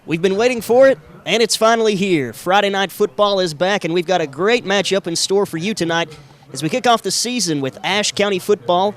We've been waiting for it, and it's finally here. Friday Night Football is back, and we've got a great matchup in store for you tonight as we kick off the season with Ashe County football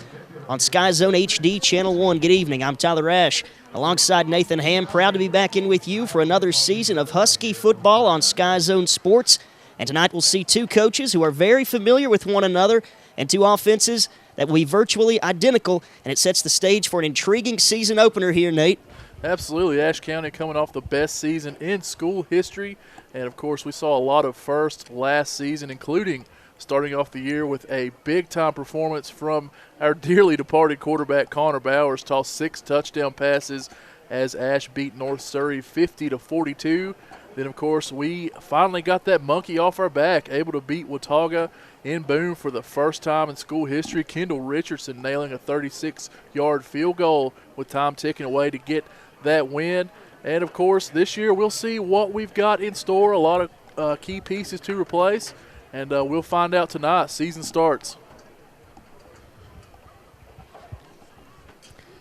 on Sky Zone HD Channel 1. Good evening. I'm Tyler Ashe, alongside Nathan Ham. Proud to be back in with you for another season of Husky football on Sky Zone Sports. And tonight we'll see two coaches who are very familiar with one another and two offenses that will be virtually identical, and it sets the stage for an intriguing season opener here, Nate. Absolutely. Ashe County coming off the best season in school history. And, of course, we saw a lot of firsts last season, including starting off the year with a big-time performance from our dearly departed quarterback, Connor Bowers, tossed 6 touchdown passes as Ashe beat North Surry 50-42. Then, of course, we finally got that monkey off our back, able to beat Watauga in Boone for the first time in school history. Kendall Richardson nailing a 36-yard field goal with time ticking away to get that win. And, of course, this year we'll see what we've got in store, a lot of key pieces to replace, and we'll find out tonight. Season starts.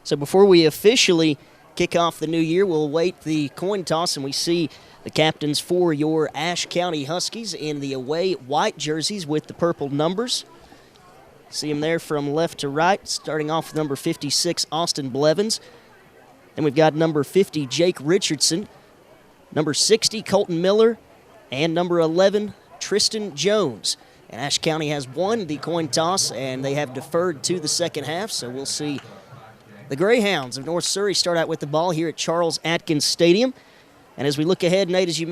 So before we officially kick off the new year, we'll await the coin toss, and we see the captains for your Ashe County Huskies in the away white jerseys with the purple numbers. See them there from left to right, starting off with number 56, Austin Blevins. Then we've got number 50, Jake Richardson, number 60, Colton Miller, and number 11, Tristan Jones. And Ashe County has won the coin toss, and they have deferred to the second half, so we'll see the Greyhounds of North Surry start out with the ball here at Charles Atkins Stadium. And as we look ahead, Nate, as you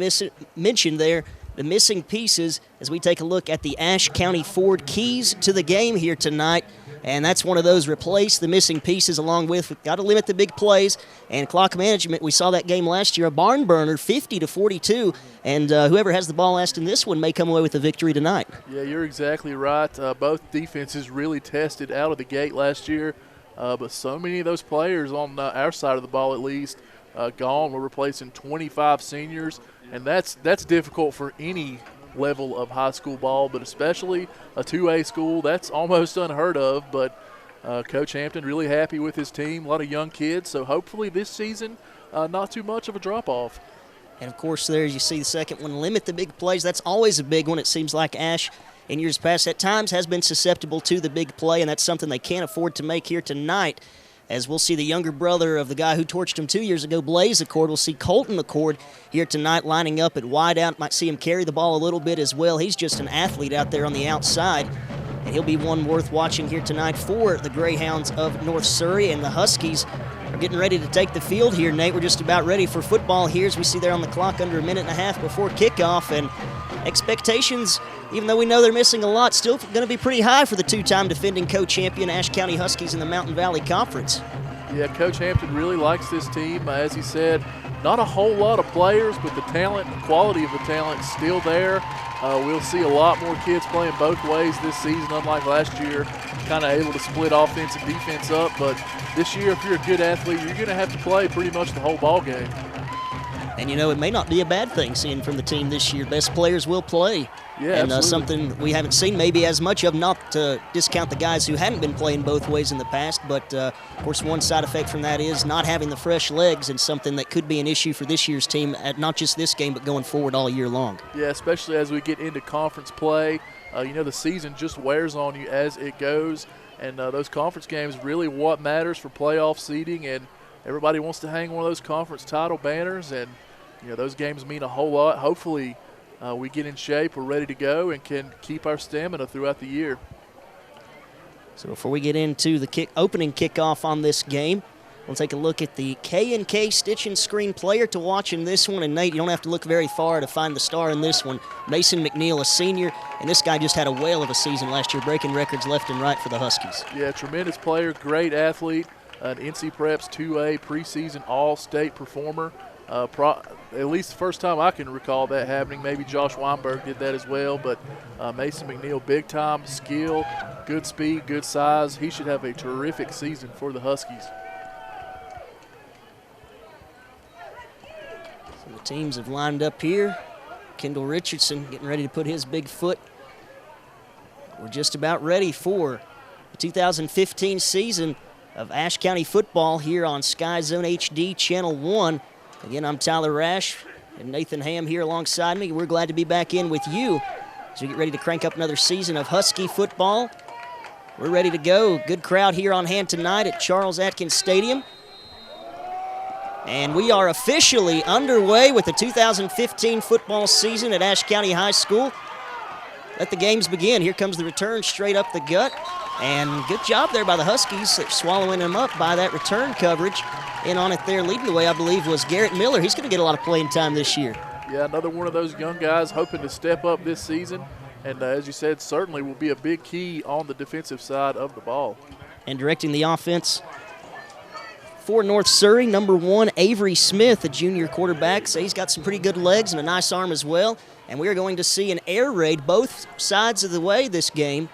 mentioned there, the missing pieces as we take a look at the Ashe County Ford keys to the game here tonight. And that's one of those, replace the missing pieces, along with we've got to limit the big plays and clock management. We saw that game last year, a barn burner, 50-42, and whoever has the ball last in this one may come away with a victory tonight. Yeah, you're exactly right. Both defenses really tested out of the gate last year, but so many of those players on our side of the ball at least gone. We're replacing 25 seniors, and that's difficult for any level of high school ball, but especially a 2A school. That's almost unheard of, but Coach Hampton really happy with his team, a lot of young kids, so hopefully this season not too much of a drop-off. And, of course, there you see the second one, limit the big plays. That's always a big one. It seems like Ashe in years past at times has been susceptible to the big play, and that's something they can't afford to make here tonight. As we'll see the younger brother of the guy who torched him 2 years ago, Blaze Accord. We'll see Colton Accord here tonight lining up at wide out. Might see him carry the ball a little bit as well. He's just an athlete out there on the outside, and he'll be one worth watching here tonight for the Greyhounds of North Surry. And the Huskies are getting ready to take the field here, Nate. We're just about ready for football here as we see there on the clock under a minute and a half before kickoff. And expectations, even though we know they're missing a lot, still going to be pretty high for the two-time defending co-champion Ashe County Huskies in the Mountain Valley Conference. Yeah, Coach Hampton really likes this team. As he said, not a whole lot of players, but the talent, the quality of the talent is still there. We'll see a lot more kids playing both ways this season, unlike last year, kind of able to split offense and defense up. But this year, if you're a good athlete, you're going to have to play pretty much the whole ball game. And, you know, it may not be a bad thing seeing from the team this year. Best players will play. Yeah, and something we haven't seen maybe as much of, not to discount the guys who hadn't been playing both ways in the past, but, of course, one side effect from that is not having the fresh legs, and something that could be an issue for this year's team at not just this game but going forward all year long. Yeah, especially as we get into conference play. You know, the season just wears on you as it goes, and those conference games really what matters for playoff seeding, and everybody wants to hang one of those conference title banners, and you know those games mean a whole lot. Hopefully we get in shape, we're ready to go, and can keep our stamina throughout the year. So before we get into the opening kickoff on this game, we'll take a look at the K&K Stitch and Screen player to watch in this one. And, Nate, you don't have to look very far to find the star in this one. Mason McNeil, a senior, and this guy just had a whale of a season last year, breaking records left and right for the Huskies. Yeah, tremendous player, great athlete, an NC Preps 2A preseason all-state performer. At least the first time I can recall that happening. Maybe Josh Weinberg did that as well, but Mason McNeil, big-time skill, good speed, good size. He should have a terrific season for the Huskies. Teams have lined up here. Kendall Richardson getting ready to put his big foot. We're just about ready for the 2015 season of Ashe County football here on Sky Zone HD Channel 1. Again, I'm Tyler Rash and Nathan Ham here alongside me. We're glad to be back in with you as we get ready to crank up another season of Husky football. We're ready to go. Good crowd here on hand tonight at Charles Atkins Stadium. And we are officially underway with the 2015 football season at Ashe County High School. Let the games begin. Here comes the return straight up the gut. And good job there by the Huskies, swallowing them up by that return coverage. In on it there, leading the way, I believe, was Garrett Miller. He's going to get a lot of playing time this year. Yeah, another one of those young guys hoping to step up this season. And as you said, certainly will be a big key on the defensive side of the ball. And directing the offense for North Surry, number 1, Avery Smith, a junior quarterback. So he's got some pretty good legs and a nice arm as well. And we are going to see an air raid both sides of the way this game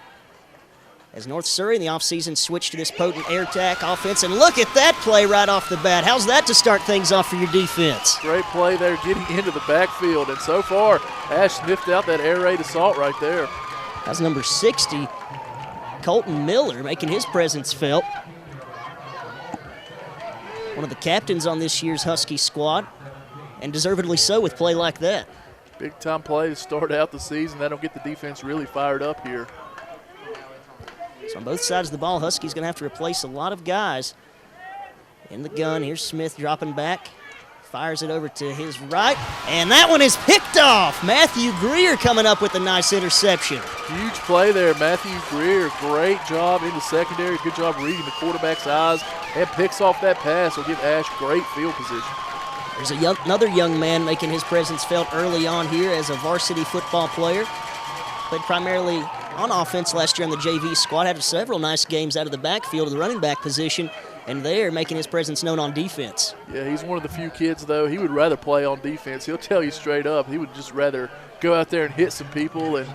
as North Surry in the offseason switched to this potent air attack offense. And look at that play right off the bat. How's that to start things off for your defense? Great play there getting into the backfield. And so far, Ashe sniffed out that air raid assault right there. That's number 60, Colton Miller, making his presence felt. One of the captains on this year's Husky squad, and deservedly so with play like that. Big-time play to start out the season. That'll get the defense really fired up here. So on both sides of the ball, Huskies going to have to replace a lot of guys. In the gun, here's Smith dropping back. Fires it over to his right, and that one is picked off. Matthew Greer coming up with a nice interception. Huge play there, Matthew Greer. Great job in the secondary. Good job reading the quarterback's eyes and picks off that pass. Will give Ashe great field position. There's another young man making his presence felt early on here as a varsity football player. Played primarily on offense last year on the JV squad. Had several nice games out of the backfield of the running back position. And they're making his presence known on defense. Yeah, he's one of the few kids, though, he would rather play on defense. He'll tell you straight up he would just rather go out there and hit some people and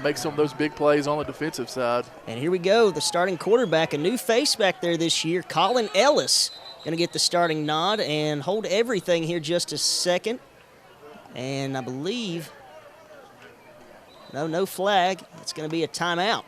make some of those big plays on the defensive side. And here we go, the starting quarterback, a new face back there this year, Colin Ellis, going to get the starting nod and hold everything here just a second. And I believe, no flag. It's going to be a timeout.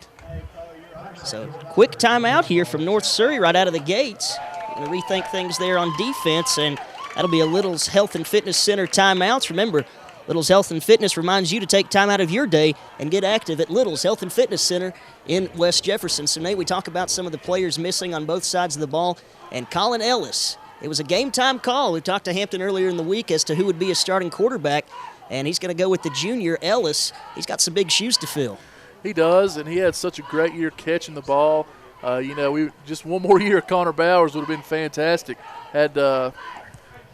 So quick timeout here from North Surry right out of the gates. Going to rethink things there on defense, and that'll be a Little's Health and Fitness Center timeouts. Remember, Little's Health and Fitness reminds you to take time out of your day and get active at Little's Health and Fitness Center in West Jefferson. So, Nate, we talk about some of the players missing on both sides of the ball, and Colin Ellis. It was a game-time call. We talked to Hampton earlier in the week as to who would be a starting quarterback, and he's going to go with the junior, Ellis. He's got some big shoes to fill. He does, and he had such a great year catching the ball. We just one more year of Connor Bowers would have been fantastic. Had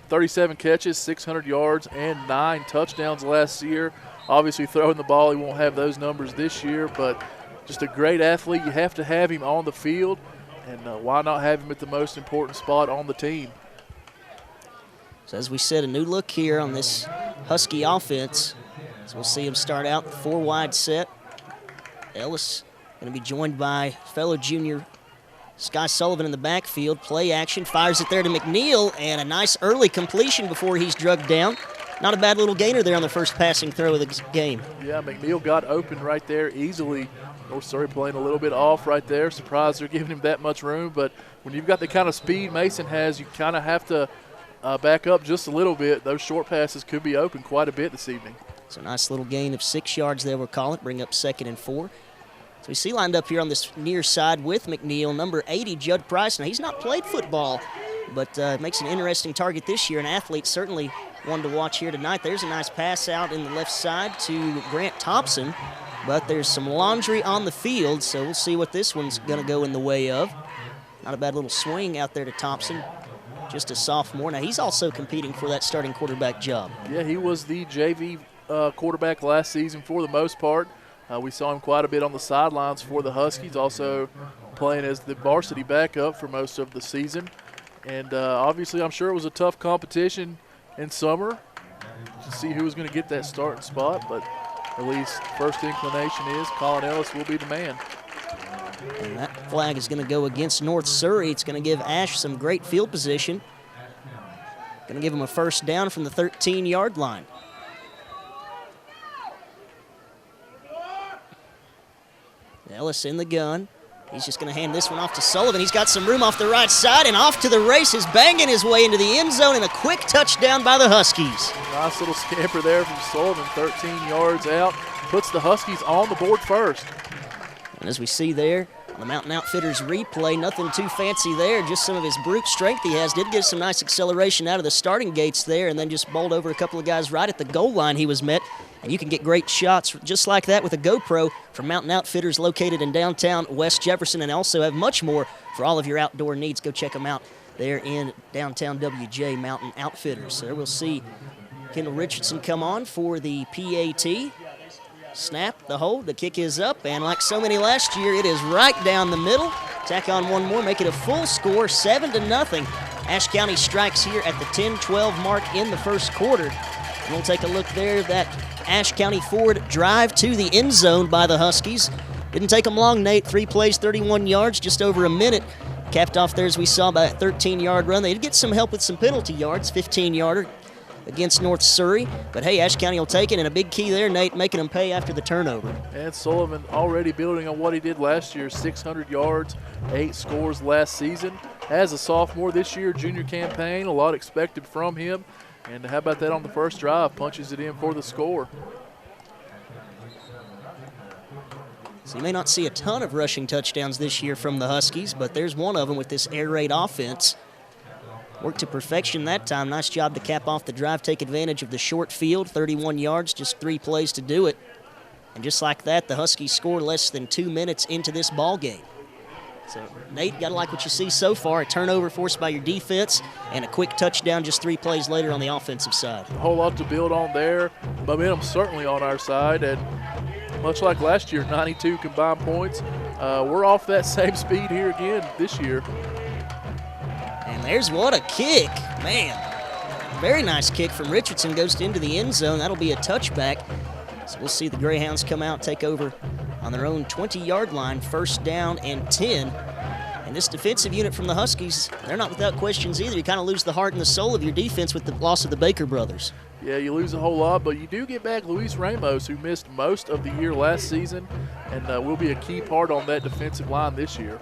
37 catches, 600 yards, and 9 touchdowns last year. Obviously, throwing the ball, he won't have those numbers this year, but just a great athlete. You have to have him on the field, and why not have him at the most important spot on the team? So as we said, a new look here on this Husky offense. So we'll see him start out the 4-wide set. Ellis going to be joined by fellow junior Sky Sullivan in the backfield. Play action, fires it there to McNeil, and a nice early completion before he's drugged down. Not a bad little gainer there on the first passing throw of the game. Yeah, McNeil got open right there easily. North Surry playing a little bit off right there. Surprised they're giving him that much room, but when you've got the kind of speed Mason has, you kind of have to back up just a little bit. Those short passes could be open quite a bit this evening. So nice little gain of 6 yards there, we'll call it, bring up 2nd and 4. So we see lined up here on this near side with McNeil, number 80, Judd Price. Now, he's not played football, but makes an interesting target this year. An athlete, certainly one to watch here tonight. There's a nice pass out in the left side to Grant Thompson, but there's some laundry on the field, so we'll see what this one's going to go in the way of. Not a bad little swing out there to Thompson, just a sophomore. Now, he's also competing for that starting quarterback job. Yeah, he was the JV quarterback last season for the most part. We saw him quite a bit on the sidelines for the Huskies, also playing as the varsity backup for most of the season. And obviously, I'm sure it was a tough competition in summer to see who was going to get that starting spot, but at least first inclination is Colin Ellis will be the man. And that flag is going to go against North Surry. It's going to give Ashe some great field position. Going to give him a first down from the 13-yard line. Ellis in the gun. He's just going to hand this one off to Sullivan. He's got some room off the right side, and off to the races, banging his way into the end zone, and a quick touchdown by the Huskies. Nice little scamper there from Sullivan, 13 yards out. Puts the Huskies on the board first. And as we see there, on the Mountain Outfitters replay, nothing too fancy there, just some of his brute strength he has. Did get some nice acceleration out of the starting gates there, and then just bowled over a couple of guys right at the goal line he was met. And you can get great shots just like that with a GoPro from Mountain Outfitters located in downtown West Jefferson, and also have much more for all of your outdoor needs. Go check them out there in downtown WJ, Mountain Outfitters. So there we'll see Kendall Richardson come on for the PAT. Snap, the hold, the kick is up, and like so many last year, it is right down the middle. Tack on one more, make it a full score, 7-0. Ashe County strikes here at the 10-12 mark in the first quarter. And we'll take a look there, that Ashe County Ford drive to the end zone by the Huskies. Didn't take them long, Nate. 3 plays, 31 yards, just over a minute. Capped off there, as we saw, by a 13-yard run. They did get some help with some penalty yards, 15-yarder against North Surry. But, hey, Ashe County will take it, and a big key there, Nate, making them pay after the turnover. And Sullivan already building on what he did last year, 600 yards, 8 scores last season. As a sophomore this year, junior campaign, a lot expected from him. And how about that on the first drive? Punches it in for the score. So you may not see a ton of rushing touchdowns this year from the Huskies, but there's one of them with this air raid offense. Worked to perfection that time. Nice job to cap off the drive, take advantage of the short field, 31 yards, just 3 plays to do it. And just like that, the Huskies score less than 2 minutes into this ball game. So, Nate, got to like what you see so far. A turnover forced by your defense and a quick touchdown just 3 plays later on the offensive side. A whole lot to build on there. Momentum certainly on our side. And much like last year, 92 combined points. We're off that same speed here again this year. And there's what a kick. Man, very nice kick from Richardson. Goes into the end zone. That'll be a touchback. So we'll see the Greyhounds come out, take over on their own 20-yard line, first down and 10. And this defensive unit from the Huskies, they're not without questions either. You kind of lose the heart and the soul of your defense with the loss of the Baker brothers. Yeah, you lose a whole lot, but you do get back Luis Ramos, who missed most of the year last season, and will be a key part on that defensive line this year.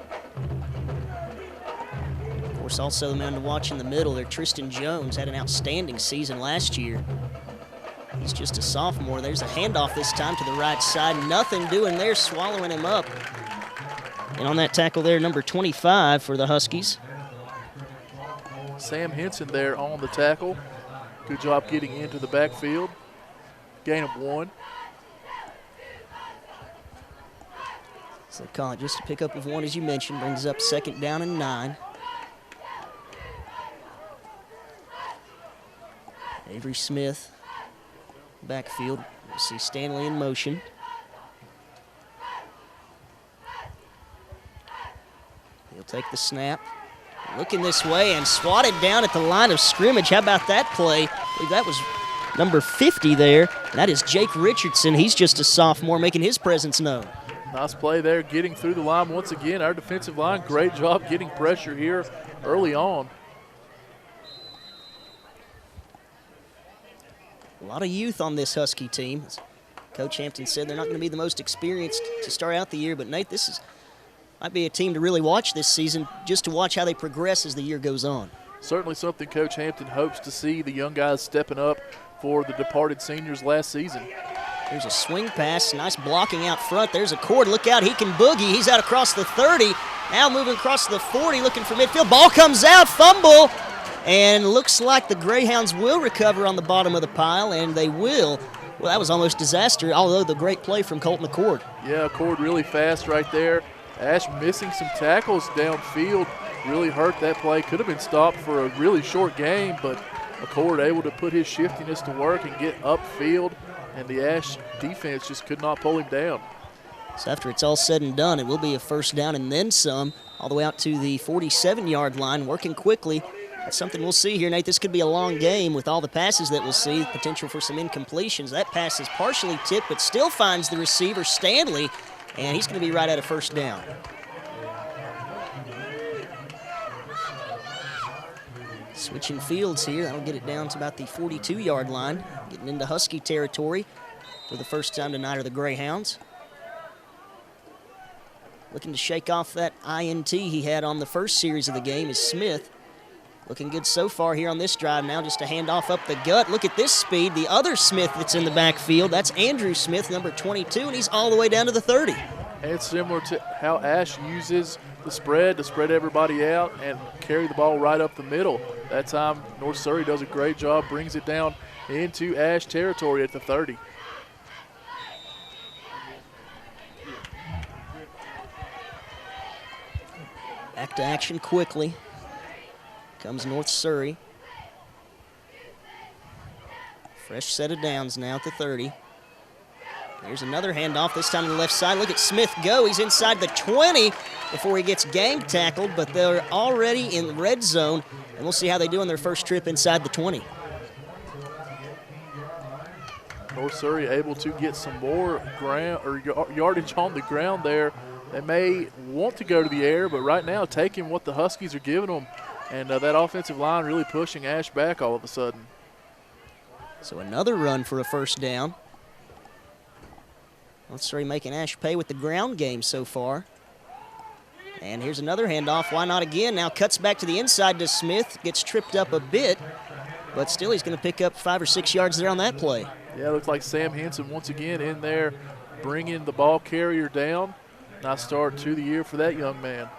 Of course, also the man to watch in the middle there, Tristan Jones, had an outstanding season last year. He's just a sophomore. There's a handoff this time to the right side. Nothing doing there, swallowing him up. And on that tackle there, number 25 for the Huskies. Sam Henson there on the tackle. Good job getting into the backfield. Gain of 1. So call it just a pickup of 1, as you mentioned. Brings up second down and 9. Avery Smith. Backfield, we'll see Stanley in motion. He'll take the snap, looking this way and swatted down at the line of scrimmage. How about that play? I believe that was number 50 there. And that is Jake Richardson. He's just a sophomore, making his presence known. Nice play there, getting through the line once again. Our defensive line, great job getting pressure here early on. A lot of youth on this Husky team. As Coach Hampton said, they're not going to be the most experienced to start out the year, but Nate, this might be a team to really watch this season, just to watch how they progress as the year goes on. Certainly something Coach Hampton hopes to see, the young guys stepping up for the departed seniors last season. There's a swing pass, nice blocking out front. There's a Cord, look out, he can boogie. He's out across the 30, now moving across the 40, looking for midfield. Ball comes out, fumble. And looks like the Greyhounds will recover on the bottom of the pile, and they will. Well, that was almost disaster, although the great play from Colton Accord. Yeah, Accord really fast right there. Ashe missing some tackles downfield really hurt that play. Could have been stopped for a really short game, but Accord able to put his shiftiness to work and get upfield, and the Ashe defense just could not pull him down. So after it's all said and done, it will be a first down and then some, all the way out to the 47-yard line, working quickly. That's something we'll see here, Nate. This could be a long game with all the passes that we'll see, potential for some incompletions. That pass is partially tipped, but still finds the receiver, Stanley, and he's going to be right at a first down. Switching fields here. That'll get it down to about the 42-yard line. Getting into Husky territory for the first time tonight are the Greyhounds. Looking to shake off that INT he had on the first series of the game is Smith. Looking good so far here on this drive now. Just a handoff up the gut. Look at this speed. The other Smith that's in the backfield, that's Andrew Smith, number 22, and he's all the way down to the 30. And it's similar to how Ashe uses the spread to spread everybody out and carry the ball right up the middle. That time, North Surry does a great job, brings it down into Ashe territory at the 30. Back to action quickly. Comes North Surry. Fresh set of downs now at the 30. Here's another handoff, this time to the left side. Look at Smith go. He's inside the 20 before he gets gang tackled, but they're already in the red zone, and we'll see how they do on their first trip inside the 20. North Surry able to get some more ground or yardage on the ground there. They may want to go to the air, but right now taking what the Huskies are giving them, and that offensive line really pushing Ashe back all of a sudden. So another run for a first down. North Surry making Ashe pay with the ground game so far. And here's another handoff. Why not again? Now cuts back to the inside to Smith. Gets tripped up a bit, but still he's going to pick up 5 or 6 yards there on that play. Yeah, it looks like Sam Henson once again in there bringing the ball carrier down. Nice start to the year for that young man.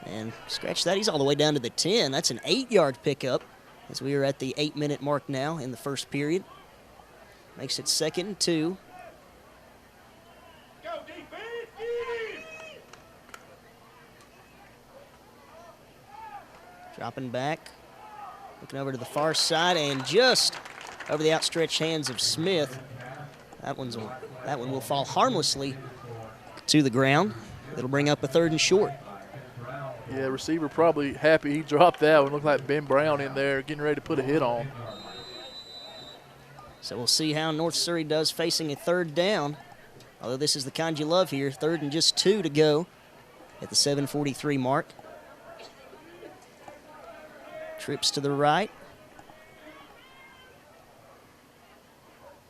And scratch that, he's all the way down to the 10. That's an 8-yard pickup as we are at the 8-minute mark now in the first period. Makes it 2nd and 2. Go defense! Dropping back, looking over to the far side, and just over the outstretched hands of Smith. That one will fall harmlessly to the ground. It'll bring up a 3rd and short. Yeah, receiver probably happy he dropped that one. Looked like Ben Brown in there getting ready to put a hit on. So we'll see how North Surry does facing a 3rd down. Although this is the kind you love here. 3rd and just 2 to go at the 7:43 mark. Trips to the right.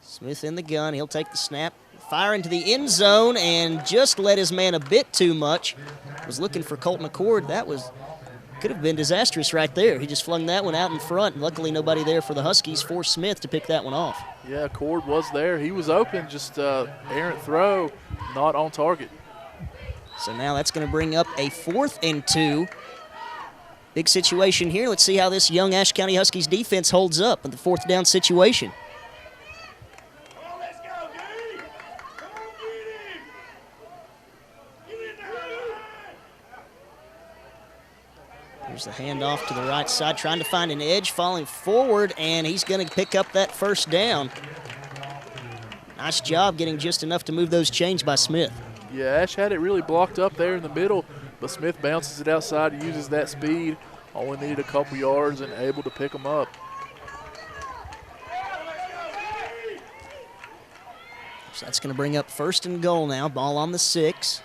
Smith in the gun. He'll take the snap. Fire into the end zone and just led his man a bit too much. Was looking for Colt McCord. That could have been disastrous right there. He just flung that one out in front. And luckily nobody there for the Huskies. Forced Smith to pick that one off. Yeah, Cord was there. He was open, just errant throw, not on target. So now that's going to bring up a 4th and 2. Big situation here. Let's see how this young Ashe County Huskies defense holds up in the 4th down situation. Come on, let's go, D! Come on, get him! Get in there! Here's the handoff to the right side, trying to find an edge, falling forward, and he's going to pick up that first down. Nice job getting just enough to move those chains by Smith. Yeah, Ashe had it really blocked up there in the middle, but Smith bounces it outside and uses that speed. Only needed a couple yards and able to pick them up. So that's going to bring up 1st and goal now. Ball on the 6.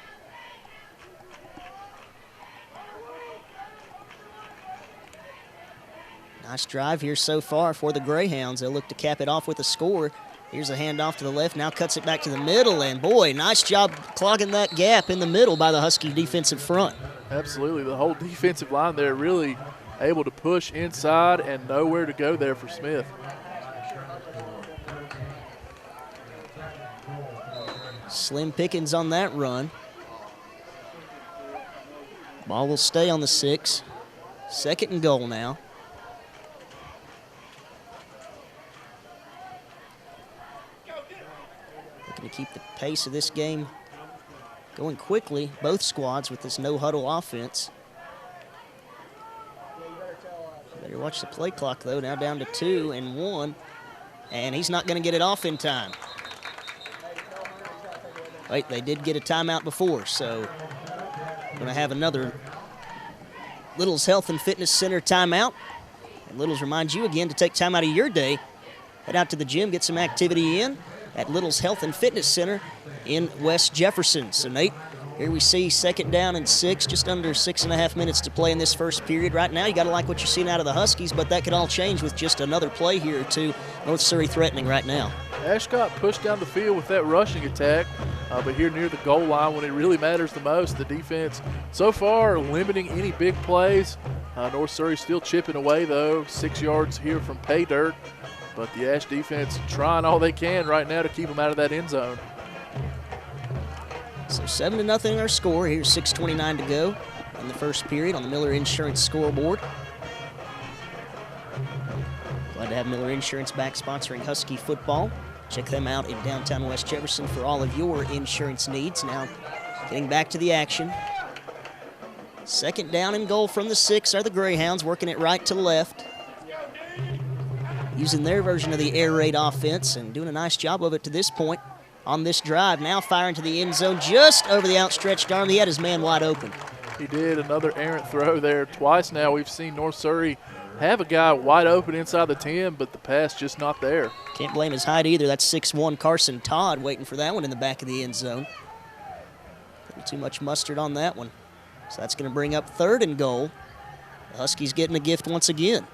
Nice drive here so far for the Greyhounds. They'll look to cap it off with a score. Here's a handoff to the left. Now cuts it back to the middle. And, boy, nice job clogging that gap in the middle by the Husky defensive front. Absolutely. The whole defensive line there really able to push inside and nowhere to go there for Smith. Slim pickings on that run. Ball will stay on the 6. 2nd and goal now. Looking to keep the pace of this game going quickly, both squads with this no-huddle offense. Better watch the play clock, though. Now down to 2 and 1, and he's not going to get it off in time. Wait, they did get a timeout before, so going to have another Little's Health and Fitness Center timeout. And Little's reminds you again to take time out of your day. Head out to the gym, get some activity in at Little's Health and Fitness Center in West Jefferson. So, Nate, Here we see 2nd down and 6, just under 6.5 minutes to play in this first period. Right now, you got to like what you're seeing out of the Huskies, but that could all change with just another play here or two. North Surry threatening right now. Ashe got pushed down the field with that rushing attack, but here near the goal line when it really matters the most, the defense so far limiting any big plays. North Surry still chipping away, though, 6 yards here from pay dirt, but the Ashe defense trying all they can right now to keep them out of that end zone. So 7-0 our score. Here's 6:29 to go in the first period on the Miller Insurance scoreboard. Glad to have Miller Insurance back sponsoring Husky football. Check them out in downtown West Jefferson for all of your insurance needs. Now getting back to the action. 2nd down and goal from the 6 are the Greyhounds, working it right to left. Using their version of the air raid offense and doing a nice job of it to this point. On this drive, now firing to the end zone just over the outstretched arm. He had his man wide open. He did. Another errant throw there. Twice now we've seen North Surry have a guy wide open inside the 10, but the pass just not there. Can't blame his height either. That's 6'1" Carson Todd waiting for that one in the back of the end zone. Too much mustard on that one. So that's going to bring up 3rd and goal. The Huskies getting a gift once again.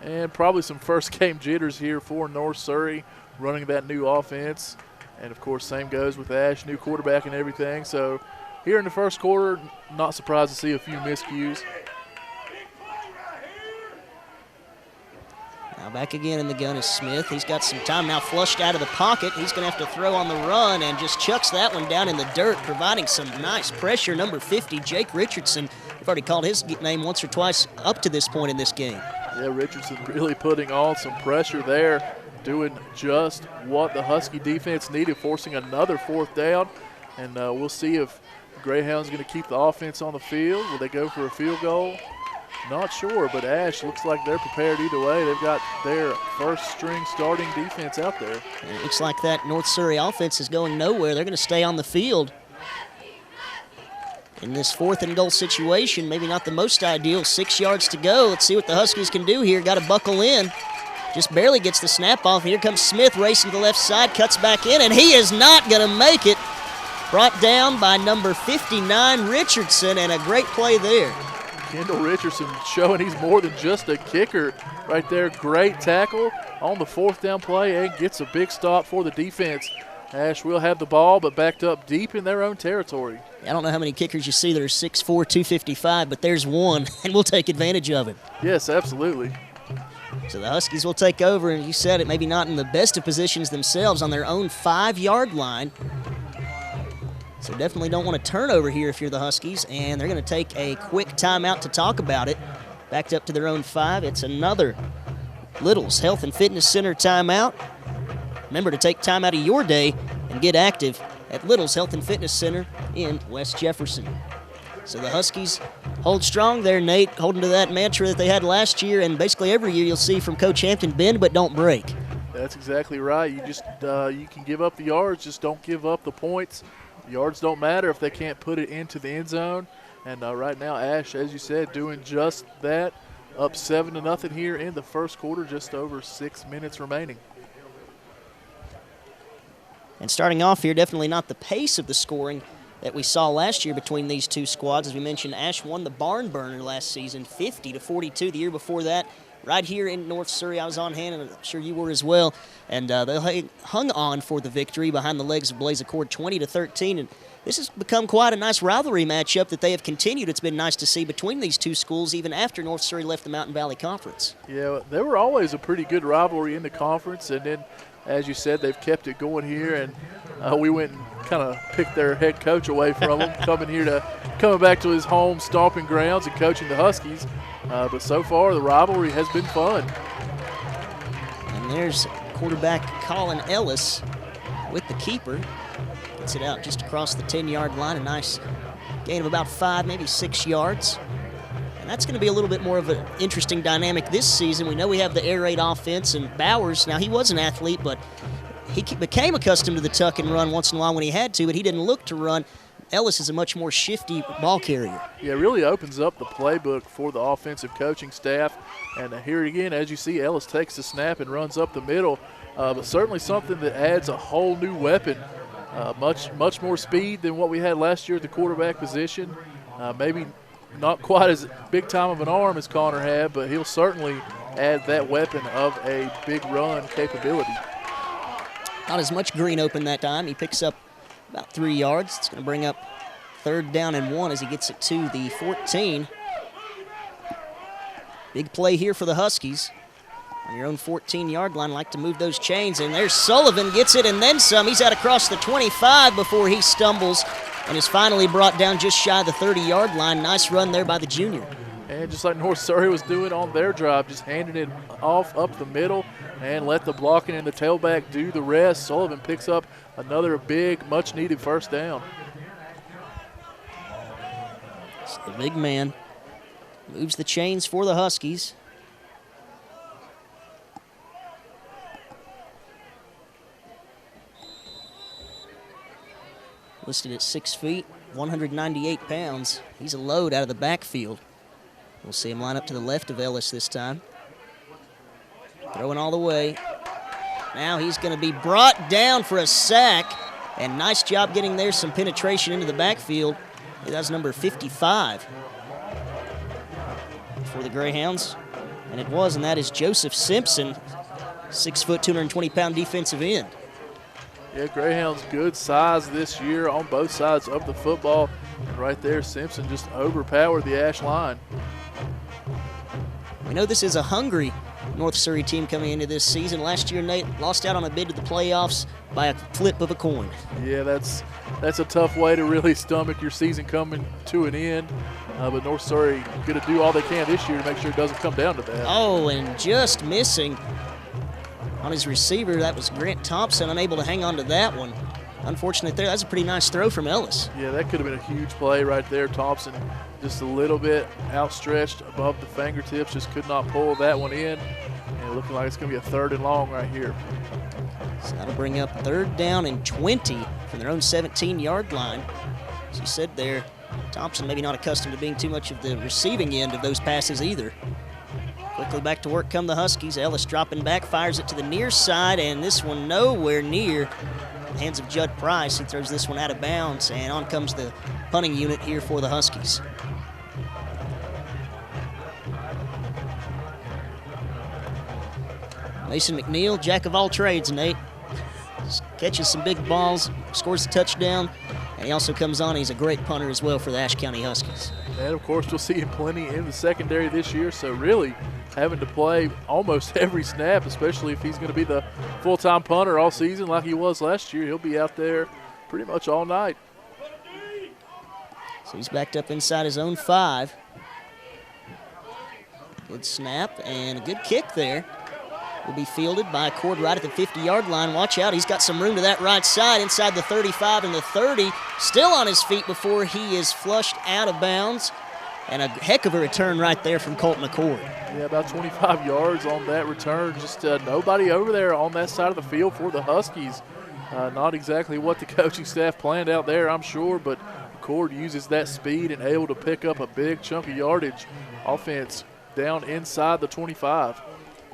And probably some first game jitters here for North Surry running that new offense. And, of course, same goes with Ashe, new quarterback and everything. So here in the first quarter, not surprised to see a few miscues. Now back again in the gun is Smith. He's got some time now flushed out of the pocket. He's going to have to throw on the run and just chucks that one down in the dirt, providing some nice pressure. Number 50, Jake Richardson. We've already called his name once or twice up to this point in this game. Yeah, Richardson really putting on some pressure there, doing just what the Husky defense needed, forcing another 4th down. And we'll see if Greyhound's going to keep the offense on the field. Will they go for a field goal? Not sure, but Ashe looks like they're prepared either way. They've got their first-string starting defense out there. And it looks like that North Surry offense is going nowhere. They're going to stay on the field. In this 4th and goal situation, maybe not the most ideal. 6 yards to go. Let's see what the Huskies can do here. Got to buckle in. Just barely gets the snap off. Here comes Smith racing to the left side, cuts back in, and he is not going to make it. Brought down by number 59, Richardson, and a great play there. Kendall Richardson showing he's more than just a kicker right there. Great tackle on the 4th down play and gets a big stop for the defense. Ashe will have the ball, but backed up deep in their own territory. I don't know how many kickers you see that are 6'4", 255, but there's one, and we'll take advantage of it. Yes, absolutely. So the Huskies will take over, and you said it, maybe not in the best of positions themselves on their own 5-yard line. So definitely don't want to turn over here if you're the Huskies, and they're going to take a quick timeout to talk about it. Backed up to their own 5. It's another Little's Health and Fitness Center timeout. Remember to take time out of your day and get active at Little's Health and Fitness Center in West Jefferson. So the Huskies hold strong there, Nate, holding to that mantra that they had last year, and basically every year you'll see from Coach Hampton, bend but don't break. That's exactly right. You just you can give up the yards, just don't give up the points. Yards don't matter if they can't put it into the end zone. And right now, Ashe, as you said, doing just that. Up 7-0 here in the first quarter, just over 6 minutes remaining. And starting off here, definitely not the pace of the scoring that we saw last year between these two squads. As we mentioned, Ashe won the barn burner last season, 50-42. The year before that, right here in North Surry, I was on hand, and I'm sure you were as well. And they hung on for the victory behind the legs of Blaze Accord, 20-13. And this has become quite a nice rivalry matchup that they have continued. It's been nice to see between these two schools, even after North Surry left the Mountain Valley Conference. Yeah, they were always a pretty good rivalry in the conference, and then, as you said, they've kept it going here, and we went and kind of picked their head coach away from them, coming back to his home stomping grounds and coaching the Huskies. But so far, the rivalry has been fun. And there's quarterback Colin Ellis with the keeper. Gets it out just across the 10-yard line. A nice gain of about 5, maybe 6 yards. And that's going to be a little bit more of an interesting dynamic this season. We know we have the air raid offense, and Bowers, now he was an athlete, but he became accustomed to the tuck and run once in a while when he had to, but he didn't look to run. Ellis is a much more shifty ball carrier. Yeah, it really opens up the playbook for the offensive coaching staff. And here again, as you see, Ellis takes the snap and runs up the middle. But certainly something that adds a whole new weapon Much more speed than what we had last year at the quarterback position. Maybe not quite as big time of an arm as Connor had, but he'll certainly add that weapon of a big run capability. Not as much green open that time. He picks up about 3 yards. It's going to bring up 3rd down and 1 as he gets it to the 14. Big play here for the Huskies. On your own 14-yard line, like to move those chains, and there's Sullivan, gets it and then some. He's out across the 25 before he stumbles and is finally brought down just shy of the 30-yard line. Nice run there by the junior. And just like North Surry was doing on their drive, just handing it off up the middle and let the blocking and the tailback do the rest. Sullivan picks up another big, much-needed 1st down. So the big man moves the chains for the Huskies. Listed at 6 feet, 198 pounds. He's a load out of the backfield. We'll see him line up to the left of Ellis this time. Throwing all the way. Now he's going to be brought down for a sack. And nice job getting there, some penetration into the backfield. That's number 55 for the Greyhounds. And it was, and that is Joseph Simpson, 6 foot, 220-pound defensive end. Yeah, Greyhounds good size this year on both sides of the football. And right there, Simpson just overpowered the Ashe line. We know this is a hungry North Surry team coming into this season. Last year, Nate lost out on a bid to the playoffs by a flip of a coin. Yeah, that's a tough way to really stomach your season coming to an end. But North Surry going to do all they can this year to make sure it doesn't come down to that. Oh, and just missing on his receiver. That was Grant Thompson, unable to hang on to that one. Unfortunate there. That's a pretty nice throw from Ellis. Yeah, that could have been a huge play right there. Thompson just a little bit outstretched above the fingertips, just could not pull that one in. And looking like it's going to be a 3rd and long right here. So that'll bring up 3rd down and 20 from their own 17-yard line. As you said there, Thompson maybe not accustomed to being too much of the receiving end of those passes either. Quickly back to work come the Huskies. Ellis dropping back, fires it to the near side, and this one nowhere near the hands of Judd Price. He throws this one out of bounds, and on comes the punting unit here for the Huskies. Mason McNeil, jack of all trades, Nate. Catches some big balls, scores a touchdown, and he also comes on. He's a great punter as well for the Ashe County Huskies. And, of course, we'll see him plenty in the secondary this year, so really having to play almost every snap, especially if he's going to be the full-time punter all season like he was last year. He'll be out there pretty much all night. So he's backed up inside his own 5. Good snap and a good kick there. Will be fielded by a cord right at the 50-yard line. Watch out, he's got some room to that right side inside the 35 and the 30. Still on his feet before he is flushed out of bounds. And a heck of a return right there from Colt McCord. Yeah, about 25 yards on that return. Just nobody over there on that side of the field for the Huskies. Not exactly what the coaching staff planned out there, I'm sure, but McCord uses that speed and able to pick up a big chunk of yardage. Offense down inside the 25.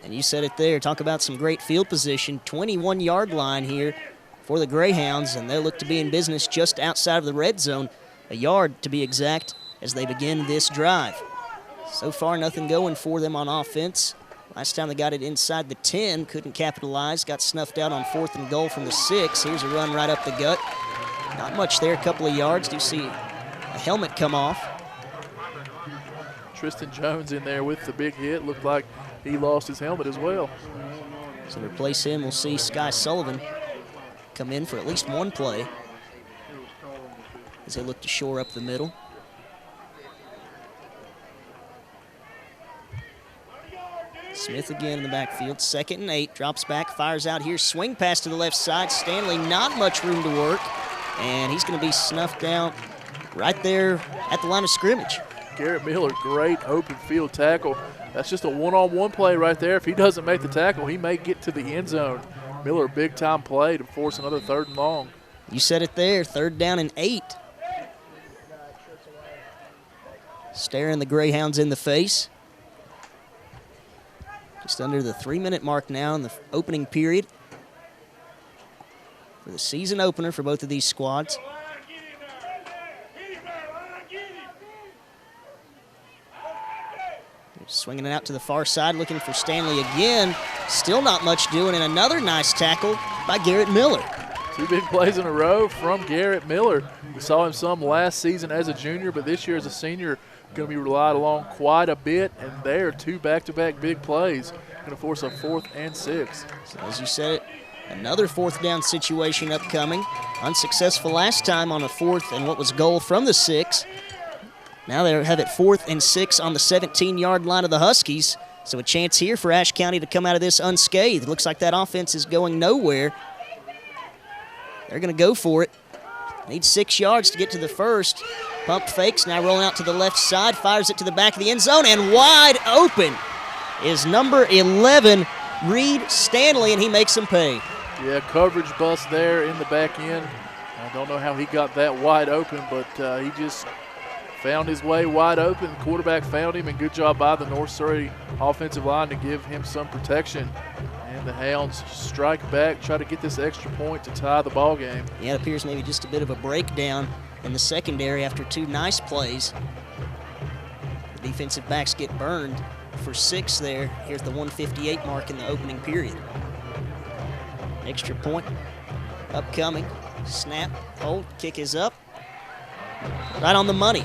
And you said it there. Talk about some great field position. 21-yard line here for the Greyhounds, and they'll look to be in business just outside of the red zone, a yard to be exact, as they begin this drive. So far, nothing going for them on offense. Last time they got it inside the 10, couldn't capitalize, got snuffed out on 4th and goal from the 6. Here's a run right up the gut. Not much there, a couple of yards. Do see a helmet come off. Tristan Jones in there with the big hit. Looked like he lost his helmet as well. So to replace him, we'll see Sky Sullivan come in for at least one play as they look to shore up the middle. Smith again in the backfield, 2nd and 8, drops back, fires out here, swing pass to the left side. Stanley, not much room to work, and he's going to be snuffed out right there at the line of scrimmage. Garrett Miller, great open field tackle. That's just a one-on-one play right there. If he doesn't make the tackle, he may get to the end zone. Miller, big-time play to force another 3rd and long. You said it there, 3rd down and 8. Staring the Greyhounds in the face. Just under the 3-minute mark now in the opening period. for the season opener for both of these squads. Swinging it out to the far side, looking for Stanley again. Still not much doing, and another nice tackle by Garrett Miller. 2 big plays in a row from Garrett Miller. We saw him some last season as a junior, but this year as a senior, going to be relied along quite a bit, and there, 2 back-to-back big plays. Going to force a 4th and 6. So as you said it, another 4th down situation upcoming. Unsuccessful last time on a 4th and what was goal from the 6. Now they have it 4th and 6 on the 17-yard line of the Huskies. So a chance here for Ashe County to come out of this unscathed. It looks like that offense is going nowhere. They're going to go for it. Need 6 yards to get to the first. Pump fakes, now rolling out to the left side, fires it to the back of the end zone, and wide open is number 11, Reed Stanley, and he makes him pay. Yeah, coverage bust there in the back end. I don't know how he got that wide open, but he just found his way wide open. The quarterback found him, and good job by the North Surry offensive line to give him some protection. And the Hounds strike back, try to get this extra point to tie the ball game. Yeah, it appears maybe just a bit of a breakdown in the secondary after 2 nice plays. The defensive backs get burned for 6 there. Here's the 1:58 mark in the opening period. Extra point upcoming. Snap, hold, kick is up. Right on the money.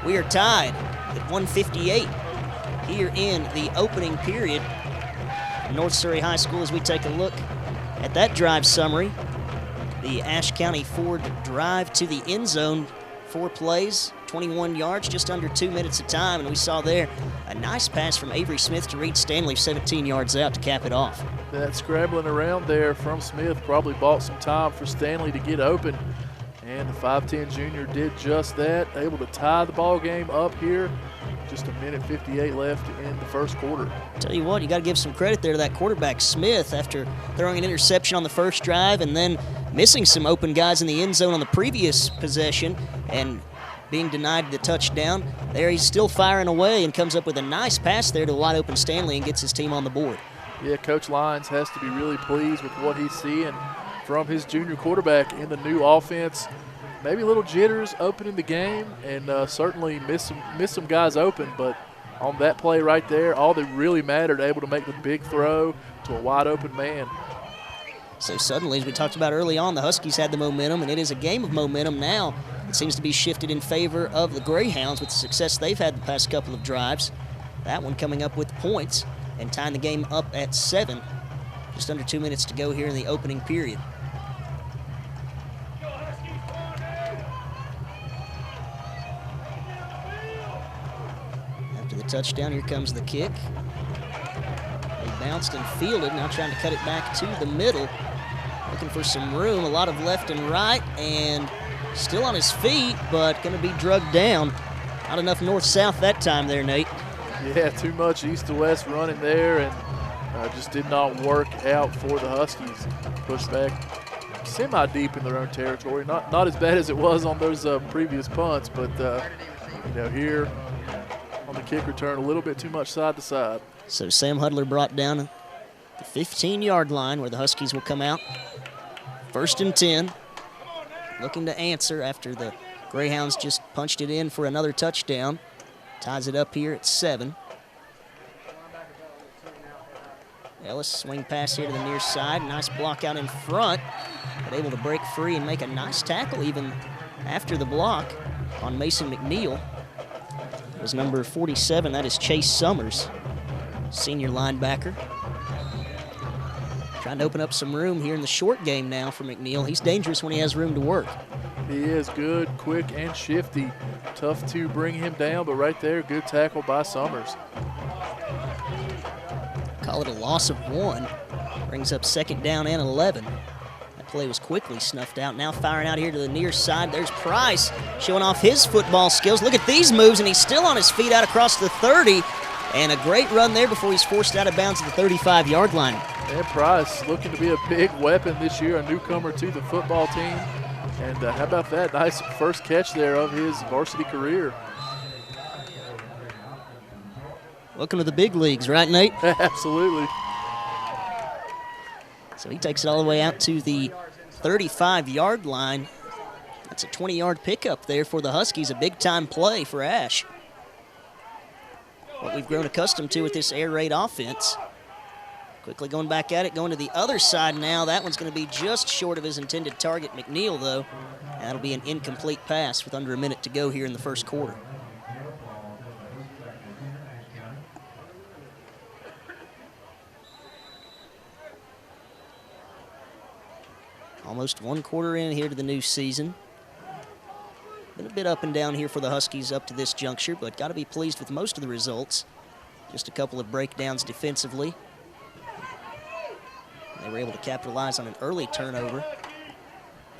We are tied at 1:58 here in the opening period. North Surry High School, as we take a look at that drive summary. The Ashe County Ford drive to the end zone. 4 plays, 21 yards, just under 2 minutes of time. And we saw there a nice pass from Avery Smith to Reed Stanley, 17 yards out to cap it off. That scrambling around there from Smith probably bought some time for Stanley to get open. And the 5'10 junior did just that, able to tie the ball game up here. Just 1:58 left in the first quarter. Tell you what, you got to give some credit there to that quarterback, Smith, after throwing an interception on the first drive and then missing some open guys in the end zone on the previous possession and being denied the touchdown. There he's still firing away and comes up with a nice pass there to wide open Stanley and gets his team on the board. Yeah, Coach Lyons has to be really pleased with what he's seeing from his junior quarterback in the new offense. Maybe a little jitters opening the game, and certainly miss some guys open, but on that play right there, all that really mattered, able to make the big throw to a wide open man. So suddenly, as we talked about early on, the Huskies had the momentum, and it is a game of momentum now. It seems to be shifted in favor of the Greyhounds with the success they've had the past couple of drives. That one coming up with points and tying the game up at 7. Just under 2 minutes to go here in the opening period. After the touchdown, here comes the kick. They bounced and fielded, now trying to cut it back to the middle. Looking for some room, a lot of left and right, and still on his feet, but going to be drugged down. Not enough north-south that time there, Nate. Yeah, too much east to west running there, and just did not work out for the Huskies. Pushed back semi-deep in their own territory. Not as bad as it was on those previous punts, but here on the kick return, a little bit too much side to side. So Sam Hudler brought down the 15-yard line where the Huskies will come out. 1st and 10. Looking to answer after the Greyhounds just punched it in for another touchdown. Ties it up here at 7. Ellis swing pass here to the near side. Nice block out in front, but able to break free and make a nice tackle even after the block on Mason McNeil. It was number 47. That is Chase Summers, senior linebacker. Trying to open up some room here in the short game now for McNeil. He's dangerous when he has room to work. He is good, quick, and shifty. Tough to bring him down, but right there, good tackle by Summers. Call it a loss of 1. Brings up 2nd down and 11. That play was quickly snuffed out. Now firing out here to the near side. There's Price showing off his football skills. Look at these moves, and he's still on his feet out across the 30. And a great run there before he's forced out of bounds at the 35-yard line. And Price looking to be a big weapon this year, a newcomer to the football team. And how about that? Nice first catch there of his varsity career. Welcome to the big leagues, right, Nate? Absolutely. So he takes it all the way out to the 35-yard line. That's a 20-yard pickup there for the Huskies, a big-time play for Ashe. What we've grown accustomed to with this air raid offense. Quickly going back at it, going to the other side now. That one's going to be just short of his intended target, McNeil, though. And that'll be an incomplete pass with under a minute to go here in the first quarter. Almost 1 quarter in here to the new season. Been a bit up and down here for the Huskies up to this juncture, but got to be pleased with most of the results. Just a couple of breakdowns defensively. They were able to capitalize on an early turnover.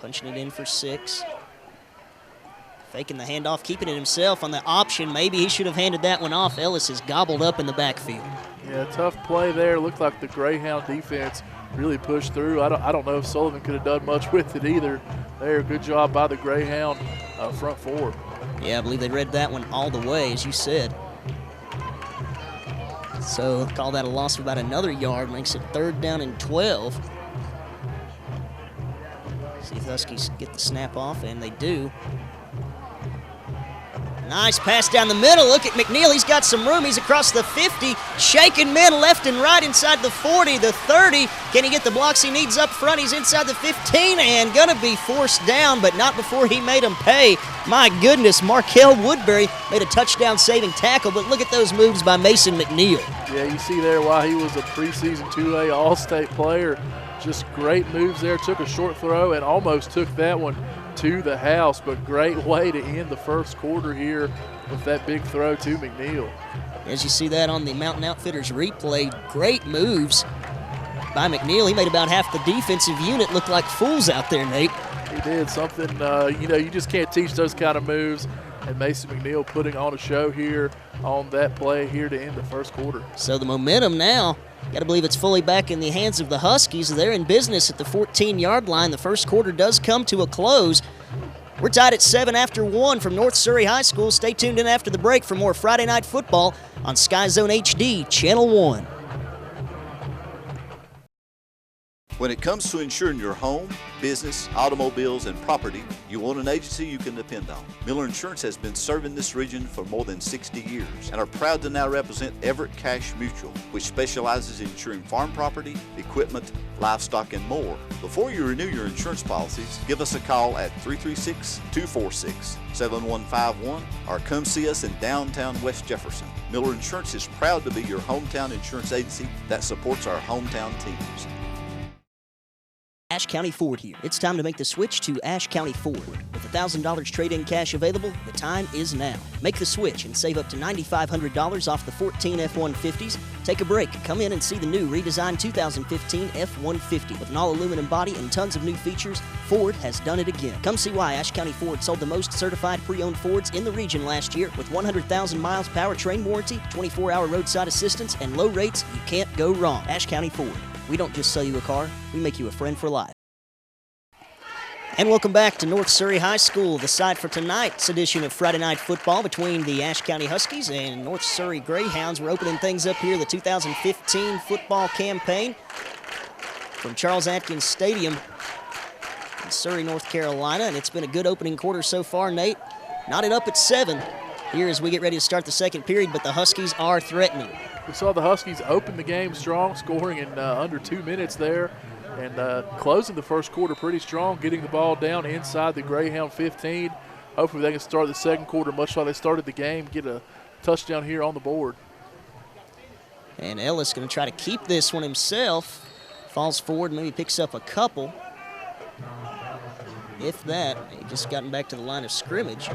Punching it in for 6. Faking the handoff, keeping it himself on the option. Maybe he should have handed that one off. Ellis is gobbled up in the backfield. Yeah, tough play there. Looked like the Greyhound defense really pushed through. I don't know if Sullivan could have done much with it either. There, good job by the Greyhound front four. Yeah, I believe they read that one all the way, as you said. So call that a loss of about another yard, makes it 3rd down and 12. See if the Huskies get the snap off, and they do. Nice pass down the middle. Look at McNeil. He's got some room. He's across the 50, shaking men left and right inside the 40, the 30. Can he get the blocks he needs up front? He's inside the 15 and going to be forced down, but not before he made him pay. My goodness, Markel Woodbury made a touchdown-saving tackle, but look at those moves by Mason McNeil. Yeah, you see there why he was a preseason 2A All-State player. Just great moves there. Took a short throw and almost took that one to the house, but great way to end the first quarter here with that big throw to McNeil. As you see that on the Mountain Outfitters replay, great moves by McNeil. He made about half the defensive unit look like fools out there, Nate. He did something, you just can't teach those kind of moves, and Mason McNeil putting on a show here on that play here to end the first quarter. So the momentum now, got to believe it's fully back in the hands of the Huskies. They're in business at the 14-yard line. The first quarter does come to a close. We're tied at 7 after 1 from North Surry High School. Stay tuned in after the break for more Friday Night Football on Sky Zone HD, Channel 1. When it comes to insuring your home, business, automobiles, and property, you want an agency you can depend on. Miller Insurance has been serving this region for more than 60 years and are proud to now represent Everett Cash Mutual, which specializes in insuring farm property, equipment, livestock, and more. Before you renew your insurance policies, give us a call at 336-246-7151 or come see us in downtown West Jefferson. Miller Insurance is proud to be your hometown insurance agency that supports our hometown teams. Ashe County Ford here. It's time to make the switch to Ashe County Ford. With $1,000 trade-in cash available, the time is now. Make the switch and save up to $9,500 off the 14 F-150s. Take a break. Come in and see the new redesigned 2015 F-150. With an all-aluminum body and tons of new features, Ford has done it again. Come see why Ashe County Ford sold the most certified pre-owned Fords in the region last year with 100,000 miles powertrain warranty, 24-hour roadside assistance, and low rates. You can't go wrong. Ashe County Ford. We don't just sell you a car, we make you a friend for life. And welcome back to North Surry High School, the site for tonight's edition of Friday Night Football between the Ashe County Huskies and North Surry Greyhounds. We're opening things up here, the 2015 football campaign from Charles Atkins Stadium in Surry, North Carolina. And it's been a good opening quarter so far, Nate. Knotted up at 7 here as we get ready to start the second period, but the Huskies are threatening. We saw the Huskies open the game strong, scoring in under 2 minutes there, and closing the first quarter pretty strong, getting the ball down inside the Greyhound 15. Hopefully they can start the second quarter much like they started the game, get a touchdown here on the board. And Ellis going to try to keep this one himself. Falls forward, maybe picks up a couple. If that, he just gotten back to the line of scrimmage.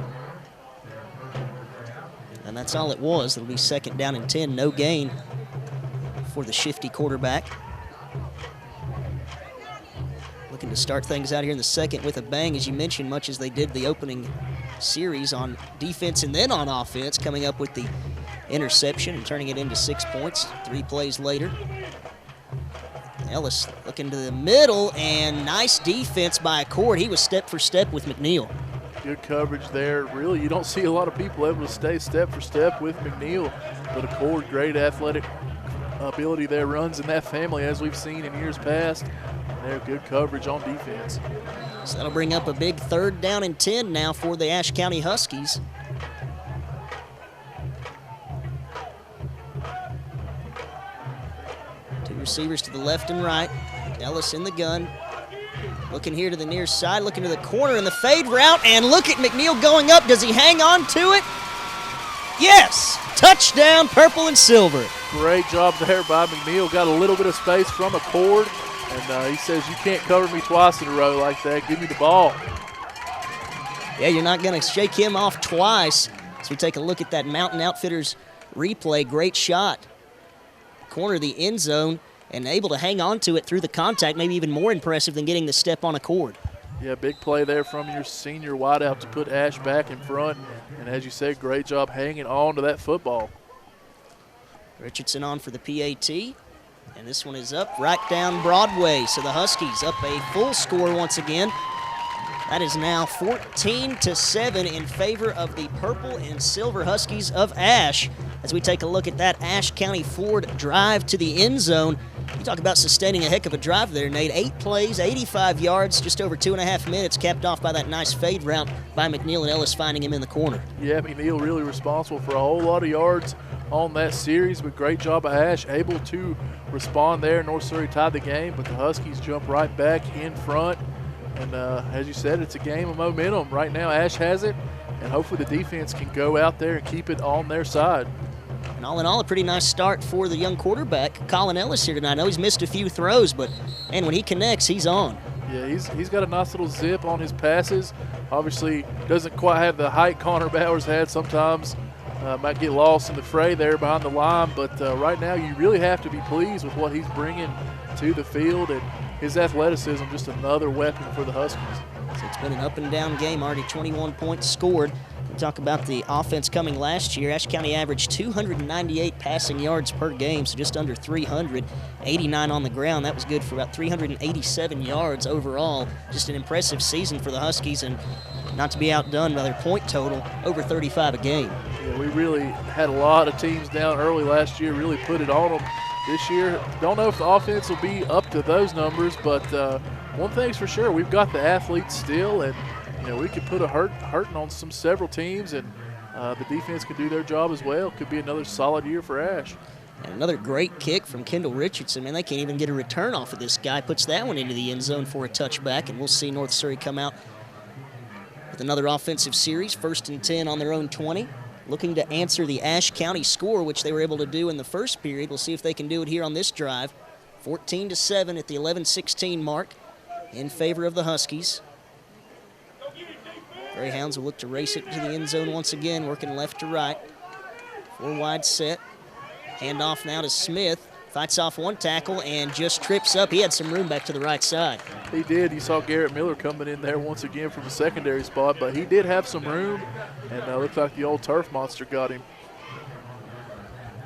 And that's all it was. It'll be 2nd down and 10, no gain for the shifty quarterback. Looking to start things out here in the second with a bang, as you mentioned, much as they did the opening series on defense and then on offense, coming up with the interception and turning it into 6 points 3 plays later. Ellis looking to the middle, and nice defense by Accord. He was step for step with McNeil. Good coverage there. Really, you don't see a lot of people able to stay step for step with McNeil, but Accord, great athletic ability there, runs in that family as we've seen in years past. there. Good coverage on defense. So that'll bring up a big 3rd down and 10 now for the Ashe County Huskies. Two receivers to the left and right. Ellis in the gun. Looking here to the near side, looking to the corner in the fade route, and look at McNeil going up. Does he hang on to it? Yes! Touchdown, purple and silver. Great job there by McNeil. Got a little bit of space from a cord, and he says, you can't cover me twice in a row like that. Give me the ball. Yeah, you're not going to shake him off twice. So we take a look at that Mountain Outfitters replay. Great shot. Corner of the end zone, and able to hang on to it through the contact. Maybe even more impressive than getting the step on a cord. Yeah, big play there from your senior wideout to put Ashe back in front. And as you said, great job hanging on to that football. Richardson on for the PAT. And this one is up right down Broadway. So the Huskies up a full score once again. That is now 14-7 in favor of the purple and silver Huskies of Ashe. As we take a look at that Ashe County Ford drive to the end zone. You talk about sustaining a heck of a drive there, Nate. 8 plays, 85 yards, just over 2.5 minutes, capped off by that nice fade route by McNeil and Ellis finding him in the corner. Yeah, McNeil really responsible for a whole lot of yards on that series, but great job by Ashe, able to respond there. North Surry tied the game, but the Huskies jump right back in front. And as you said, it's a game of momentum. Right now, Ashe has it, and hopefully the defense can go out there and keep it on their side. And all in all, a pretty nice start for the young quarterback, Colin Ellis, here tonight. I know he's missed a few throws, but, man, when he connects, he's on. Yeah, he's got a nice little zip on his passes. Obviously, doesn't quite have the height Connor Bowers had sometimes. Might get lost in the fray there behind the line, but right now you really have to be pleased with what he's bringing to the field, and his athleticism, just another weapon for the Huskies. So it's been an up-and-down game, already 21 points scored. We talk about the offense coming last year. Ashe County averaged 298 passing yards per game, so just under 300, 89 on the ground. That was good for about 387 yards overall. Just an impressive season for the Huskies, and not to be outdone by their point total, over 35 a game. Yeah, we really had a lot of teams down early last year, really put it on them. This year, don't know if the offense will be up to those numbers, but one thing's for sure, we've got the athletes still, and we could put a hurting on several teams, and the defense can do their job as well. Could be another solid year for Ashe. And another great kick from Kendall Richardson. Man, they can't even get a return off of this guy. Puts that one into the end zone for a touchback, and we'll see North Surry come out with another offensive series, 1st and 10 on their own 20. Looking to answer the Ashe County score, which they were able to do in the first period. We'll see if they can do it here on this drive. 14-7 at the 11-16 mark in favor of the Huskies. Greyhounds will look to race it to the end zone once again, working left to right. 4 wide set. Handoff now to Smith. Fights off one tackle and just trips up. He had some room back to the right side. He did. You saw Garrett Miller coming in there once again from the secondary spot, but he did have some room, and looks like the old turf monster got him.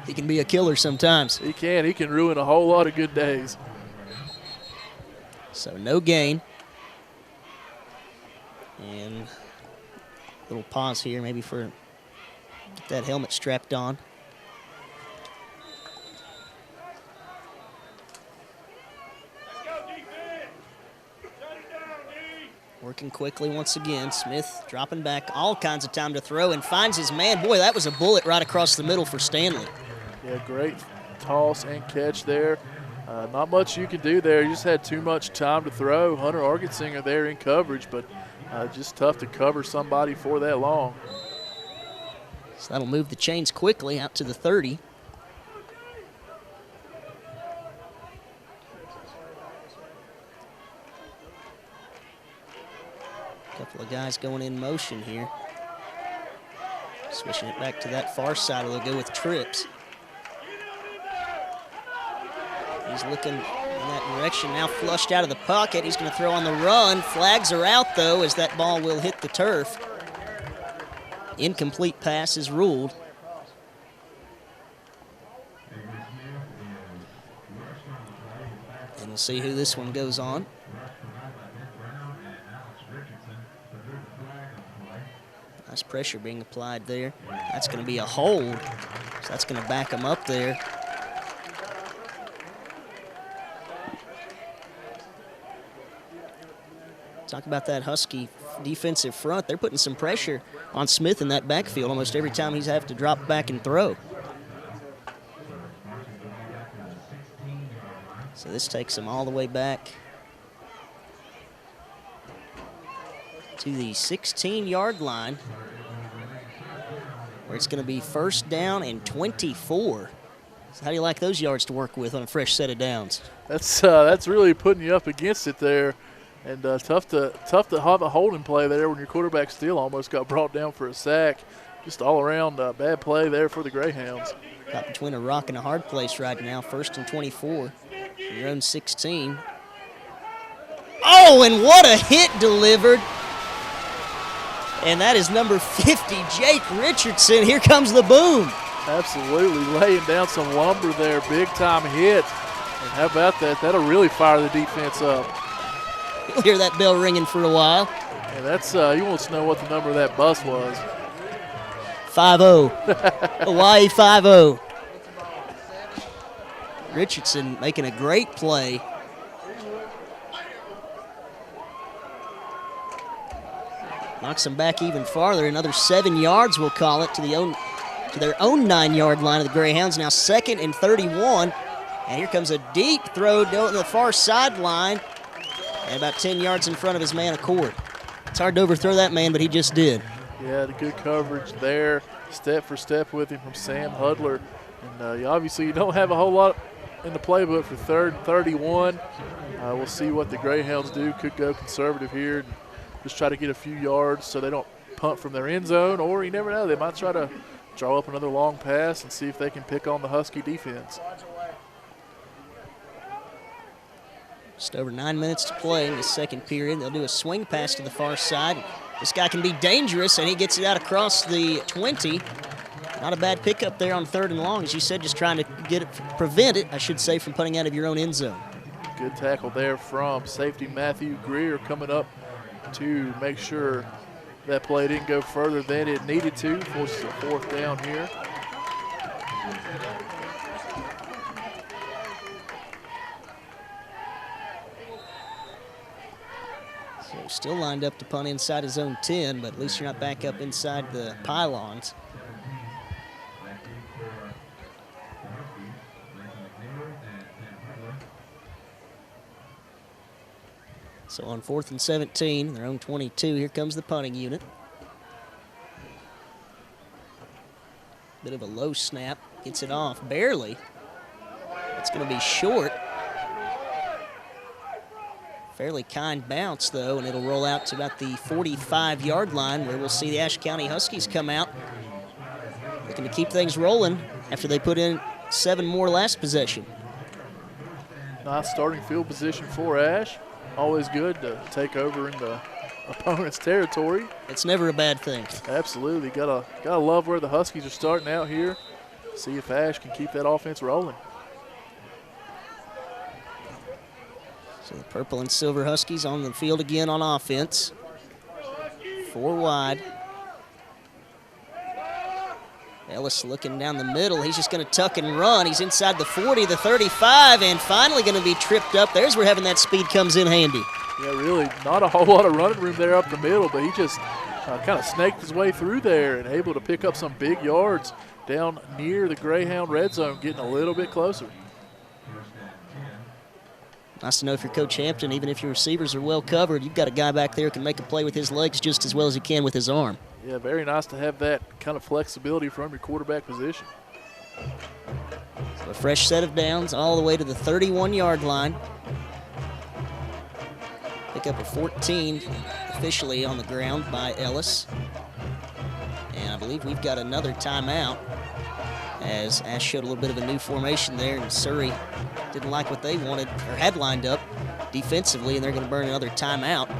He can be a killer sometimes. He can. He can ruin a whole lot of good days. So no gain. And a little pause here maybe for get that helmet strapped on. Working quickly once again. Smith dropping back, all kinds of time to throw, and finds his man. Boy, that was a bullet right across the middle for Stanley. Yeah, great toss and catch there. Not much you can do there. You just had too much time to throw. Hunter Argensinger there in coverage, but just tough to cover somebody for that long. So that'll move the chains quickly out to the 30. Couple of guys going in motion here. Switching it back to that far side, they'll go with trips. He's looking in that direction, now flushed out of the pocket. He's going to throw on the run. Flags are out, though, as that ball will hit the turf. Incomplete pass is ruled. And we'll see who this one goes on. Nice pressure being applied there. That's going to be a hold, so that's going to back him up there. Talk about that Husky defensive front. They're putting some pressure on Smith in that backfield almost every time he's have to drop back and throw. So this takes him all the way back to the 16-yard line, where it's going to be first down and 24. So how do you like those yards to work with on a fresh set of downs? That's really putting you up against it there, and tough to have a holding play there when your quarterback still almost got brought down for a sack. Just all around bad play there for the Greyhounds. Got between a rock and a hard place right now. First and 24, your own 16. Oh, and what a hit delivered. And that is number 50, Jake Richardson. Here comes the boom. Absolutely laying down some lumber there. Big-time hit. And how about that? That'll really fire the defense up. You'll hear that bell ringing for a while. And that's you want to know what the number of that bus was. 5-0. Hawaii 5-0. Richardson making a great play. Knocks them back even farther. Another 7 yards, we'll call it, to their own 9-yard line of the Greyhounds. Now 2nd and 31. And here comes a deep throw down the far sideline. And about 10 yards in front of his man, Accord. It's hard to overthrow that man, but he just did. Yeah, the good coverage there, step for step with him from Sam Hudler. And obviously you don't have a whole lot in the playbook for 3rd and 31. We'll see what the Greyhounds do. Could go conservative here and just try to get a few yards so they don't punt from their end zone, or you never know, they might try to draw up another long pass and see if they can pick on the Husky defense. Just over 9 minutes to play in the second period. They'll do a swing pass to the far side. This guy can be dangerous, and he gets it out across the 20. Not a bad pickup there on 3rd and long. As you said, just trying to prevent it, I should say, from putting out of your own end zone. Good tackle there from safety Matthew Greer coming up to make sure that play didn't go further than it needed to. Forces a 4th down here. So still lined up to punt inside his own 10, but at least you're not back up inside the pylons. So on 4th and 17, their own 22, here comes the punting unit. Bit of a low snap, gets it off, barely. It's going to be short. Fairly kind bounce, though, and it'll roll out to about the 45-yard line, where we'll see the Ashe County Huskies come out, looking to keep things rolling after they put in 7 more last possession. Nice starting field position for Ashe. Always good to take over in the opponent's territory. It's never a bad thing. Absolutely. Gotta love where the Huskies are starting out here. See if Ashe can keep that offense rolling. So the purple and silver Huskies on the field again on offense. 4 wide. Ellis looking down the middle. He's just going to tuck and run. He's inside the 40, the 35, and finally going to be tripped up. There's where having that speed comes in handy. Yeah, really not a whole lot of running room there up the middle, but he just kind of snaked his way through there and able to pick up some big yards down near the Greyhound red zone, getting a little bit closer. Nice to know if you're Coach Hampton, even if your receivers are well covered, you've got a guy back there who can make a play with his legs just as well as he can with his arm. Yeah, very nice to have that kind of flexibility from your quarterback position. So a fresh set of downs all the way to the 31-yard line. Pick up a 14 officially on the ground by Ellis. And I believe we've got another timeout, as Ashe showed a little bit of a new formation there, and Surry didn't like what they wanted or had lined up defensively, and they're going to burn another timeout.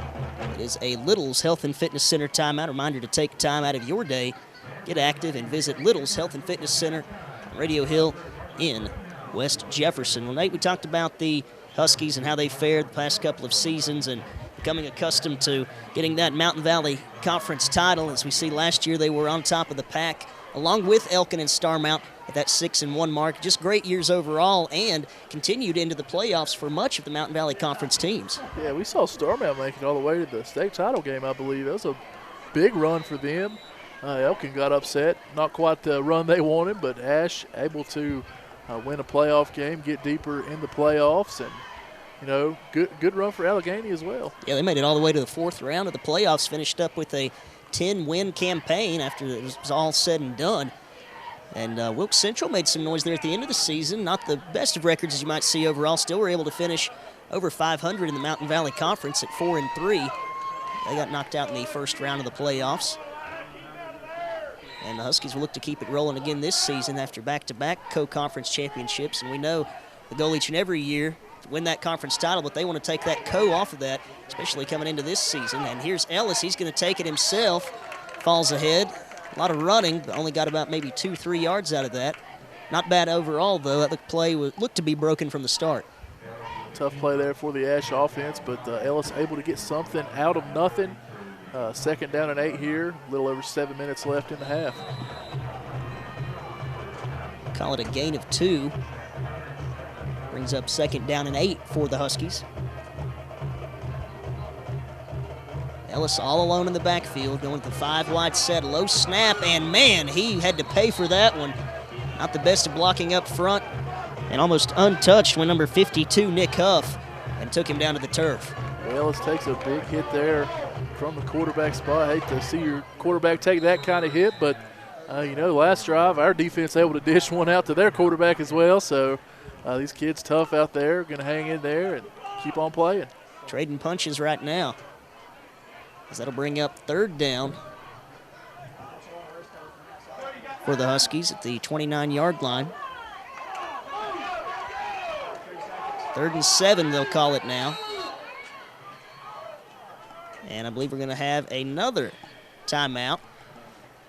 It is a Little's Health and Fitness Center timeout. Reminder to take time out of your day, get active, and visit Little's Health and Fitness Center on Radio Hill in West Jefferson. Well, Nate, we talked about the Huskies and how they fared the past couple of seasons and becoming accustomed to getting that Mountain Valley Conference title. As we see last year, they were on top of the pack along with Elkin and Starmount at that 6-1 mark. Just great years overall and continued into the playoffs for much of the Mountain Valley Conference teams. Yeah, we saw Starmount make it all the way to the state title game, I believe. That was a big run for them. Elkin got upset. Not quite the run they wanted, but Ashe able to win a playoff game, get deeper in the playoffs, and good run for Allegheny as well. Yeah, they made it all the way to the 4th round of the playoffs, finished up with a 10-win campaign after it was all said and done. And Wilkes Central made some noise there at the end of the season. Not the best of records as you might see overall. Still were able to finish over 500 in the Mountain Valley Conference at 4-3. They got knocked out in the first round of the playoffs. And the Huskies will look to keep it rolling again this season after back-to-back co-conference championships. And we know the goal each and every year to win that conference title, but they want to take that co off of that, especially coming into this season. And here's Ellis. He's going to take it himself. Falls ahead. A lot of running, but only got about maybe 2-3 yards out of that. Not bad overall, though. That play looked to be broken from the start. Tough play there for the Ashe offense, but Ellis able to get something out of nothing. 2nd down and 8 here. A little over 7 minutes left in the half. Call it a gain of 2. Brings up 2nd down and 8 for the Huskies. Ellis all alone in the backfield, going with the 5-wide set, low snap, and man, he had to pay for that one. Not the best of blocking up front, and almost untouched when number 52, Nick Huff, and took him down to the turf. Ellis takes a big hit there from the quarterback spot. I hate to see your quarterback take that kind of hit, but last drive, our defense able to dish one out to their quarterback as well, so these kids tough out there, going to hang in there and keep on playing. Trading punches right now, as that'll bring up 3rd down for the Huskies at the 29-yard line. 3rd and 7, they'll call it now. And I believe we're going to have another timeout.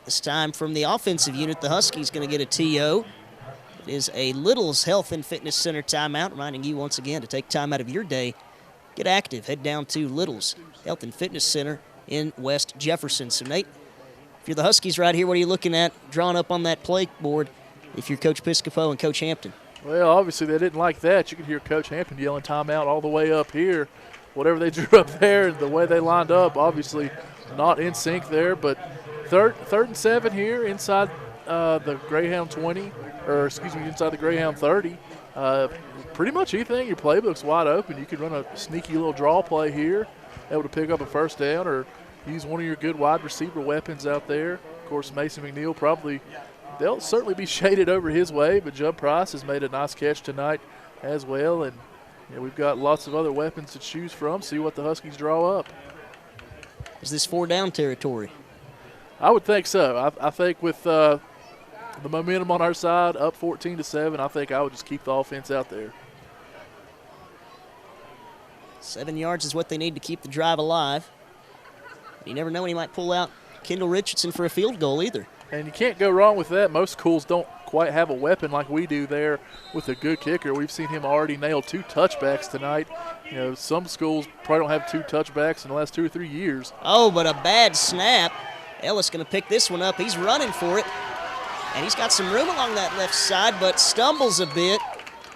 This time from the offensive unit, the Huskies going to get a TO. It is a Little's Health and Fitness Center timeout, reminding you once again to take time out of your day. Get active. Head down to Little's Health and Fitness Center in West Jefferson. So, Nate, if you're the Huskies right here, what are you looking at drawing up on that play board if you're Coach Piscopo and Coach Hampton? Well, obviously they didn't like that. You could hear Coach Hampton yelling timeout all the way up here. Whatever they drew up there and the way they lined up, obviously not in sync there. But third and 7 here inside the Greyhound 20, or excuse me, inside the Greyhound 30. Pretty much anything. Your playbook's wide open. You could run a sneaky little draw play here, able to pick up a 1st down, or use one of your good wide receiver weapons out there. Of course, Mason McNeil they'll certainly be shaded over his way, but Judd Price has made a nice catch tonight as well. And we've got lots of other weapons to choose from. See what the Huskies draw up. Is this 4-down territory? I would think so. I think with the momentum on our side, up 14-7, I think I would just keep the offense out there. 7 yards is what they need to keep the drive alive. You never know when he might pull out Kendall Richardson for a field goal either. And you can't go wrong with that. Most schools don't quite have a weapon like we do there with a good kicker. We've seen him already nail 2 touchbacks tonight. Some schools probably don't have 2 touchbacks in the last 2 or 3 years. Oh, but a bad snap. Ellis going to pick this one up. He's running for it. And he's got some room along that left side, but stumbles a bit.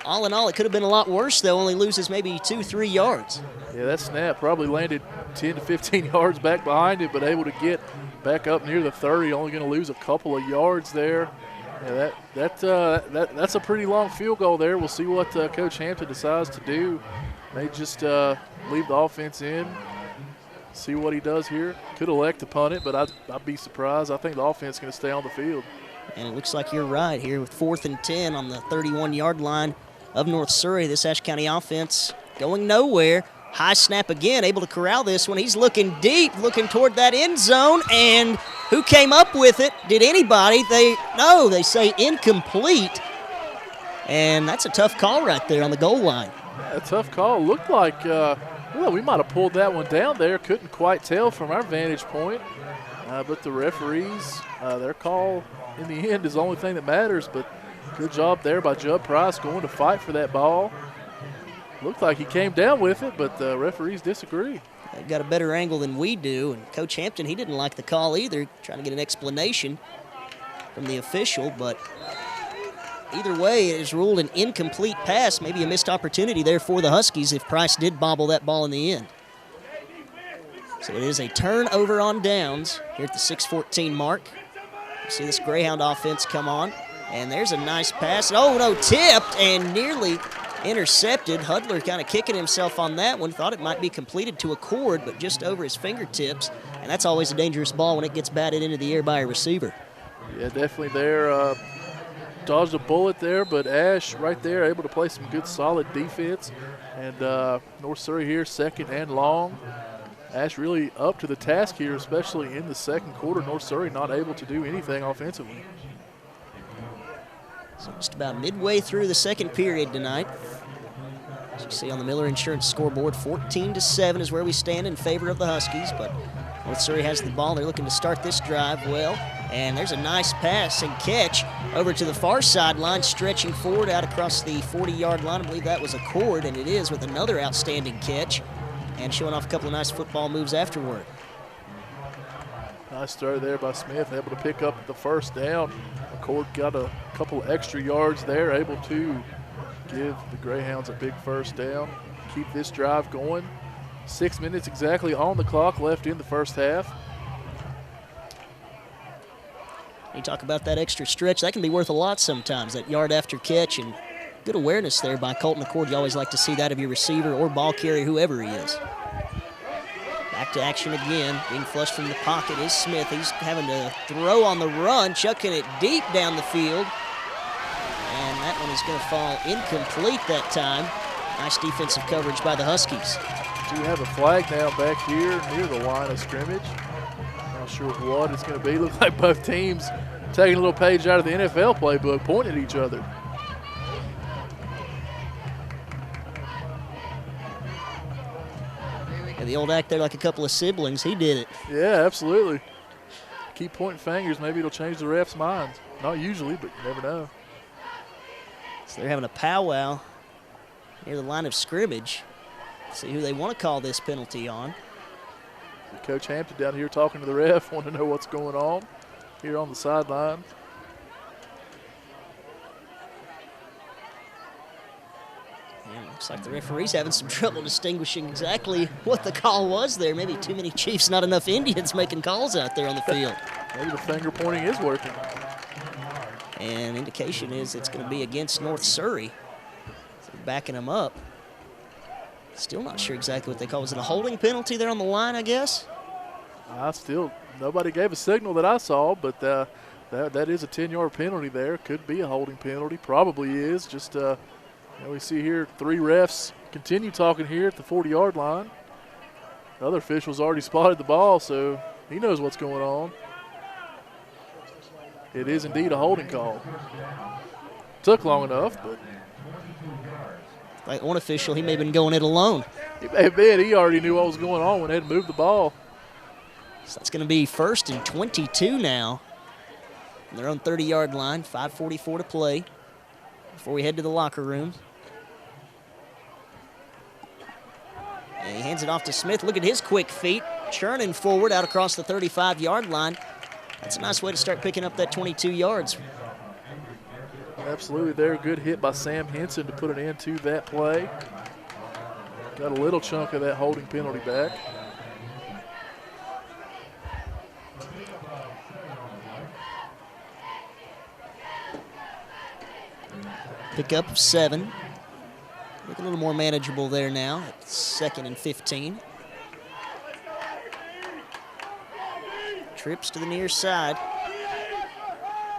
All in all, it could have been a lot worse, though. Only loses maybe 2-3 yards. Yeah, that snap probably landed 10 to 15 yards back behind it, but able to get back up near the 30. Only going to lose a couple of yards there. Yeah, that's a pretty long field goal there. We'll see what Coach Hampton decides to do. May just leave the offense in, see what he does here. Could elect to punt it, but I'd be surprised. I think the offense is going to stay on the field. And it looks like you're right here with 4th and 10 on the 31-yard line of North Surry. This Ashe County offense going nowhere. High snap again, able to corral this one. He's looking deep, looking toward that end zone, and who came up with it? Did anybody? They say incomplete. And that's a tough call right there on the goal line. A tough call. Looked like, we might have pulled that one down there. Couldn't quite tell from our vantage point. But the referees, their call in the end is the only thing that matters. But good job there by Judd Price going to fight for that ball. Looked like he came down with it, but the referees disagree. They've got a better angle than we do. And Coach Hampton, he didn't like the call either, trying to get an explanation. from the official, but either way, it is ruled an incomplete pass, maybe a missed opportunity there for the Huskies if Price did bobble that ball in the end. So it is a turnover on downs here at the 6:14 mark. You see this Greyhound offense come on, and there's a nice pass. Oh, no, tipped and nearly intercepted. Hudler kind of kicking himself on that one. Thought it might be completed to a cord, but just over his fingertips, and that's always a dangerous ball when it gets batted into the air by a receiver. Yeah, definitely there. Dodged a bullet there, but Ashe right there able to play some good solid defense. And North Surry here second and long. Ashe really up to the task here, especially in the second quarter. North Surry not able to do anything offensively. So just about midway through the second period tonight. As you see on the Miller Insurance scoreboard, 14-7 is where we stand in favor of the Huskies, but North Surry has the ball. They're looking to start this drive well. And there's a nice pass and catch over to the far sideline, stretching forward out across the 40-yard line. I believe that was a cord, and it is, with another outstanding catch and showing off a couple of nice football moves afterward. Nice throw there by Smith, able to pick up the first down. McCord got a couple extra yards there, able to give the Greyhounds a big first down, keep this drive going. 6 minutes exactly on the clock left in the first half. You talk about that extra stretch, that can be worth a lot sometimes, that yard after catch, and good awareness there by Colton McCord. You always like to see that of your receiver or ball carrier, whoever he is. Back to action again. Being flushed from the pocket is Smith. He's having to throw on the run, chucking it deep down the field. And that one is going to fall incomplete that time. Nice defensive coverage by the Huskies. Do have a flag now back here near the line of scrimmage. Not sure what it's going to be. Looks like both teams taking a little page out of the NFL playbook, pointing at each other. And the old act there like a couple of siblings. He did it. Yeah, absolutely. Keep pointing fingers. Maybe it'll change the refs' minds. Not usually, but you never know. So they're having a powwow near the line of scrimmage. See who they want to call this penalty on. Coach Hampton down here talking to the ref, wanting to know what's going on here on the sideline. And looks like the referee's having some trouble distinguishing exactly what the call was there. Maybe too many Chiefs, not enough Indians making calls out there on the field. Maybe the finger pointing is working. And indication is it's going to be against North Surry. So backing them up. Still not sure exactly what they call. Was it a holding penalty there on the line, I guess? Nobody gave a signal that I saw, but that is a 10-yard penalty there. Could be a holding penalty. Probably is. Just, we see here 3 refs continue talking here at the 40-yard line. The other official's already spotted the ball, so he knows what's going on. It is indeed a holding call. Took long enough, but like one official, he may have been going it alone. He may have been. He already knew what was going on when they had moved the ball. So that's going to be 1st and 22 now. On their own 30-yard line, 5:44 to play before we head to the locker rooms. And he hands it off to Smith. Look at his quick feet, churning forward out across the 35-yard line. That's a nice way to start picking up that 22 yards. Absolutely there. Good hit by Sam Henson to put an end to that play. Got a little chunk of that holding penalty back. Pick up of 7. Look a little more manageable there now at 2nd and 15. Trips to the near side.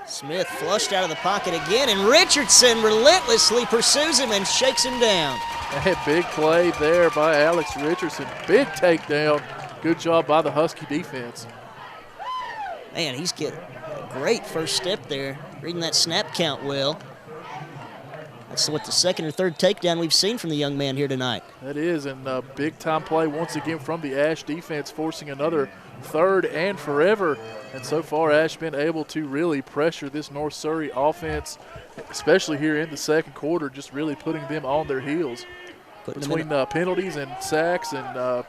Smith flushed out of the pocket again, and Richardson relentlessly pursues him and shakes him down. A big play there by Alex Richardson. Big takedown. Good job by the Husky defense. Man, he's getting a great first step there, reading that snap count well. That's what the 2nd or 3rd takedown we've seen from the young man here tonight. That is, and a big-time play once again from the Ashe defense, forcing another 3rd and forever. And so far, Ashe been able to really pressure this North Surry offense, especially here in the second quarter, just really putting them on their heels. Between penalties and sacks and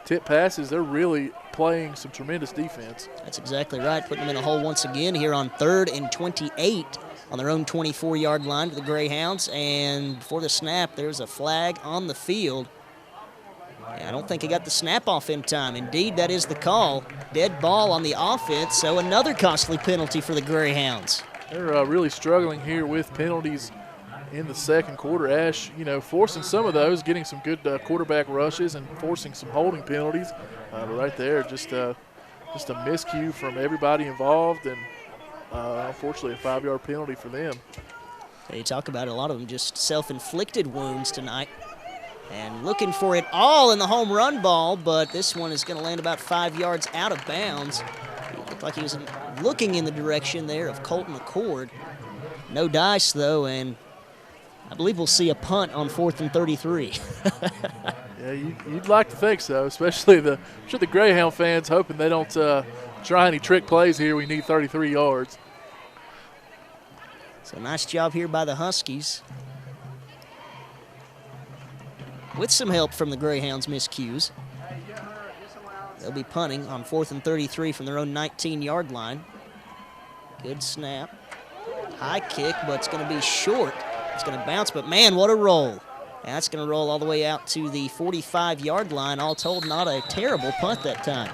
tip passes, they're really playing some tremendous defense. That's exactly right. Putting them in a hole once again here on 3rd and 28 on their own 24-yard line to the Greyhounds. And before the snap, there's a flag on the field. I don't think he got the snap off in time. Indeed, that is the call. Dead ball on the offense, so another costly penalty for the Greyhounds. They're really struggling here with penalties in the second quarter. Ashe, forcing some of those, getting some good quarterback rushes and forcing some holding penalties. But right there, just a miscue from everybody involved, and unfortunately a 5-yard penalty for them. You talk about it, a lot of them just self-inflicted wounds tonight. And looking for it all in the home run ball, but this one is going to land about 5 yards out of bounds. It looked like he was looking in the direction there of Colton McCord. No dice, though, and I believe we'll see a punt on 4th and 33. Yeah, you'd like to think so, especially the Greyhound fans hoping they don't try any trick plays here. We need 33 yards. So nice job here by the Huskies. With some help from the Greyhounds' miscues. They'll be punting on 4th and 33 from their own 19-yard line. Good snap. High kick, but it's going to be short. It's going to bounce, but man, what a roll. And that's going to roll all the way out to the 45-yard line. All told, not a terrible punt that time.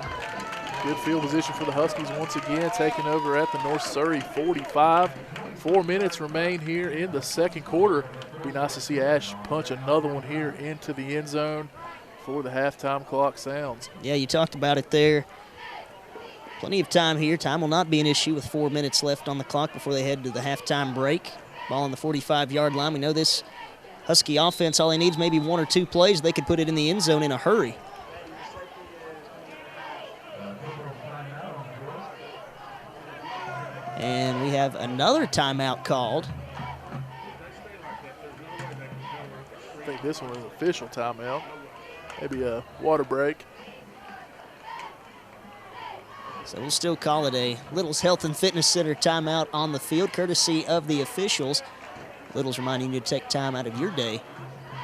Good field position for the Huskies once again, taking over at the North Surry 45. 4 minutes remain here in the second quarter. Be nice to see Ashe punch another one here into the end zone before the halftime clock sounds. Yeah, you talked about it there. Plenty of time here. Time will not be an issue with 4 minutes left on the clock before they head to the halftime break. Ball on the 45-yard line. We know this Husky offense, all they need is maybe 1 or 2 plays. They could put it in the end zone in a hurry. And we have another timeout called. I think this one is official timeout. Maybe a water break. So we'll still call it a Little's Health and Fitness Center timeout on the field, courtesy of the officials. Little's reminding you to take time out of your day.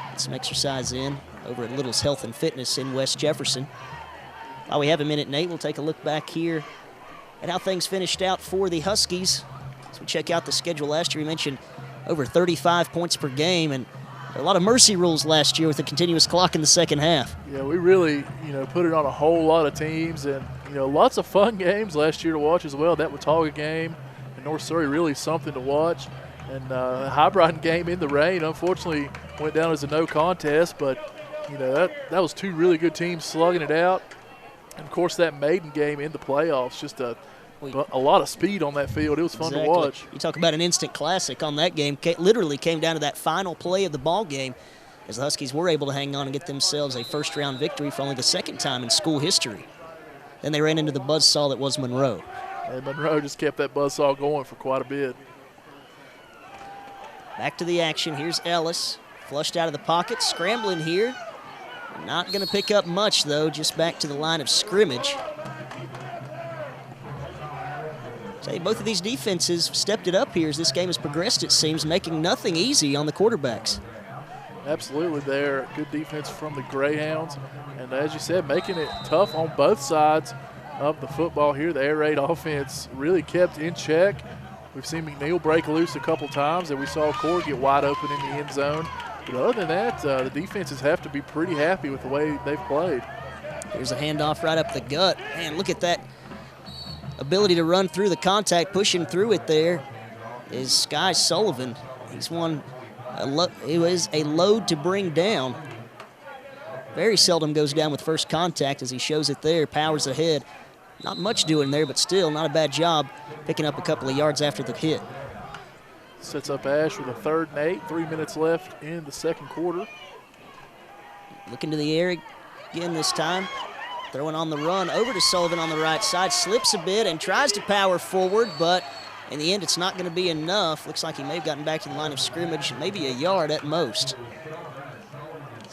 Get some exercise in over at Little's Health and Fitness in West Jefferson. While we have a minute and 8, we'll take a look back here at how things finished out for the Huskies. As we check out the schedule last year, we mentioned over 35 points per game, and a lot of mercy rules last year with a continuous clock in the second half. Yeah, we really, put it on a whole lot of teams, and, lots of fun games last year to watch as well. That Watauga game in North Surry, really something to watch. And the Highbrighton game in the rain, unfortunately, went down as a no contest, but, that was 2 really good teams slugging it out. And, of course, that maiden game in the playoffs, just a lot of speed on that field. It was fun to watch. You talk about an instant classic on that game. Literally came down to that final play of the ball game as the Huskies were able to hang on and get themselves a first-round victory for only the second time in school history. Then they ran into the buzzsaw that was Monroe. And Monroe just kept that buzzsaw going for quite a bit. Back to the action. Here's Ellis. Flushed out of the pocket, scrambling here. Not going to pick up much, though, just back to the line of scrimmage. Say, both of these defenses stepped it up here as this game has progressed, it seems, making nothing easy on the quarterbacks. Absolutely there. Good defense from the Greyhounds. And as you said, making it tough on both sides of the football here. The air raid offense really kept in check. We've seen McNeil break loose a couple times, and we saw Core get wide open in the end zone. But other than that, the defenses have to be pretty happy with the way they've played. Here's a handoff right up the gut. Man, look at that ability to run through the contact, pushing through it there is Sky Sullivan. He's it was a load to bring down. Very seldom goes down with first contact as he shows it there, powers ahead. Not much doing there, but still not a bad job picking up a couple of yards after the hit. Sets up Ashe with a 3rd and 8, 3 minutes left in the second quarter. Looking to the air again this time. Throwing on the run over to Sullivan on the right side. Slips a bit and tries to power forward, but in the end it's not going to be enough. Looks like he may have gotten back to the line of scrimmage, maybe a yard at most.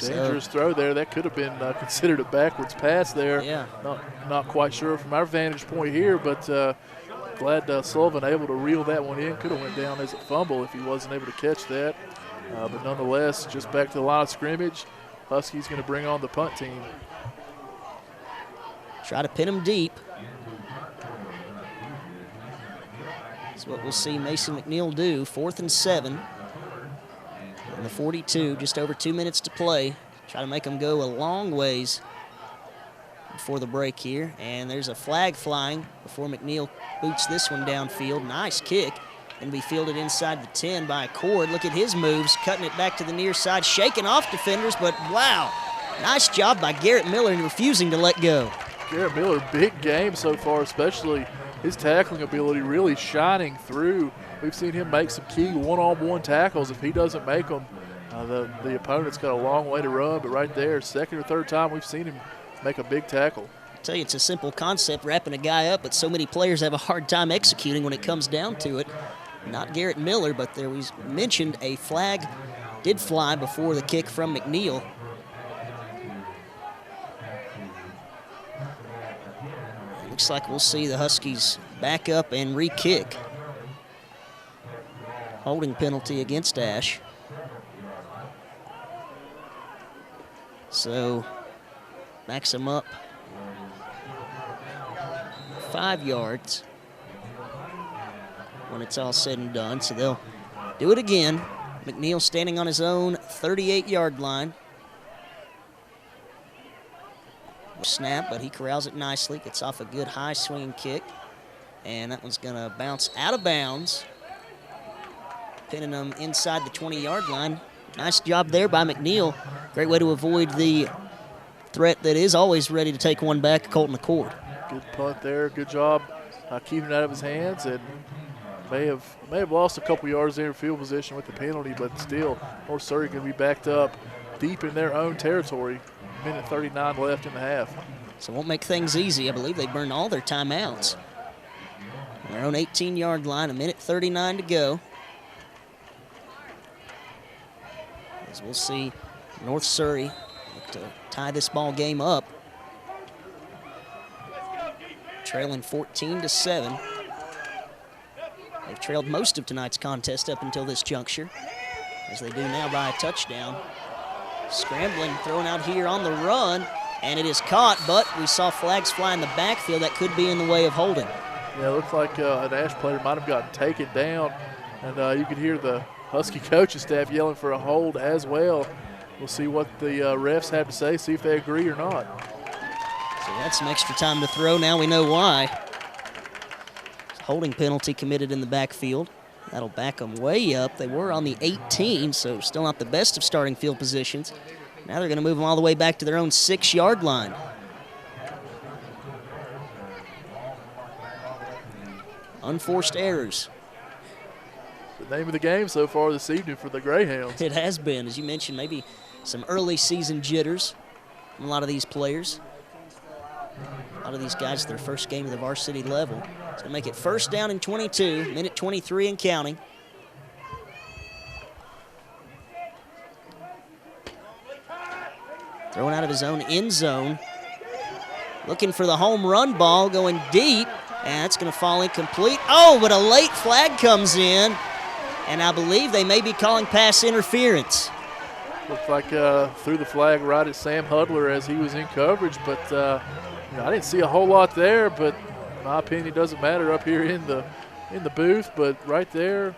Dangerous throw there. That could have been considered a backwards pass there. Yeah. Not quite sure from our vantage point here, but glad Sullivan able to reel that one in. Could have went down as a fumble if he wasn't able to catch that. But nonetheless, just back to the line of scrimmage. Huskies going to bring on the punt team. Try to pin him deep. That's what we'll see Mason McNeil do. 4th and 7. On the 42, just over 2 minutes to play. Try to make them go a long ways before the break here. And there's a flag flying before McNeil boots this one downfield. Nice kick. And be fielded inside the 10 by Cord. Look at his moves, cutting it back to the near side, shaking off defenders, but wow. Nice job by Garrett Miller and refusing to let go. Garrett Miller, big game so far, especially his tackling ability really shining through. We've seen him make some key one-on-one tackles. If he doesn't make them, the opponent's got a long way to run, but right there, second or third time we've seen him make a big tackle. I tell you, it's a simple concept, wrapping a guy up, but so many players have a hard time executing when it comes down to it. Not Garrett Miller, but there was mentioned a flag did fly before the kick from McNeil. Looks like we'll see the Huskies back up and re-kick. Holding penalty against Ashe. So backs them up 5 yards when it's all said and done. So they'll do it again. McNeil standing on his own 38-yard line. Snap, but he corrals it nicely. Gets off a good high swinging kick. And that one's going to bounce out of bounds. Pinning them inside the 20-yard line. Nice job there by McNeil. Great way to avoid the threat that is always ready to take one back, Colton Accord. Good punt there. Good job keeping it out of his hands, and may have lost a couple yards there in field position with the penalty, but still, North Surry going to be backed up deep in their own territory. Minute 39 left in the half. So it won't make things easy. I believe they burned all their timeouts. On their own 18-yard line, a minute 39 to go. As we'll see North Surry look to tie this ball game up. Trailing 14-7. They've trailed most of tonight's contest up until this juncture, as they do now by a touchdown. Scrambling, thrown out here on the run, and it is caught, but we saw flags fly in the backfield. That could be in the way of holding. Yeah, it looks like an Ashe player might have gotten taken down, and you could hear the Husky coaching staff yelling for a hold as well. We'll see what the refs have to say, see if they agree or not. So that's some extra time to throw. Now we know why. Holding penalty committed in the backfield. That'll back them way up. They were on the 18, so still not the best of starting field positions. Now they're going to move them all the way back to their own 6-yard line. Unforced errors. The name of the game so far this evening for the Greyhounds. It has been, as you mentioned, maybe some early season jitters from a lot of these players. A lot of these guys, their first game of the varsity level. It's going to make it first down and 22, minute 23 and counting. Throwing out of his own end zone. Looking for the home run ball, going deep, and it's going to fall incomplete. Oh, but a late flag comes in, and I believe they may be calling pass interference. Looked like threw the flag right at Sam Hudler as he was in coverage, but I didn't see a whole lot there, but in my opinion, it doesn't matter up here in the booth, but right there,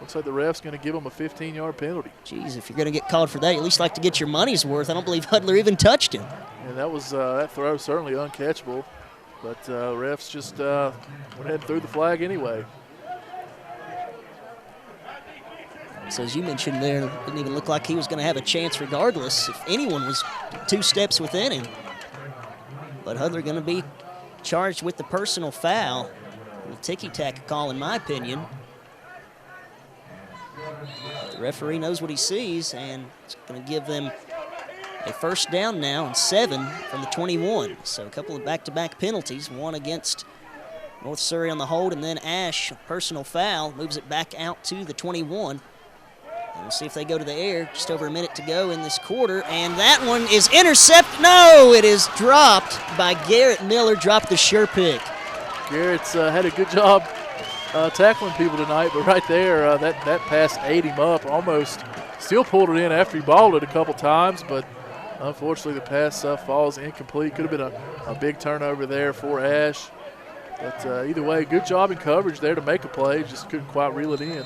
looks like the ref's going to give him a 15-yard penalty. Geez, if you're going to get called for that, you at least like to get your money's worth. I don't believe Hudler even touched him. And that was that throw was certainly uncatchable, but refs just went ahead and threw the flag anyway. So as you mentioned there, it didn't even look like he was going to have a chance regardless if anyone was 2 steps within him. But Hudler going to be charged with the personal foul. A ticky-tack call in my opinion. The referee knows what he sees, and it's going to give them a first down now and 7 from the 21. So a couple of back-to-back penalties, one against North Surry on the hold, and then Ashe, personal foul, moves it back out to the 21. And we'll see if they go to the air. Just over a minute to go in this quarter, and that one is intercepted. No, it is dropped by Garrett Miller, dropped the sure pick. Garrett's had a good job tackling people tonight, but right there, that pass ate him up almost. Still pulled it in after he balled it a couple times, but Unfortunately, the pass falls incomplete. Could have been a big turnover there for Ashe. But either way, good job in coverage there to make a play. Just couldn't quite reel it in.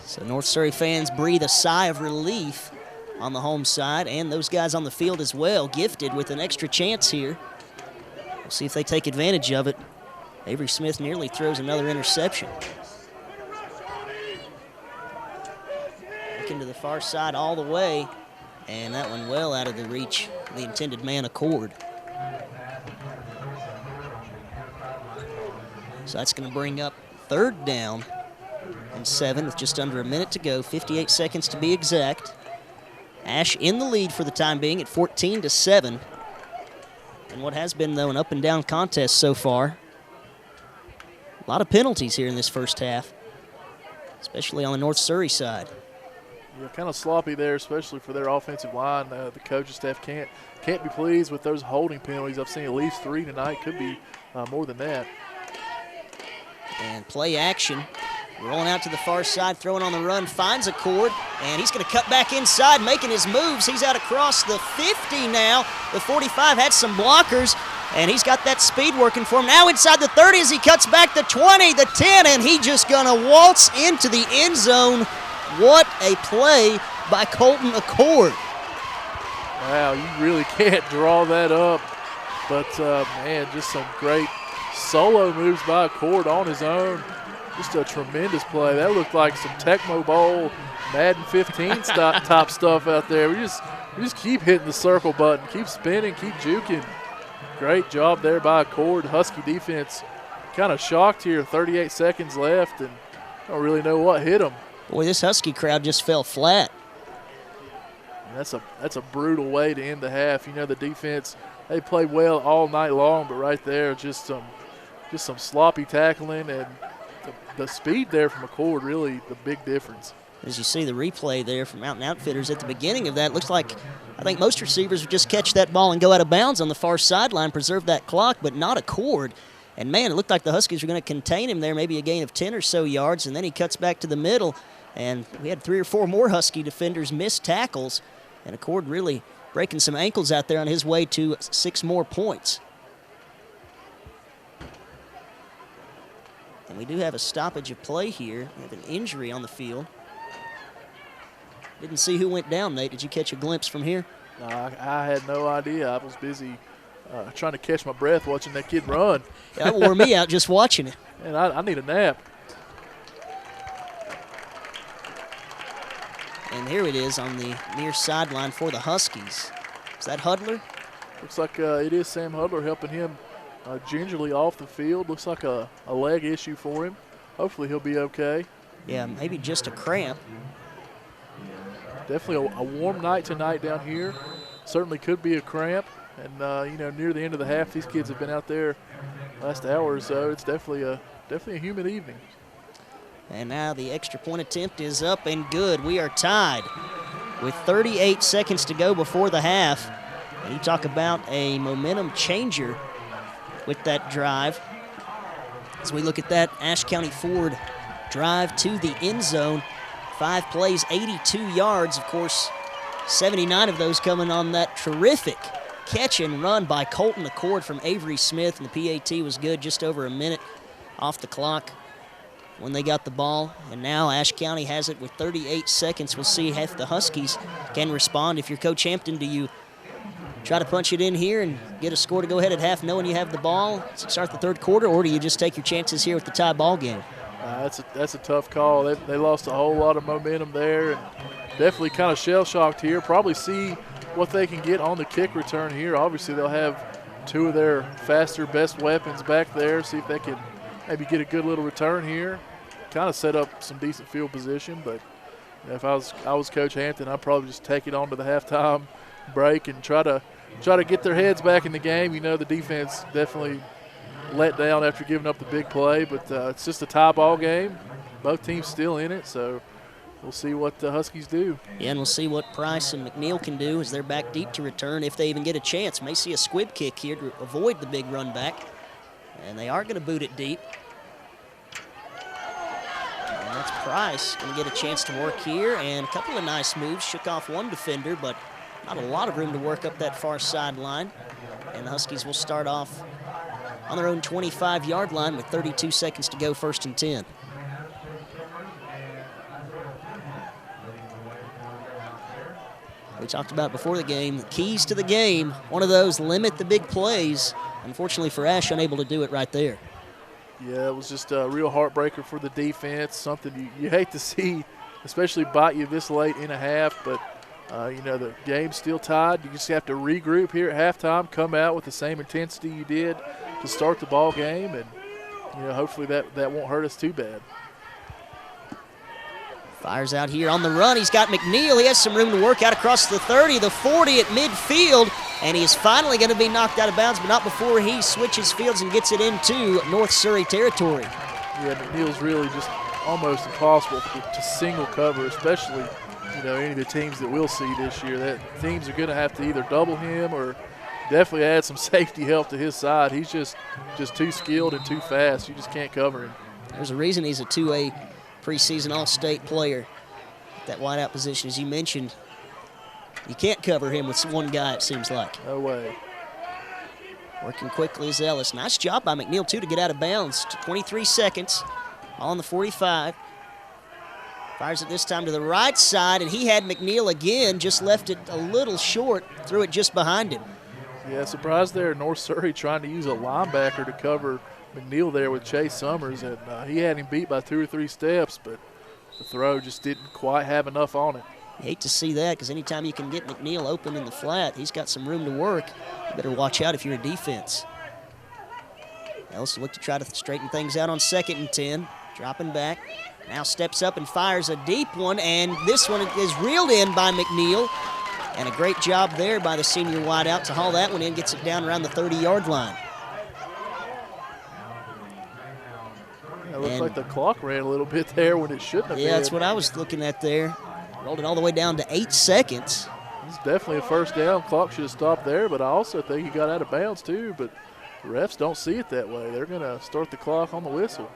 So North Surry fans breathe a sigh of relief on the home side, and those guys on the field as well, gifted with an extra chance here. We'll see if they take advantage of it. Avery Smith nearly throws another interception. Looking to the far side all the way, and that one well out of the reach of the intended man Accord. So that's going to bring up 3rd down and 7 with just under a minute to go, 58 seconds to be exact. Ashe in the lead for the time being at 14-7. And what has been, though, an up and down contest so far. A lot of penalties here in this first half, especially on the North Surry side. Yeah, kind of sloppy there, especially for their offensive line. The coaching staff can't be pleased with those holding penalties. I've seen at least 3 tonight. Could be more than that. And play action. Rolling out to the far side, throwing on the run, finds Accord, and he's going to cut back inside, making his moves. He's out across the 50 now. The 45 had some blockers, and he's got that speed working for him. Now inside the 30 as he cuts back the 20, the 10, and he just going to waltz into the end zone. What a play by Colton Accord. Wow, you really can't draw that up. But, man, just some great solo moves by Accord on his own. Just a tremendous play. That looked like some Tecmo Bowl, Madden 15 top stuff out there. We just keep hitting the circle button, keep spinning, keep juking. Great job there by Accord. Husky defense kind of shocked here. 38 seconds left, and don't really know what hit them. Boy, this Husky crowd just fell flat. And that's a brutal way to end the half. You know, the defense, they played well all night long, but right there, just some sloppy tackling, and the speed there from Accord, really the big difference. As you see the replay there from Mountain Outfitters at the beginning of that, looks like I think most receivers would just catch that ball and go out of bounds on the far sideline, preserve that clock, but not Accord. And, man, it looked like the Huskies were going to contain him there, maybe a gain of 10 or so yards, and then he cuts back to the middle, and we had 3 or 4 more Husky defenders miss tackles, and Accord really breaking some ankles out there on his way to 6 more points. And we do have a stoppage of play here. We have an injury on the field. Didn't see who went down, Nate. Did you catch a glimpse from here? No, I had no idea. I was busy trying to catch my breath watching that kid run. Yeah, that wore me out just watching it. And I need a nap. And here it is on the near sideline for the Huskies. Is that Hudler? Looks like it is Sam Hudler helping him gingerly off the field. Looks like a leg issue for him. Hopefully he'll be okay. Yeah, maybe just a cramp. Definitely a warm night tonight down here. Certainly could be a cramp. And, you know, near the end of the half, these kids have been out there last hour or so. It's definitely a humid evening. And now the extra point attempt is up and good. We are tied with 38 seconds to go before the half. And you talk about a momentum changer with that drive. As we look at that Ashe County Ford drive to the end zone, 5 plays, 82 yards. Of course, 79 of those coming on that terrific catch and run by Colton Accord from Avery Smith, and the PAT was good, just over a minute off the clock when they got the ball. And now Ashe County has it with 38 seconds. We'll see if the Huskies can respond. If you're Coach Hampton, do you try to punch it in here and get a score to go ahead at half knowing you have the ball to start the third quarter, or do you just take your chances here with the tie ball game? That's a tough call. They lost a whole lot of momentum there, and definitely kind of shell-shocked here. Probably see what they can get on the kick return here. Obviously, they'll have 2 of their faster, best weapons back there. See if they can maybe get a good little return here. Kind of set up some decent field position, but you know, if I was Coach Hampton, I'd probably just take it on to the halftime break and try to get their heads back in the game. You know, the defense definitely let down after giving up the big play, but it's just a tie ball game. Both teams still in it, so we'll see what the Huskies do. Yeah, and we'll see what Price and McNeil can do as they're back deep to return, if they even get a chance. May see a squib kick here to avoid the big run back, and they are going to boot it deep. And that's Price going to get a chance to work here, and a couple of nice moves. Shook off one defender, but Not a lot of room to work up that far sideline. And the Huskies will start off on their own 25-yard line with 32 seconds to go, 1st and 10. We talked about before the game, the keys to the game. One of those, limit the big plays. Unfortunately for Ashe, unable to do it right there. Yeah, it was just a real heartbreaker for the defense, something you hate to see, especially bite you this late in a half, but you know, the game's still tied. You just have to regroup here at halftime, come out with the same intensity you did to start the ball game, and you know, hopefully that won't hurt us too bad. Fires out here on the run. He's got McNeil. He has some room to work out across the 30, the 40 at midfield, and he is finally going to be knocked out of bounds, but not before he switches fields and gets it into North Surry territory. Yeah, McNeil's really just almost impossible to single cover, especially, you know, any of the teams that we'll see this year. That teams are going to have to either double him or definitely add some safety help to his side. He's just too skilled and too fast. You just can't cover him. There's a reason he's a 2A preseason All-State player. That wideout position, as you mentioned, you can't cover him with one guy, it seems like. No way. Working quickly is Ellis. Nice job by McNeil, too, to get out of bounds. 23 seconds on the 45. Fires it this time to the right side, and he had McNeil again, just left it a little short, threw it just behind him. Yeah, surprised there, North Surry trying to use a linebacker to cover McNeil there with Chase Summers, and he had him beat by 2 or 3 steps, but the throw just didn't quite have enough on it. You hate to see that, because anytime you can get McNeil open in the flat, he's got some room to work. You better watch out if you're a defense. Ellis will look to try to straighten things out on 2nd and 10. Dropping back. Now steps up and fires a deep one, and this one is reeled in by McNeil. And a great job there by the senior wideout to haul that one in, gets it down around the 30-yard line. It looks like the clock ran a little bit there when it shouldn't have been. Yeah, that's what I was looking at there. Rolled it all the way down to 8 seconds. It's definitely a first down. Clock should have stopped there, but I also think he got out of bounds too, but the refs don't see it that way. They're going to start the clock on the whistle.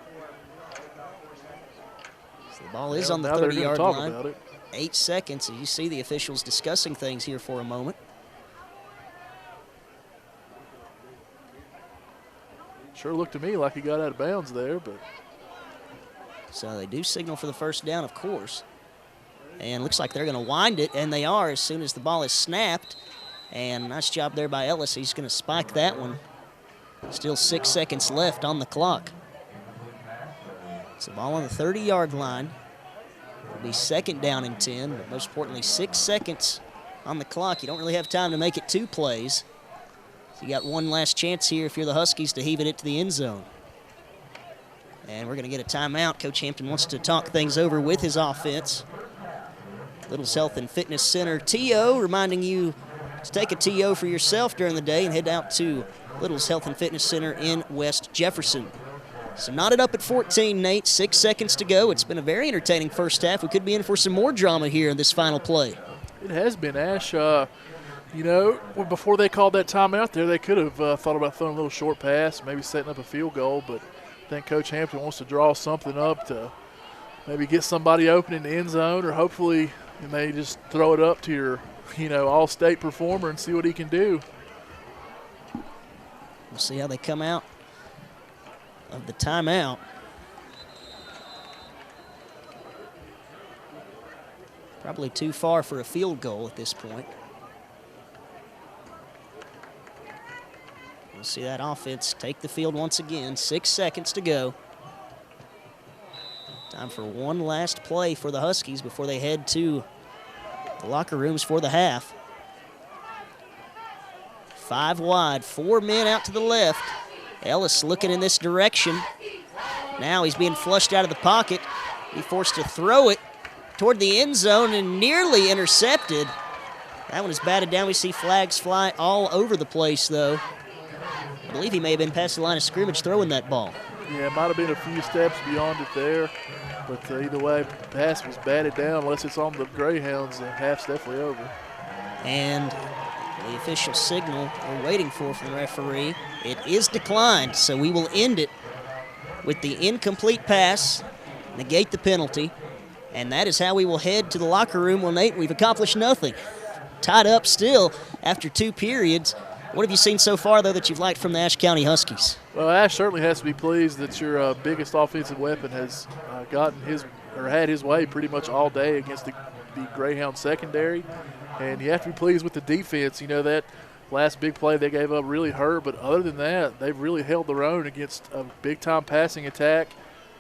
So the ball is on the 30-yard line. 8 seconds, and you see the officials discussing things here for a moment. Sure looked to me like he got out of bounds there, but. So they do signal for the first down, of course. And looks like they're going to wind it, and they are as soon as the ball is snapped. And nice job there by Ellis. He's going to spike that one. Still 6 seconds left on the clock. So ball on the 30-yard line. It'll be 2nd down and 10, but most importantly, 6 seconds on the clock. You don't really have time to make it 2 plays. So you got one last chance here if you're the Huskies to heave it to the end zone. And we're going to get a timeout. Coach Hampton wants to talk things over with his offense. Little's Health and Fitness Center TO reminding you to take a TO for yourself during the day and head out to Little's Health and Fitness Center in West Jefferson. So knotted up at 14, Nate. 6 seconds to go. It's been a very entertaining first half. We could be in for some more drama here in this final play. It has been, Ash. You know, before they called that timeout there, they could have thought about throwing a little short pass, maybe setting up a field goal, but I think Coach Hampton wants to draw something up to maybe get somebody open in the end zone, or hopefully you may just throw it up to your, you know, all-state performer and see what he can do. We'll see how they come out of the timeout. Probably too far for a field goal at this point. We'll see that offense take the field once again. 6 seconds to go. Time for one last play for the Huskies before they head to the locker rooms for the half. 5 wide, 4 men out to the left. Ellis looking in this direction. Now he's being flushed out of the pocket. He forced to throw it toward the end zone and nearly intercepted. That one is batted down. We see flags fly all over the place, though. I believe he may have been past the line of scrimmage throwing that ball. Yeah, it might have been a few steps beyond it there, but either way, the pass was batted down. Unless it's on the Greyhounds, the half's definitely over. And the official signal we're waiting for from the referee, it is declined, so we will end it with the incomplete pass, negate the penalty, and that is how we will head to the locker room. Well, Nate, we've accomplished nothing. tied up still after 2 periods. What have you seen so far, though, that you've liked from the Ashe County Huskies? Well, Ashe certainly has to be pleased that your biggest offensive weapon has had his way pretty much all day against the Greyhound secondary. And you have to be pleased with the defense. You know, that last big play they gave up really hurt, but other than that, they've really held their own against a big-time passing attack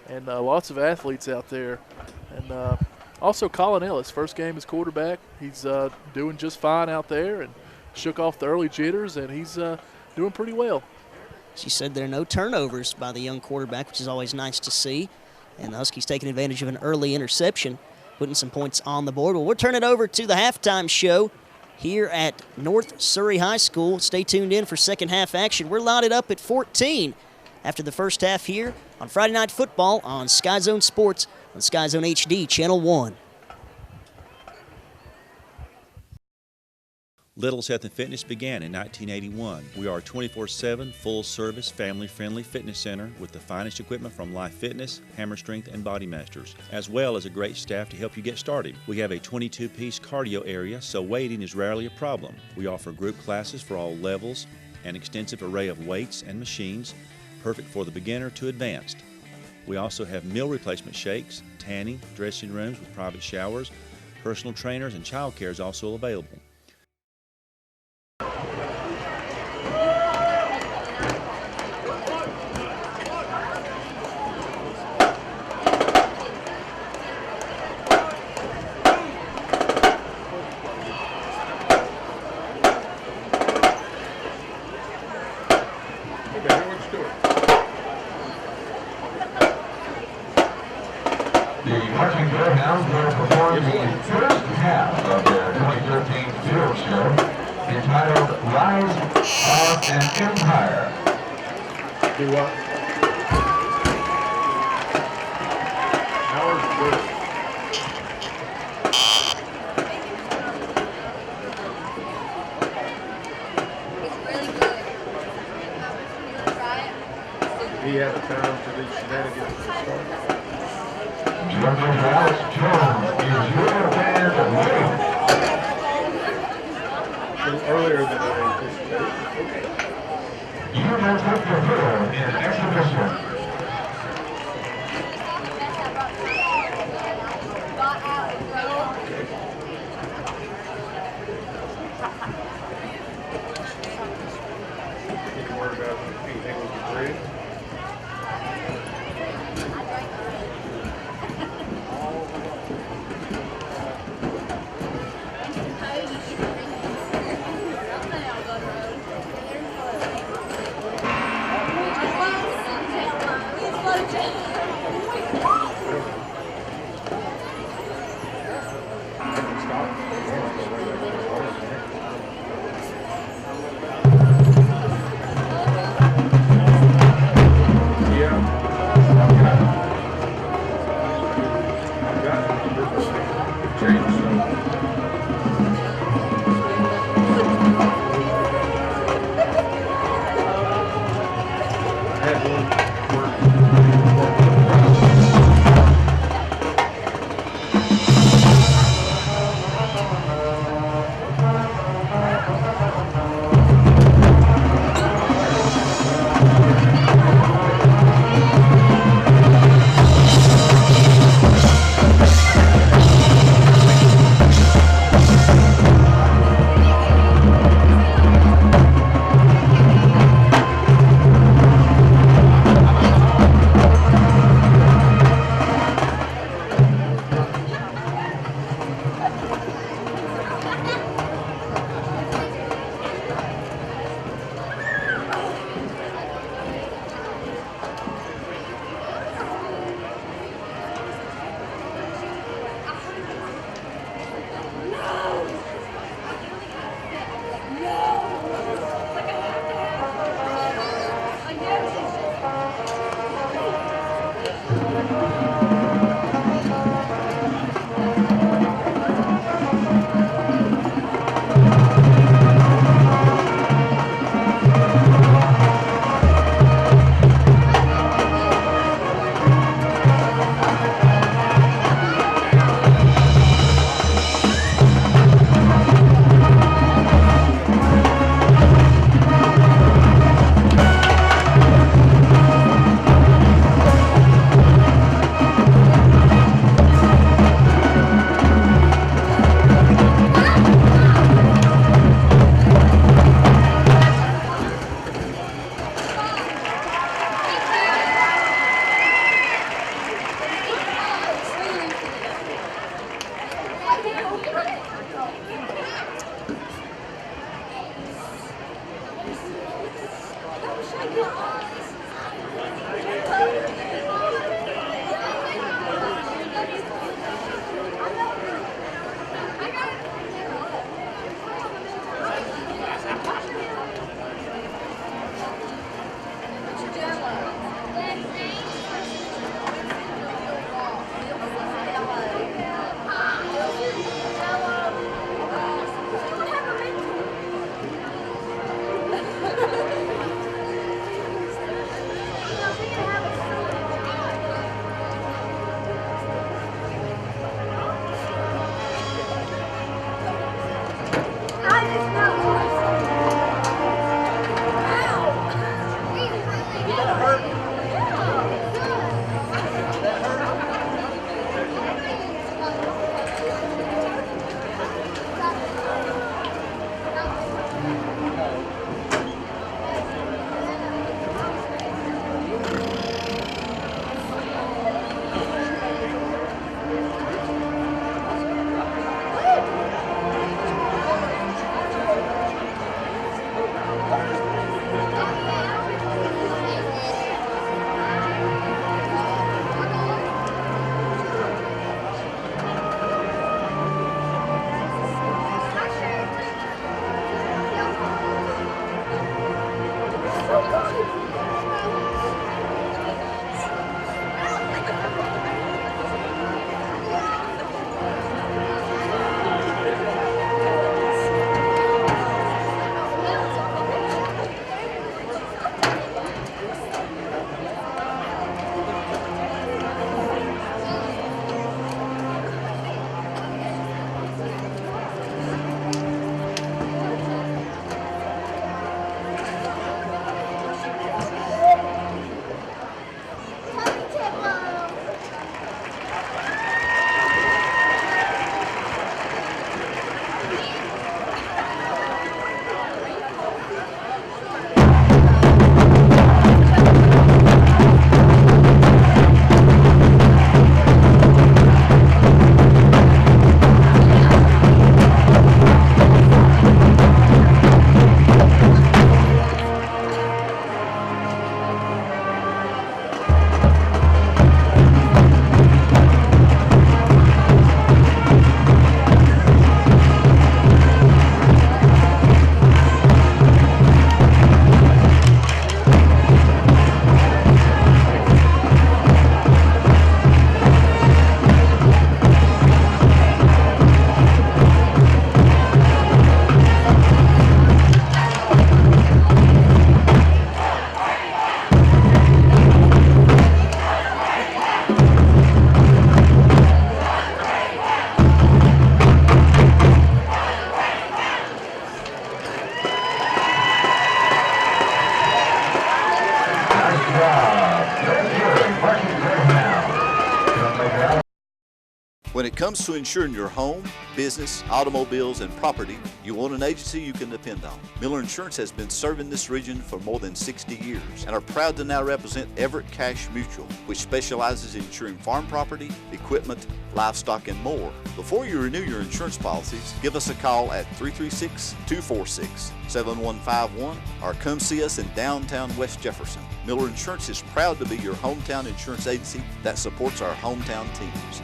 and lots of athletes out there. And also Colin Ellis, first game as quarterback. He's doing just fine out there and shook off the early jitters, and he's doing pretty well. She said there are no turnovers by the young quarterback, which is always nice to see. And the Huskies taking advantage of an early interception, putting some points on the board. Well, we'll turn it over to the halftime show here at North Surry High School. Stay tuned in for second half action. We're loaded up at 14 after the first half here on Friday Night Football on Sky Zone Sports on Sky Zone HD, Channel 1. Little's Health and Fitness began in 1981. We are a 24/7, full-service, family-friendly fitness center with the finest equipment from Life Fitness, Hammer Strength, and Body Masters, as well as a great staff to help you get started. We have a 22-piece cardio area, so waiting is rarely a problem. We offer group classes for all levels, an extensive array of weights and machines, perfect for the beginner to advanced. We also have meal replacement shakes, tanning, dressing rooms with private showers, personal trainers, and child care is also available. it comes to insuring your home, business, automobiles, and property, you want an agency you can depend on. Miller Insurance has been serving this region for more than 60 years and are proud to now represent Everett Cash Mutual, which specializes in insuring farm property, equipment, livestock, and more. Before you renew your insurance policies, give us a call at 336-246-7151 or come see us in downtown West Jefferson. Miller Insurance is proud to be your hometown insurance agency that supports our hometown teams.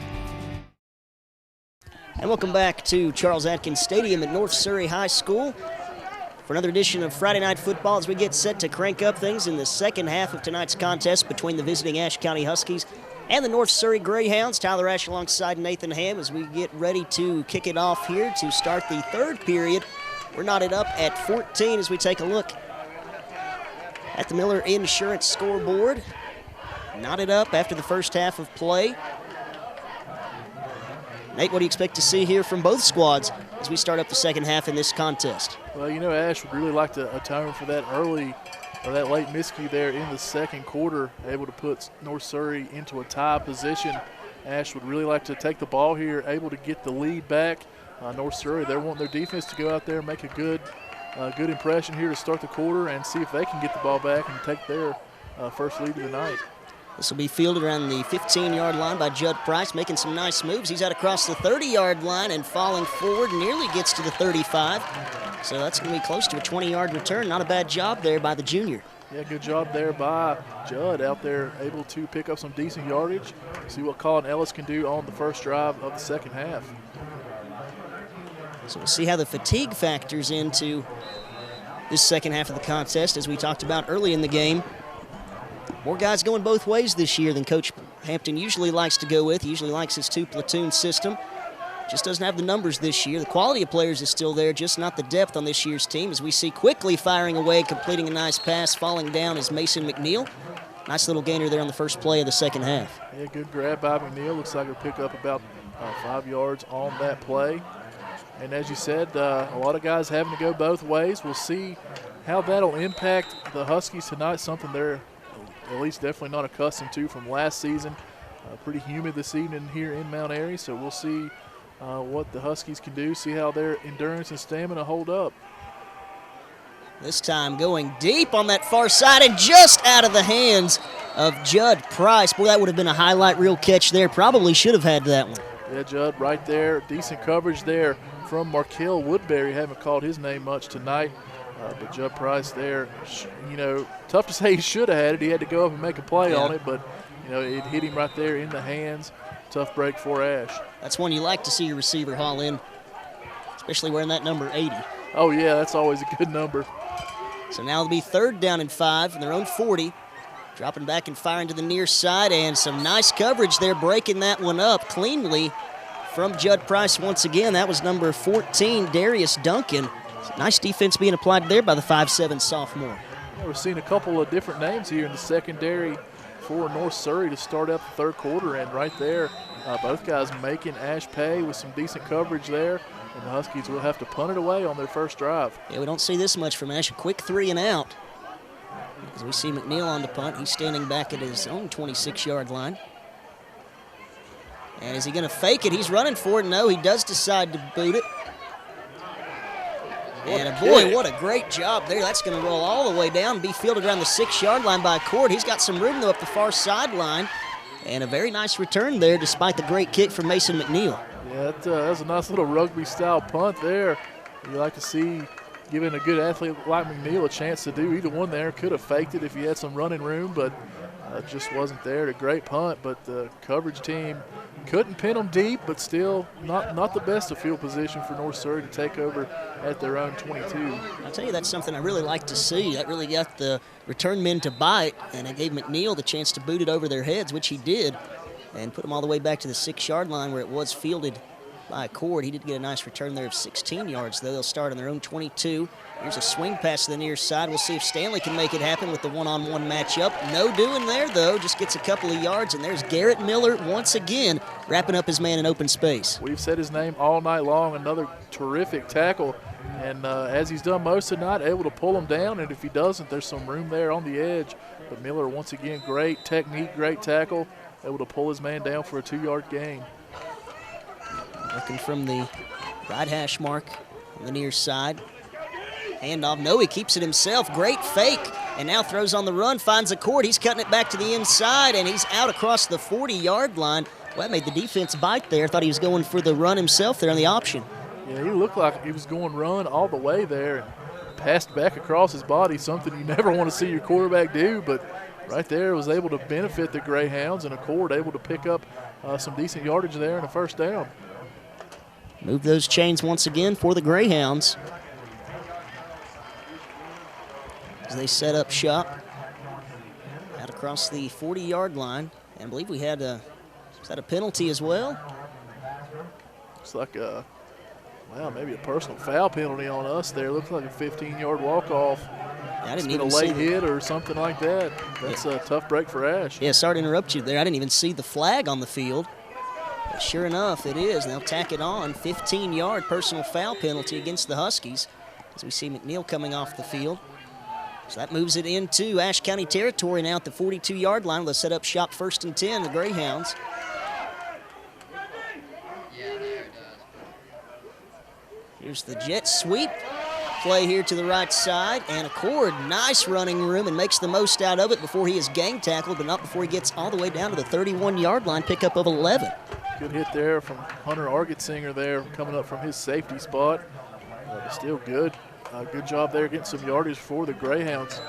And welcome back to Charles Atkins Stadium at North Surry High School for another edition of Friday Night Football as we get set to crank up things in the second half of tonight's contest between the visiting Ashe County Huskies and the North Surry Greyhounds. Tyler Ashe alongside Nathan Ham as we get ready to kick it off here to start the third period. We're knotted up at 14 as we take a look at the Miller Insurance scoreboard. Knotted up after the first half of play. Nate, what do you expect to see here from both squads as we start up the second half in this contest? Well, you know, Ashe would really like to atone for that early or that late miscue there in the second quarter, able to put North Surry into a tie position. Ashe would really like to take the ball here, able to get the lead back. North Surry, they're wanting their defense to go out there and make a good impression here to start the quarter and see if they can get the ball back and take their first lead of the night. This will be fielded around the 15-yard line by Judd Price, making some nice moves. He's out across the 30-yard line and falling forward, nearly gets to the 35. So that's going to be close to a 20-yard return. Not a bad job there by the junior. Yeah, good job there by Judd out there, able to pick up some decent yardage. See what Colin Ellis can do on the first drive of the second half. So we'll see how the fatigue factors into this second half of the contest, as we talked about early in the game. More guys going both ways this year than Coach Hampton usually likes to go with. He usually likes his two-platoon system. Just doesn't have the numbers this year. The quality of players is still there, just not the depth on this year's team. As we see quickly firing away, completing a nice pass, falling down is Mason McNeil. Nice little gainer there on the first play of the second half. Yeah, good grab by McNeil. Looks like he'll pick up about 5 yards on that play. And as you said, a lot of guys having to go both ways. We'll see how that'll impact the Huskies tonight, something they're at least definitely not accustomed to from last season. Pretty humid this evening here in Mount Airy, so we'll see what the Huskies can do, see how their endurance and stamina hold up. This time going deep on that far side and just out of the hands of Judd Price. Boy, that would have been a highlight reel catch there. Probably should have had that one. Yeah, Judd right there. Decent coverage there from Markel Woodbury. Haven't called his name much tonight. But Judd Price there, you know, tough to say he should have had it. He had to go up and make a play on it, but, you know, it hit him right there in the hands. Tough break for Ashe. That's one you like to see your receiver haul in, especially wearing that number 80. Oh, yeah, that's always a good number. So now it'll be 3rd down and 5 from their own 40. Dropping back and firing to the near side, and some nice coverage there, breaking that one up cleanly from Judd Price once again. That was number 14, Darius Duncan. Nice defense being applied there by the 5'7" sophomore. Well, we're seeing a couple of different names here in the secondary for North Surry to start up the third quarter, and right there, both guys making Ashe pay with some decent coverage there, and the Huskies will have to punt it away on their first drive. Yeah, we don't see this much from Ashe. A quick 3 and out. As we see McNeil on the punt, he's standing back at his own 26-yard line. And is he going to fake it? He's running for it. No, he does decide to boot it. And boy, what a great job there. That's going to roll all the way down and be fielded around the 6-yard line by Cord. He's got some room, though, up the far sideline. And a very nice return there, despite the great kick from Mason McNeil. Yeah, that was a nice little rugby-style punt there. You like to see giving a good athlete like McNeil a chance to do either one there. Could have faked it if he had some running room, but it just wasn't there. A great punt, but the coverage team couldn't pin them deep, but still not the best of field position for North Surry to take over at their own 22. I'll tell you, that's something I really like to see. That really got the return men to bite, and it gave McNeil the chance to boot it over their heads, which he did, and put them all the way back to the 6-yard line where it was fielded by Cord. He did get a nice return there of 16 yards, though. They'll start on their own 22. Here's a swing pass to the near side. We'll see if Stanley can make it happen with the one-on-one matchup. No doing there, though. Just gets a couple of yards, and there's Garrett Miller once again wrapping up his man in open space. We've said his name all night long. Another terrific tackle. And as he's done most of the night, able to pull him down. And if he doesn't, there's some room there on the edge. But Miller, once again, great technique, great tackle. Able to pull his man down for a 2-yard gain. Looking from the right hash mark on the near side. Handoff, no, he keeps it himself. Great fake, and now throws on the run, finds a court. He's cutting it back to the inside, and he's out across the 40-yard line. Well, that made the defense bite there. Thought he was going for the run himself there on the option. Yeah, he looked like he was going run all the way there and passed back across his body, something you never want to see your quarterback do, but right there was able to benefit the Greyhounds, and Accord able to pick up some decent yardage there and a first down. Move those chains once again for the Greyhounds as they set up shop out across the 40-yard line. And I believe we had a penalty as well? Looks like maybe a personal foul penalty on us there. Looks like a 15-yard walk-off. I didn't even a late hit or something like that. That's a tough break for Ashe. Yeah, sorry to interrupt you there. I didn't even see the flag on the field. But sure enough, it is. They'll tack it on. 15-yard personal foul penalty against the Huskies as we see McNeil coming off the field. So that moves it into Ashe County territory now at the 42-yard line. They'll set up shop 1st and 10, the Greyhounds. Here's the jet sweep play here to the right side, and Accord, nice running room and makes the most out of it before he is gang tackled, but not before he gets all the way down to the 31-yard line, pickup of 11. Good hit there from Hunter Argetsinger there coming up from his safety spot. But still good. Good job there getting some yardage for the Greyhounds.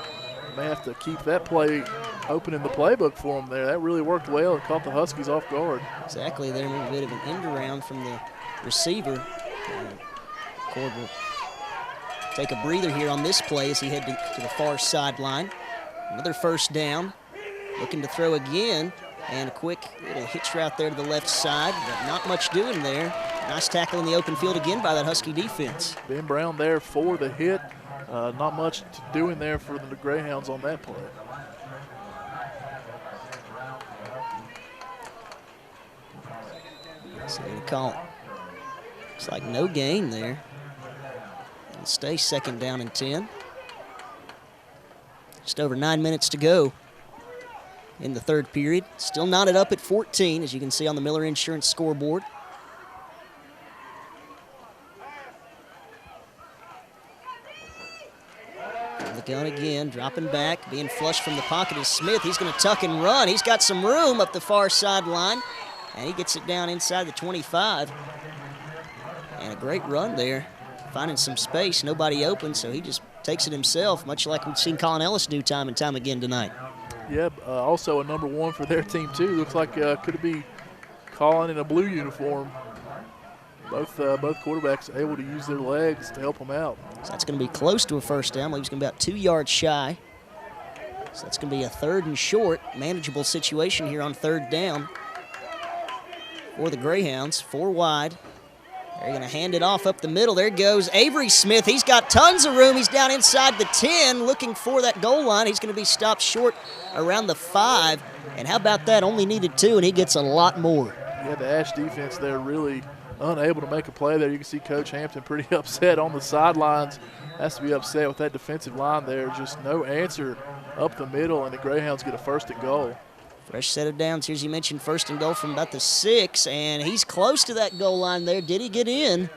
May have to keep that play open in the playbook for them there. That really worked well and caught the Huskies off guard. Exactly there, a bit of an end around from the receiver. Accord will take a breather here on this play as he head to the far sideline. Another first down. Looking to throw again. And a quick little hitch route there to the left side, but not much doing there. Nice tackle in the open field again by that Husky defense. Ben Brown there for the hit. Not much doing there for the Greyhounds on that play. So they call it. Looks like no gain there. It'll stay 2nd down and 10. Just over 9 minutes to go in the 3rd period. Still knotted up at 14, as you can see on the Miller Insurance scoreboard. On the gun again, dropping back, being flushed from the pocket is Smith. He's going to tuck and run. He's got some room up the far sideline, and he gets it down inside the 25. And a great run there, finding some space. Nobody open, so he just takes it himself, much like we've seen Colin Ellis do time and time again tonight. Yeah, also a number 1 for their team, too. Looks like could be Colin in a blue uniform. Both quarterbacks able to use their legs to help them out. So that's going to be close to a first down. I believe he's going to be about 2 yards shy. So that's going to be a 3rd and short. Manageable situation here on 3rd down for the Greyhounds. 4 wide. They're going to hand it off up the middle. There goes Avery Smith. He's got tons of room. He's down inside the 10 looking for that goal line. He's going to be stopped short around the 5. And how about that? Only needed 2, and he gets a lot more. Yeah, the Ashe defense there really unable to make a play there. You can see Coach Hampton pretty upset on the sidelines. Has to be upset with that defensive line there. Just no answer up the middle, and the Greyhounds get a 1st and goal. Fresh set of downs. Here's, you mentioned, 1st and goal from about the 6, and he's close to that goal line there. Did he get in?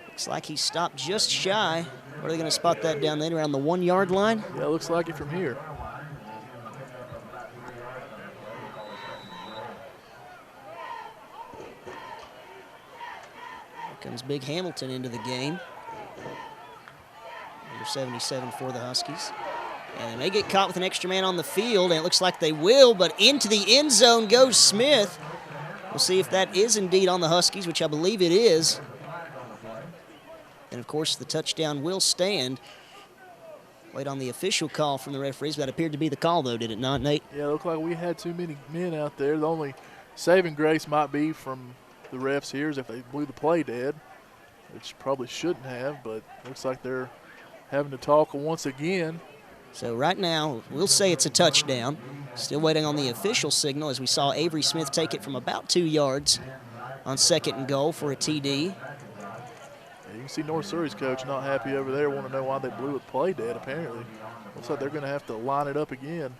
Looks like he stopped just shy. Where are they going to spot that down then, around the 1-yard line? Yeah, looks like it from here. Here comes Big Hamilton into the game. Number 77 for the Huskies. And they may get caught with an extra man on the field, and it looks like they will, but into the end zone goes Smith. We'll see if that is indeed on the Huskies, which I believe it is. And, of course, the touchdown will stand. Wait on the official call from the referees. That appeared to be the call, though, did it not, Nate? Yeah, it looked like we had too many men out there. The only saving grace might be from the refs here is if they blew the play dead, which probably shouldn't have, but looks like they're having to talk once again. So right now, we'll say it's a touchdown. Still waiting on the official signal as we saw Avery Smith take it from about 2 yards on 2nd and goal for a TD. Yeah, you can see North Surry's coach not happy over there, want to know why they blew the play dead, apparently. Looks like they're going to have to line it up again.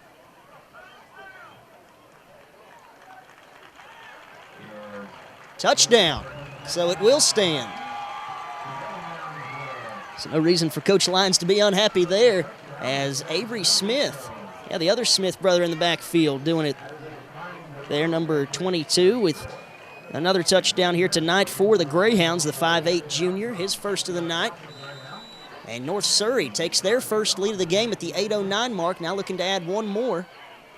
Touchdown. so it will stand. So no reason for Coach Lyons to be unhappy there, as Avery Smith, the other Smith brother in the backfield, doing it there, number 22, with another touchdown here tonight for the Greyhounds, the 5'8 junior, his first of the night. And North Surry takes their first lead of the game at the 8:09 mark, now looking to add one more,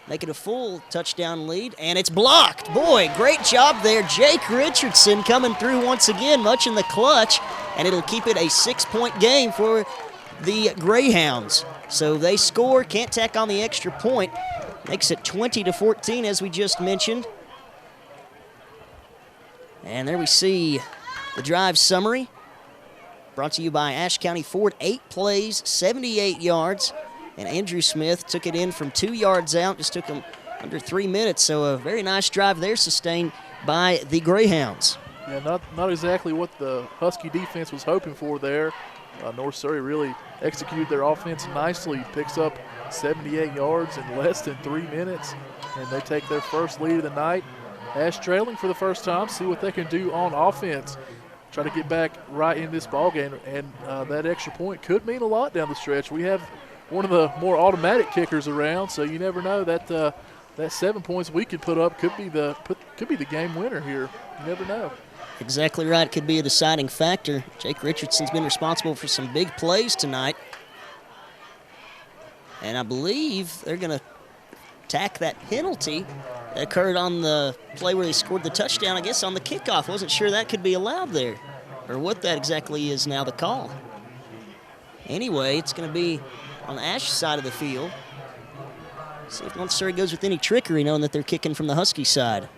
make it a full touchdown lead, and it's blocked. Boy, great job there. Jake Richardson coming through once again, much in the clutch, and it'll keep it a 6-point game for the Greyhounds. So they score, can't tack on the extra point. Makes it 20-14, as we just mentioned. And there we see the drive summary. Brought to you by Ashe County Ford. 8 plays, 78 yards. And Andrew Smith took it in from 2 yards out. Just took him under 3 minutes. So a very nice drive there, sustained by the Greyhounds. Yeah, not exactly what the Husky defense was hoping for there. North Surry really executed their offense nicely. Picks up 78 yards in less than 3 minutes, and they take their first lead of the night. Ashe trailing for the first time. See what they can do on offense. Try to get back right in this ball game, and that extra point could mean a lot down the stretch. We have one of the more automatic kickers around, so you never know that that 7 points we could put up could be the game winner here. You never know. Exactly right. Could be a deciding factor. Jake Richardson's been responsible for some big plays tonight. And I believe they're going to tack that penalty that occurred on the play where they scored the touchdown, I guess, on the kickoff. Wasn't sure that could be allowed there, or what that exactly is now the call. Anyway, it's going to be on the Ashe side of the field. See if North Surry goes with any trickery, knowing that they're kicking from the Husky side.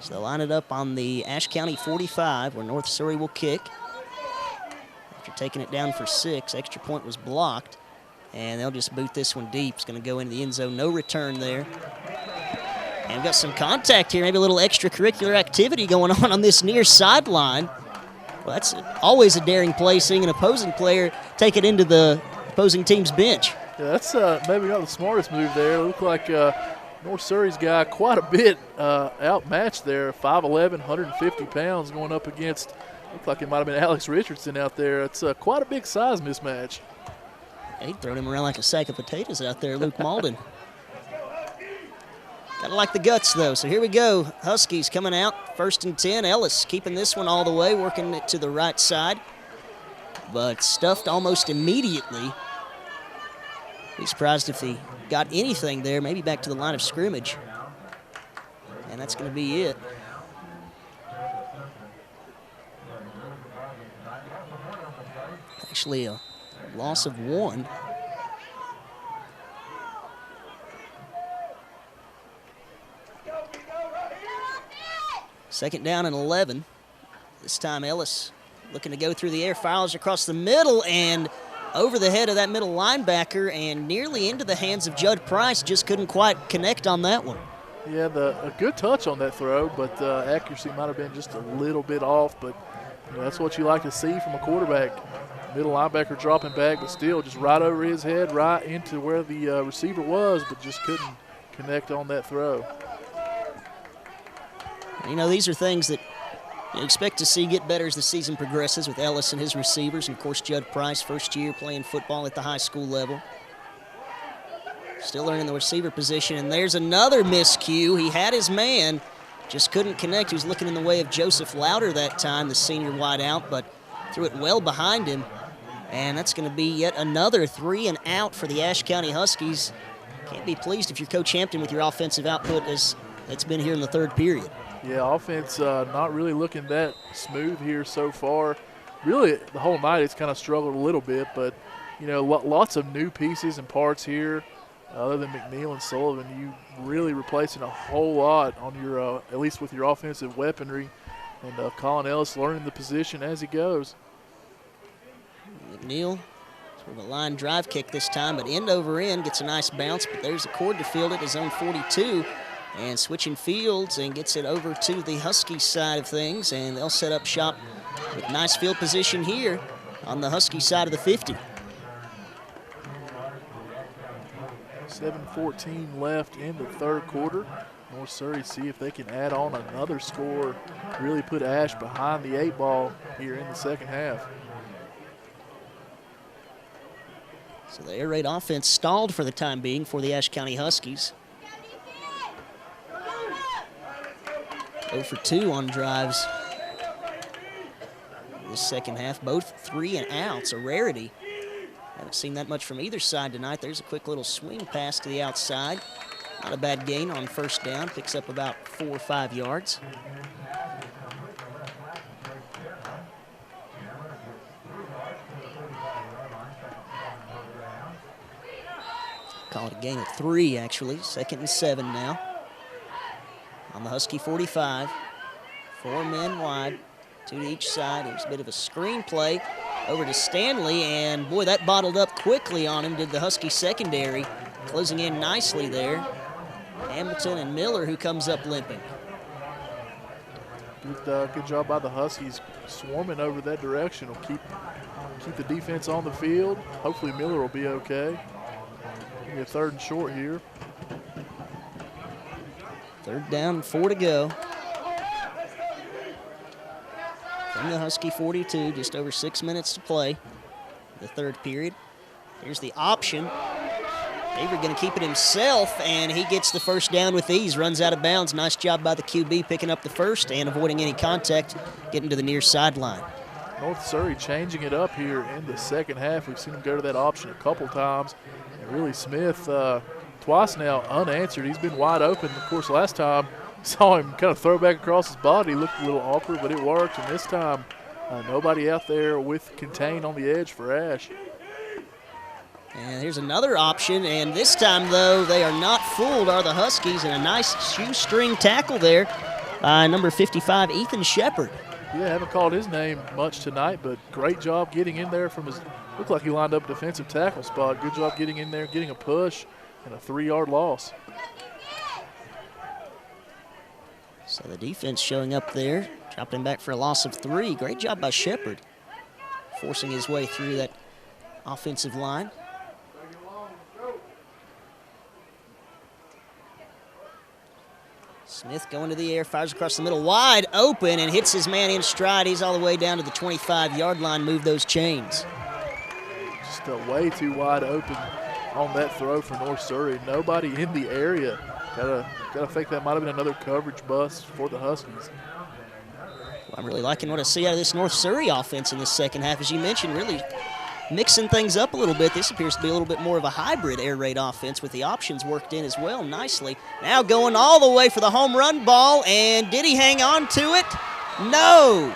So they'll line it up on the Ashe County 45, where North Surry will kick. After taking it down for 6, extra point was blocked, and they'll just boot this one deep. It's going to go into the end zone. No return there. And we've got some contact here, maybe a little extracurricular activity going on this near sideline. Well, that's always a daring play, seeing an opposing player take it into the opposing team's bench. Yeah, that's maybe not the smartest move there. It looked like North Surry's guy quite a bit outmatched there. 5'11", 150 pounds going up against, looked like it might have been Alex Richardson out there. It's quite a big size mismatch. He'd thrown him around like a sack of potatoes out there, Luke Malden. Gotta like the guts, though. So here we go. Huskies coming out, 1st and 10. Ellis keeping this one all the way, working it to the right side, but stuffed almost immediately. Be surprised if he got anything there, maybe back to the line of scrimmage. And that's going to be it. Actually, a loss of 1. Second down and 11. This time Ellis looking to go through the air, fouls across the middle and over the head of that middle linebacker and nearly into the hands of Judd Price. Just couldn't quite connect on that one. Yeah, a good touch on that throw, but accuracy might have been just a little bit off. But you know, that's what you like to see from a quarterback. Middle linebacker dropping back, but still just right over his head, right into where the receiver was, but just couldn't connect on that throw. You know, these are things that you expect to see get better as the season progresses with Ellis and his receivers, and of course Judd Price, first year playing football at the high school level. Still learning the receiver position, and there's another miscue. He had his man, just couldn't connect. He was looking in the way of Joseph Louder that time, the senior wideout, but threw it well behind him. And that's going to be yet another 3 and out for the Ashe County Huskies. Can't be pleased if you're Coach Hampton with your offensive output as it's been here in the 3rd period. Yeah, offense not really looking that smooth here so far. Really, the whole night it's kind of struggled a little bit, but, you know, lots of new pieces and parts here. Other than McNeil and Sullivan, you really replacing a whole lot on your, at least with your offensive weaponry. And Colin Ellis learning the position as he goes. McNeil, sort of a line drive kick this time, but end over end, gets a nice bounce, but there's a cord to field it, his own 42. And switching fields and gets it over to the Husky side of things, and they'll set up shop with nice field position here on the Husky side of the 50. 7:14 left in the 3rd quarter. North Surry see if they can add on another score, really put Ashe behind the 8 ball here in the second half. So the air raid offense stalled for the time being for the Ashe County Huskies. 0 for 2 on drives this second half, both 3 and outs, a rarity. Haven't seen that much from either side tonight. There's a quick little swing pass to the outside. Not a bad gain on first down, picks up about 4 or 5 yards. Call it a gain of 3, actually. 2nd and 7 now. On the Husky 45. 4 men wide, 2 to each side. Here's a bit of a screen play over to Stanley, and boy, that bottled up quickly on him, did the Husky secondary. Closing in nicely there. Hamilton and Miller, who comes up limping. Good job by the Huskies swarming over that direction. Will keep the defense on the field. Hopefully Miller will be okay. Maybe a 3rd and short here. 3rd down, 4 to go. From the Husky 42, just over 6 minutes to play. The 3rd period. Here's the option. Avery going to keep it himself, and he gets the first down with ease. Runs out of bounds. Nice job by the QB picking up the first and avoiding any contact, getting to the near sideline. North Surry changing it up here in the second half. We've seen him go to that option a couple times. And really Smith twice now unanswered. He's been wide open. Of course, last time saw him kind of throw back across his body. Looked a little awkward, but it worked. And this time, nobody out there with contain on the edge for Ashe. And here's another option, and this time, though, they are not fooled, are the Huskies, and a nice shoestring tackle there by number 55, Ethan Shepard. Yeah, haven't called his name much tonight, but great job getting in there from his, looked like he lined up defensive tackle spot. Good job getting in there, getting a push, and a 3-yard loss. So the defense showing up there, dropped him back for a loss of 3. Great job by Shepard, forcing his way through that offensive line. Smith going to the air, fires across the middle, wide open, and hits his man in stride. He's all the way down to the 25-yard line, move those chains. Just way too wide open on that throw for North Surry. Nobody in the area. Gotta think that might have been another coverage bust for the Huskies. Well, I'm really liking what I see out of this North Surry offense in this second half. As you mentioned, really mixing things up a little bit. This appears to be a little bit more of a hybrid air raid offense with the options worked in as well nicely. Now going all the way for the home run ball, and did he hang on to it? No,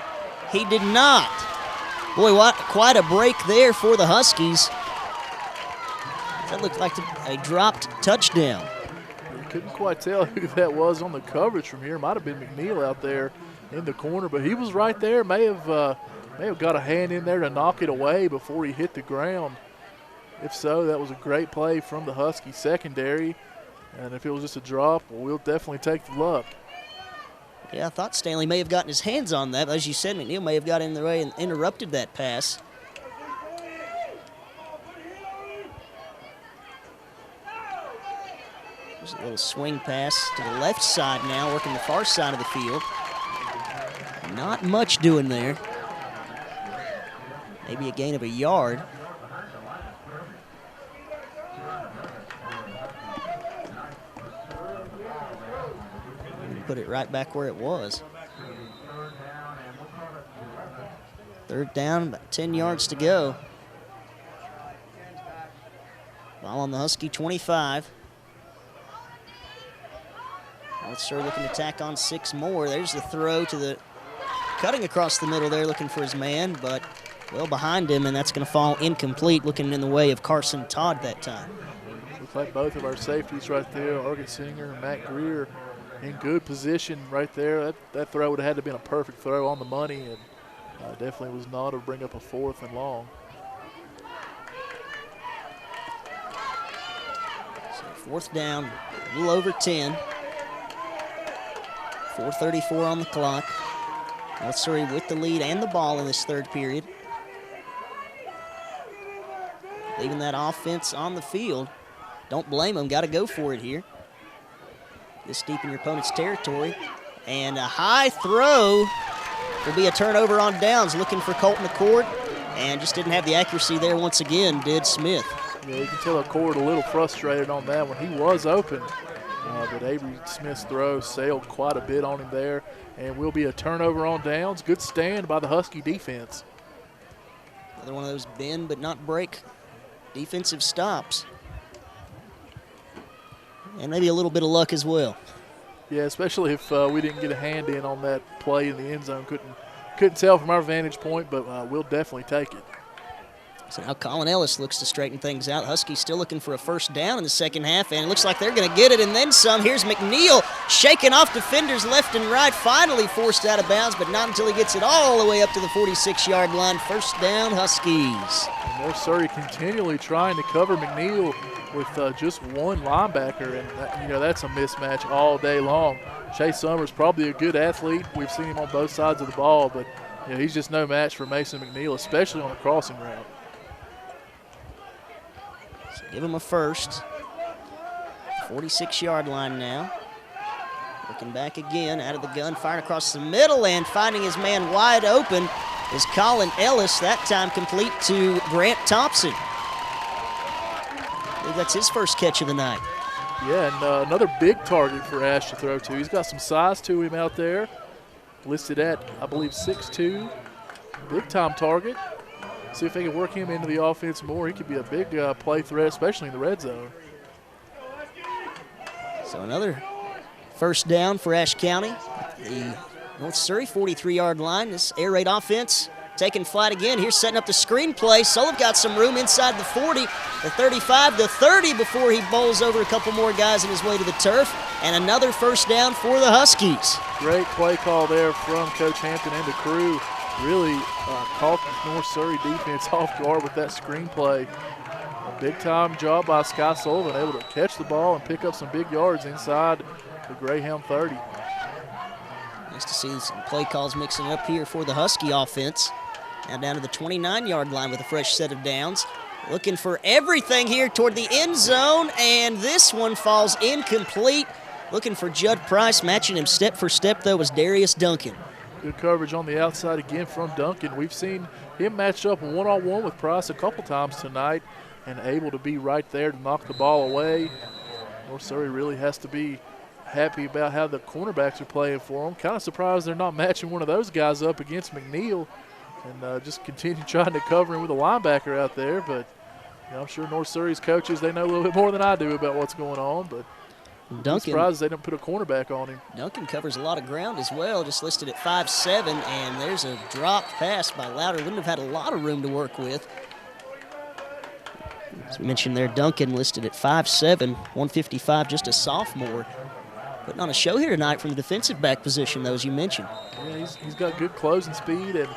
he did not. Boy, what quite a break there for the Huskies. That looked like a dropped touchdown. You couldn't quite tell who that was on the coverage from here. Might have been McNeil out there in the corner, but he was right there. May have got a hand in there to knock it away before he hit the ground. If so, that was a great play from the Husky secondary. And if it was just a drop, well, we'll definitely take the luck. Yeah, I thought Stanley may have gotten his hands on that. But as you said, McNeil may have got in the way and interrupted that pass. There's a little swing pass to the left side now, working the far side of the field. Not much doing there. Maybe a gain of a yard. Put it right back where it was. 3rd down, about 10 yards to go. Ball on the Husky 25. Let's start looking to tack on 6 more. There's the throw to the, cutting across the middle there, looking for his man, but well behind him, and that's going to fall incomplete, looking in the way of Carson Todd that time. Looks like both of our safeties right there, Argesinger and Matt Greer, in good position right there. That throw would have had to have been a perfect throw on the money, and definitely was not to bring up a 4th and long. So 4th down, a little over 10. 4:34 on the clock. North Surry with the lead and the ball in this 3rd period. Leaving that offense on the field. Don't blame them, got to go for it here. this deep in your opponent's territory. And a high throw will be a turnover on downs, looking for Colton Accord, and just didn't have the accuracy there once again, did Smith. Yeah, you can tell Accord a little frustrated on that one. He was open, but Avery Smith's throw sailed quite a bit on him there, and will be a turnover on downs. Good stand by the Husky defense. Another one of those bend but not break defensive stops. And maybe a little bit of luck as well. Yeah, especially if we didn't get a hand in on that play in the end zone. Couldn't tell from our vantage point, but we'll definitely take it. So now Colin Ellis looks to straighten things out. Huskies still looking for a first down in the second half, and it looks like they're going to get it and then some. Here's McNeil shaking off defenders left and right, finally forced out of bounds, but not until he gets it all the way up to the 46-yard line. First down, Huskies. And there's Surry continually trying to cover McNeil with just one linebacker, and that's a mismatch all day long. Chase Summers probably a good athlete. We've seen him on both sides of the ball, but he's just no match for Mason McNeil, especially on the crossing route. So give him a first. 46-yard line now. Looking back again, out of the gun, firing across the middle, and finding his man wide open is Colin Ellis, that time complete to Grant Thompson. I believe that's his first catch of the night. Yeah, and another big target for Ashe to throw to. He's got some size to him out there, listed at, I believe, 6'2". Big-time target. See if they can work him into the offense more. He could be a big play threat, especially in the red zone. So another first down for Ashe County. The North Surry 43-yard line. This air raid offense taking flight again. Here's setting up the screen play. Sullivan got some room inside the 40, the 35, the 30 before he bowls over a couple more guys on his way to the turf. And another first down for the Huskies. Great play call there from Coach Hampton and the crew. Really caught the North Surry defense off guard with that screenplay. A big-time job by Sky Sullivan, able to catch the ball and pick up some big yards inside the Greyhound 30. Nice to see some play calls mixing up here for the Husky offense. Now down to the 29-yard line with a fresh set of downs. Looking for everything here toward the end zone, and this one falls incomplete. Looking for Judd Price, matching him step for step, though, was Darius Duncan. Good coverage on the outside again from Duncan. We've seen him matched up one-on-one with Price a couple times tonight and able to be right there to knock the ball away. North Surry really has to be happy about how the cornerbacks are playing for them. Kind of surprised they're not matching one of those guys up against McNeil and just continue trying to cover him with a linebacker out there. But I'm sure North Surry's coaches, they know a little bit more than I do about what's going on. But I'm surprised they didn't put a cornerback on him. Duncan covers a lot of ground as well, just listed at 5'7", and there's a drop pass by Louder. Wouldn't have had a lot of room to work with. As we mentioned there, Duncan listed at 5'7", 155, just a sophomore. Putting on a show here tonight from the defensive back position, though, as you mentioned. Yeah, he's got good closing speed, and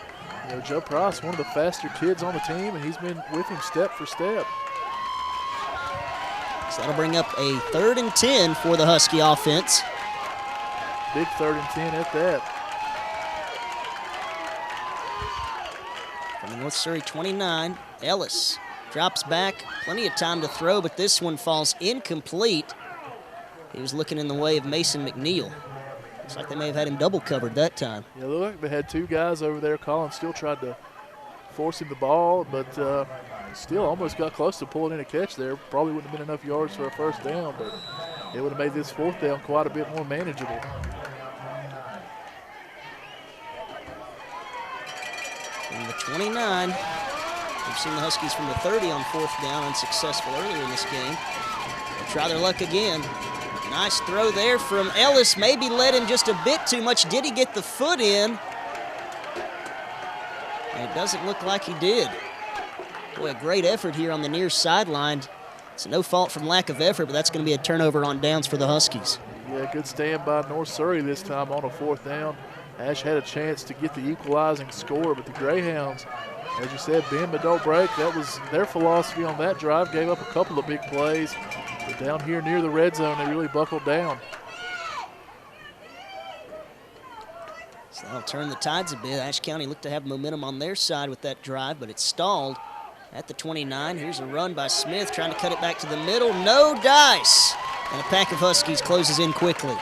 Joe Price, one of the faster kids on the team, and he's been with him step for step. So that'll bring up a 3rd and 10 for the Husky offense. Big 3rd and 10 at that. From the North Surry 29, Ellis drops back. Plenty of time to throw, but this one falls incomplete. He was looking in the way of Mason McNeil. Looks like they may have had him double covered that time. Yeah, look like they had two guys over there. Collins still tried to force him the ball, but still almost got close to pulling in a catch there. Probably wouldn't have been enough yards for a first down, but it would have made this 4th down quite a bit more manageable. From the 29, we've seen the Huskies from the 30 on 4th down, unsuccessful earlier in this game. They'll try their luck again. Nice throw there from Ellis, maybe led him just a bit too much. Did he get the foot in? And it doesn't look like he did. Boy, a great effort here on the near sideline. It's no fault from lack of effort, but that's going to be a turnover on downs for the Huskies. Yeah, good stand by North Surry this time on a 4th down. Ashe had a chance to get the equalizing score, but the Greyhounds, as you said, bend but don't break. That was their philosophy on that drive. Gave up a couple of big plays. But down here near the red zone, they really buckled down. So that'll turn the tides a bit. Ashe County looked to have momentum on their side with that drive, but it stalled at the 29. Here's a run by Smith, trying to cut it back to the middle. No dice. And a pack of Huskies closes in quickly.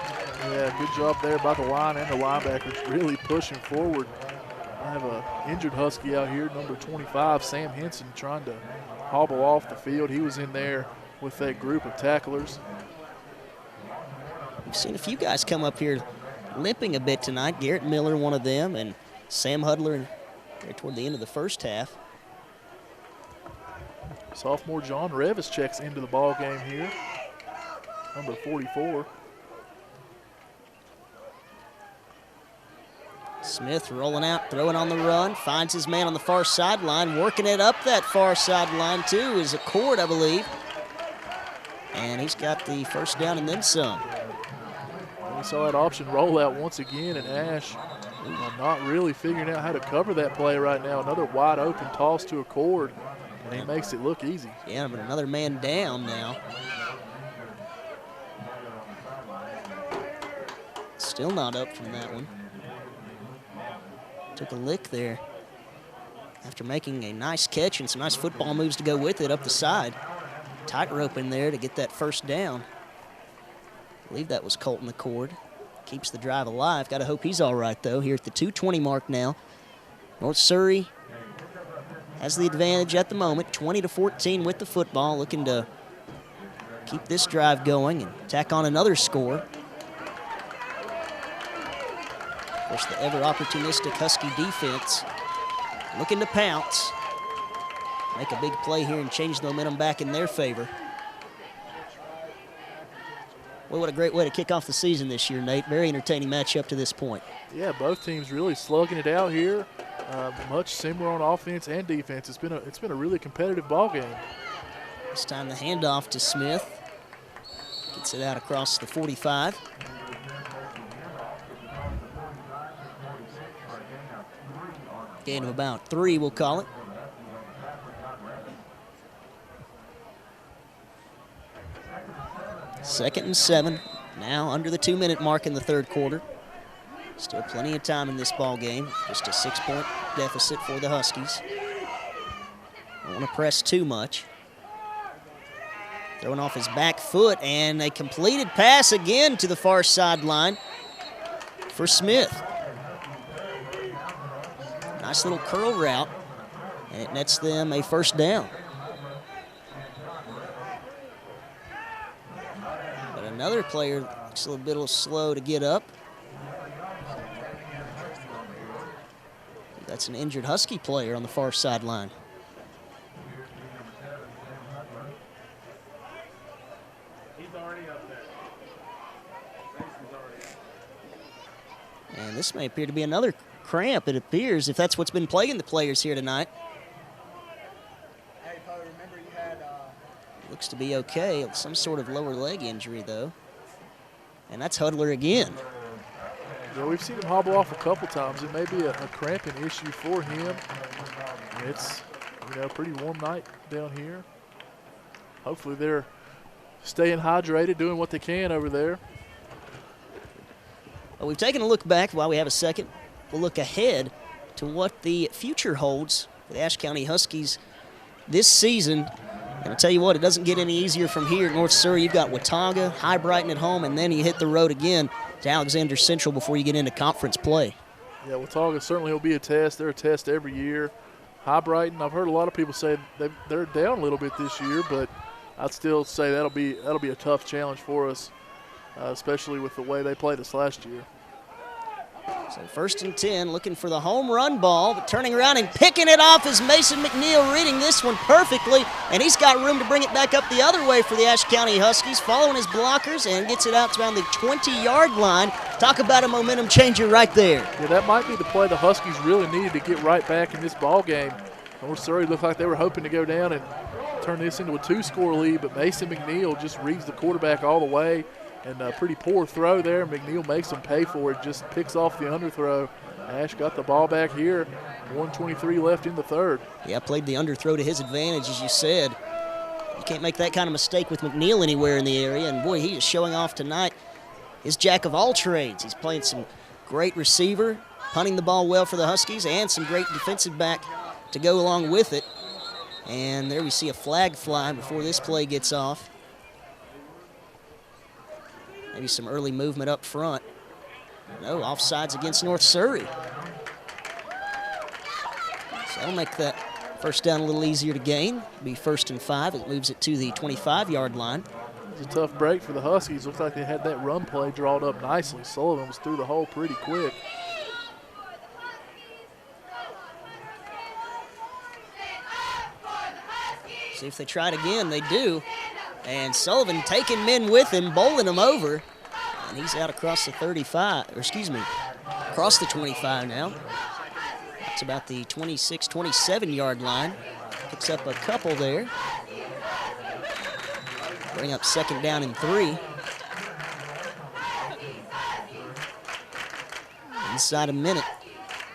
Yeah, good job there by the line and the linebackers really pushing forward. I have an injured Husky out here, number 25, Sam Henson, trying to hobble off the field. He was in there with that group of tacklers. We've seen a few guys come up here limping a bit tonight. Garrett Miller, one of them, and Sam Hudler there toward the end of the first half. Sophomore John Revis checks into the ball game here, number 44. Smith rolling out, throwing on the run, finds his man on the far sideline, working it up that far sideline too, is a Cord, I believe. And he's got the first down and then some. We saw that option rollout once again, and Ashe not really figuring out how to cover that play right now. Another wide open toss to a Cord, and he makes it look easy. Yeah, but another man down now. Still not up from that one. Took a lick there after making a nice catch and some nice football moves to go with it up the side. Tightrope in there to get that first down. I believe that was Colton Accord. Keeps the drive alive. Got to hope he's all right, though, here at the 2:20 mark now. North Surry has the advantage at the moment, 20-14 with the football, looking to keep this drive going and tack on another score. Of course, the ever-opportunistic Husky defense looking to pounce, make a big play here and change the momentum back in their favor. Well, what a great way to kick off the season this year, Nate. Very entertaining matchup to this point. Yeah, both teams really slugging it out here. Much similar on offense and defense. It's been a really competitive ball game. This time the handoff to Smith. Gets it out across the 45. Gain of about 3, we'll call it. Second and 7, now under the 2-minute mark in the third quarter. Still plenty of time in this ball game. Just a 6-point deficit for the Huskies. Don't want to press too much. Throwing off his back foot, and a completed pass again to the far sideline for Smith. Nice little curl route, and it nets them a first down. But another player looks a little slow to get up. That's an injured Husky player on the far sideline. And this may appear to be another cramp, it appears, if that's what's been plaguing the players here tonight. Looks to be okay. Some sort of lower leg injury, though. And that's Hudler again. Yeah, we've seen him hobble off a couple times. It may be a cramping issue for him. It's a pretty warm night down here. Hopefully they're staying hydrated, doing what they can over there. Well, we've taken a look back while we have a second. We'll look ahead to what the future holds for the Ashe County Huskies this season. And I'll tell you what, it doesn't get any easier from here. North Surry, you've got Watauga, High Brighton at home, and then you hit the road again to Alexander Central before you get into conference play. Yeah, Watauga certainly will be a test. They're a test every year. High Brighton, I've heard a lot of people say they're down a little bit this year, but I'd still say that'll be a tough challenge for us, especially with the way they played us last year. So 1st and 10, looking for the home run ball, but turning around and picking it off is Mason McNeil, reading this one perfectly, and he's got room to bring it back up the other way for the Ashe County Huskies, following his blockers and gets it out to around the 20-yard line. Talk about a momentum changer right there. Yeah, that might be the play the Huskies really needed to get right back in this ball game. North Surry looked like they were hoping to go down and turn this into a 2-score lead, but Mason McNeil just reads the quarterback all the way. And a pretty poor throw there. McNeil makes them pay for it, just picks off the underthrow. Ashe got the ball back here. 1:23 left in the third. Yeah, played the underthrow to his advantage, as you said. You can't make that kind of mistake with McNeil anywhere in the area. And, boy, he is showing off tonight his jack of all trades. He's playing some great receiver, punting the ball well for the Huskies, and some great defensive back to go along with it. And there we see a flag fly before this play gets off. Maybe some early movement up front. No, offsides against North Surry. So that'll make that first down a little easier to gain. Be 1st and 5. It moves it to the 25-yard line. It was a tough break for the Huskies. Looks like they had that run play drawn up nicely. Sullivan was through the hole pretty quick. See if they try it again. They do. And Sullivan taking men with him, bowling them over. And he's out across the 35, or excuse me, across the 25 now. That's about the 26, 27-yard line. Picks up a couple there. Bring up 2nd down and 3. Inside a minute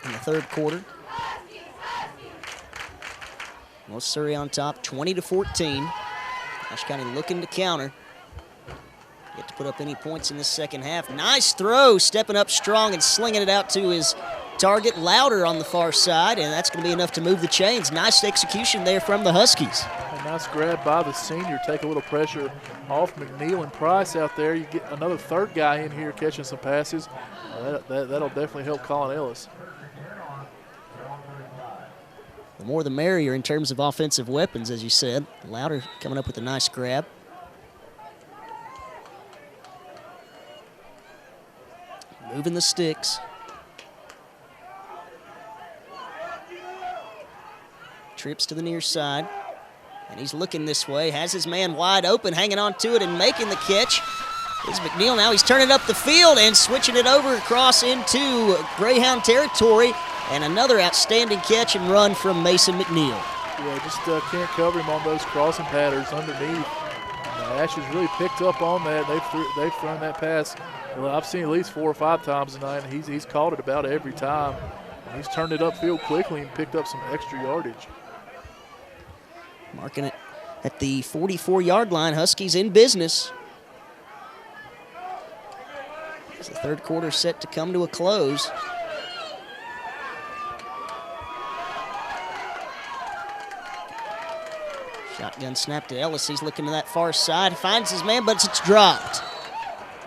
in the 3rd quarter. North Surry on top, 20-14. Ashe County looking to counter. Get to put up any points in this 2nd half. Nice throw, stepping up strong and slinging it out to his target, Louder on the far side, and that's going to be enough to move the chains. Nice execution there from the Huskies. A nice grab by the senior, take a little pressure off McNeil and Price out there. You get another 3rd guy in here catching some passes. That'll definitely help Colin Ellis. The more the merrier in terms of offensive weapons, as you said. Louder coming up with a nice grab. Moving the sticks. Trips to the near side. And he's looking this way. Has his man wide open, hanging on to it and making the catch. Is McNeil now. He's turning up the field and switching it over across into Greyhound territory. And another outstanding catch and run from Mason McNeil. Yeah, just can't cover him on those crossing patterns underneath. Ashe has really picked up on that. They've thrown that pass. Well, I've seen at least 4 or 5 times tonight, and he's caught it about every time. And he's turned it upfield quickly and picked up some extra yardage. Marking it at the 44-yard line. Huskies in business. As the 3rd quarter set to come to a close. Shotgun snap to Ellis. He's looking to that far side. Finds his man, but it's dropped.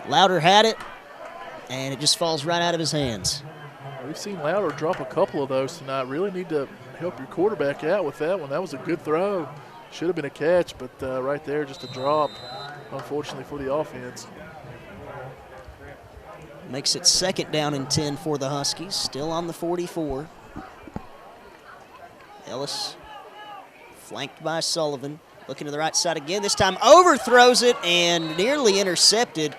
Louder had it, and it just falls right out of his hands. We've seen Louder drop a couple of those tonight. Really need to help your quarterback out with that one. That was a good throw. Should have been a catch, but right there, just a drop, unfortunately, for the offense. Makes it 2nd down and 10 for the Huskies. Still on the 44. Ellis flanked by Sullivan. Looking to the right side again. This time overthrows it and nearly intercepted.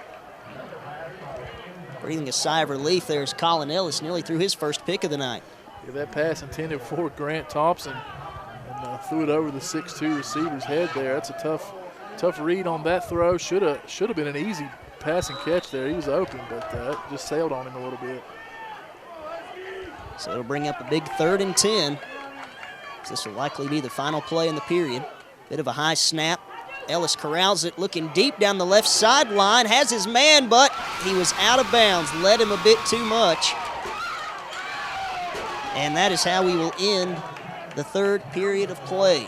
Breathing a sigh of relief, there's Colin Ellis. Nearly threw his first pick of the night. Yeah, that pass intended for Grant Thompson and threw it over the 6'2 receiver's head there. That's a tough read on that throw. Should have been an easy pass and catch there. He was open, but it just sailed on him a little bit. So it'll bring up a big 3rd and 10. This will likely be the final play in the period. Bit of a high snap. Ellis corrals it, looking deep down the left sideline. Has his man, but he was out of bounds. Led him a bit too much. And that is how we will end the 3rd period of play.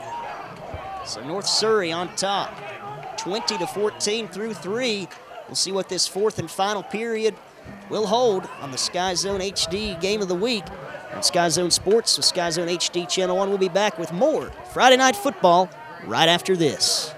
So North Surry on top, 20-14 through 3. We'll see what this 4th and final period will hold on the Sky Zone HD Game of the Week. On Sky Zone Sports with Sky Zone HD Channel 1, we'll be back with more Friday Night Football right after this.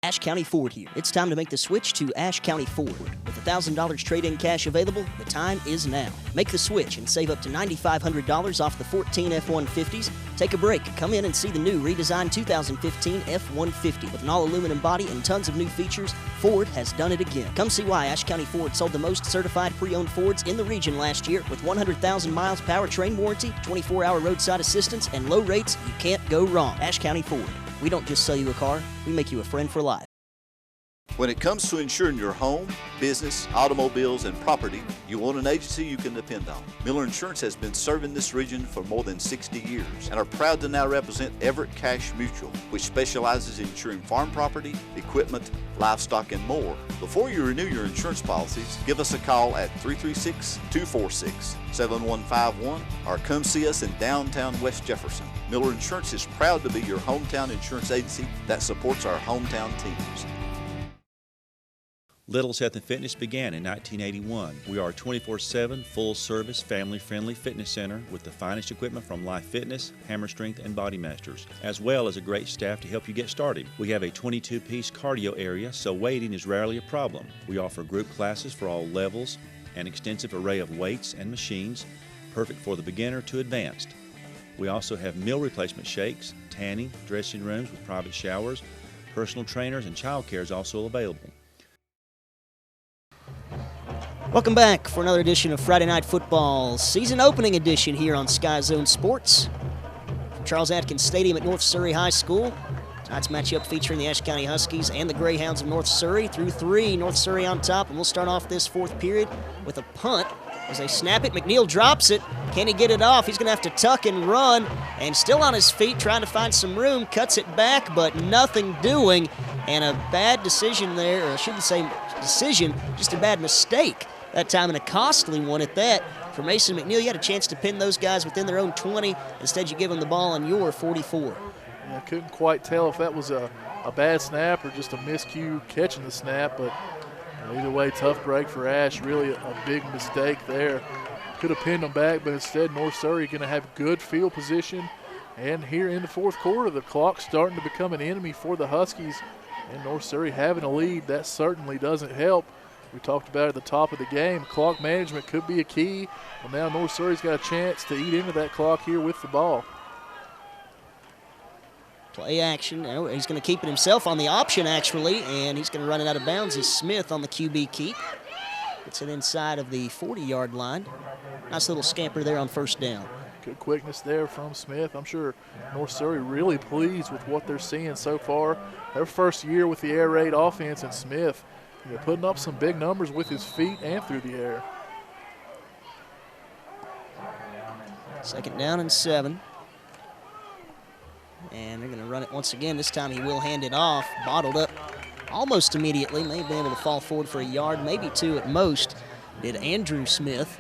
Ashe County Ford here. It's time to make the switch to Ashe County Ford. With $1,000 trade-in cash available, the time is now. Make the switch and save up to $9,500 off the 14 F-150s. Take a break. Come in and see the new redesigned 2015 F-150. With an all-aluminum body and tons of new features, Ford has done it again. Come see why Ashe County Ford sold the most certified pre-owned Fords in the region last year. With 100,000 miles powertrain warranty, 24-hour roadside assistance, and low rates, you can't go wrong. Ashe County Ford. We don't just sell you a car, we make you a friend for life. When it comes to insuring your home, business, automobiles, and property, you want an agency you can depend on. Miller Insurance has been serving this region for more than 60 years and are proud to now represent Everett Cash Mutual, which specializes in insuring farm property, equipment, livestock, and more. Before you renew your insurance policies, give us a call at 336-246-7151 or come see us in downtown West Jefferson. Miller Insurance is proud to be your hometown insurance agency that supports our hometown teams. Little's Health and Fitness began in 1981. We are a 24/7 full-service, family-friendly fitness center with the finest equipment from Life Fitness, Hammer Strength, and Body Masters, as well as a great staff to help you get started. We have a 22-piece cardio area, so waiting is rarely a problem. We offer group classes for all levels, an extensive array of weights and machines, perfect for the beginner to advanced. We also have meal replacement shakes, tanning, dressing rooms with private showers, personal trainers, and child care is also available. Welcome back for another edition of Friday Night Football, season opening edition here on Sky Zone Sports. From Charles Atkins Stadium at North Surry High School, tonight's matchup featuring the Ashe County Huskies and the Greyhounds of North Surry. Through three, North Surry on top, and we'll start off this fourth period with a punt. As they snap it, McNeil drops it. Can he get it off? He's going to have to tuck and run, and still on his feet trying to find some room, cuts it back, but nothing doing, and a bad decision there, or I shouldn't say decision, just a bad mistake that time, and a costly one at that. For Mason McNeil, you had a chance to pin those guys within their own 20. Instead, you give them the ball on your 44. I couldn't quite tell if that was a bad snap or just a miscue catching the snap, but either way, tough break for Ashe. Really a big mistake there. Could have pinned them back, but instead North Surry going to have good field position. And here in the fourth quarter, the clock's starting to become an enemy for the Huskies. And North Surry having a lead, that certainly doesn't help. We talked about it at the top of the game. Clock management could be a key. Well, now North Surry's got a chance to eat into that clock here with the ball. Play action. Oh, he's going to keep it himself on the option, actually, and he's going to run it out of bounds as Smith on the QB keep. Gets it inside of the 40-yard line. Nice little scamper there on first down. Good quickness there from Smith. I'm sure North Surry really pleased with what they're seeing so far. Their first year with the air raid offense, and Smith putting up some big numbers with his feet and through the air. Second down and 7. And they're going to run it once again. This time he will hand it off. Bottled up almost immediately. May have been able to fall forward for a yard, maybe 2 at most. Did Andrew Smith.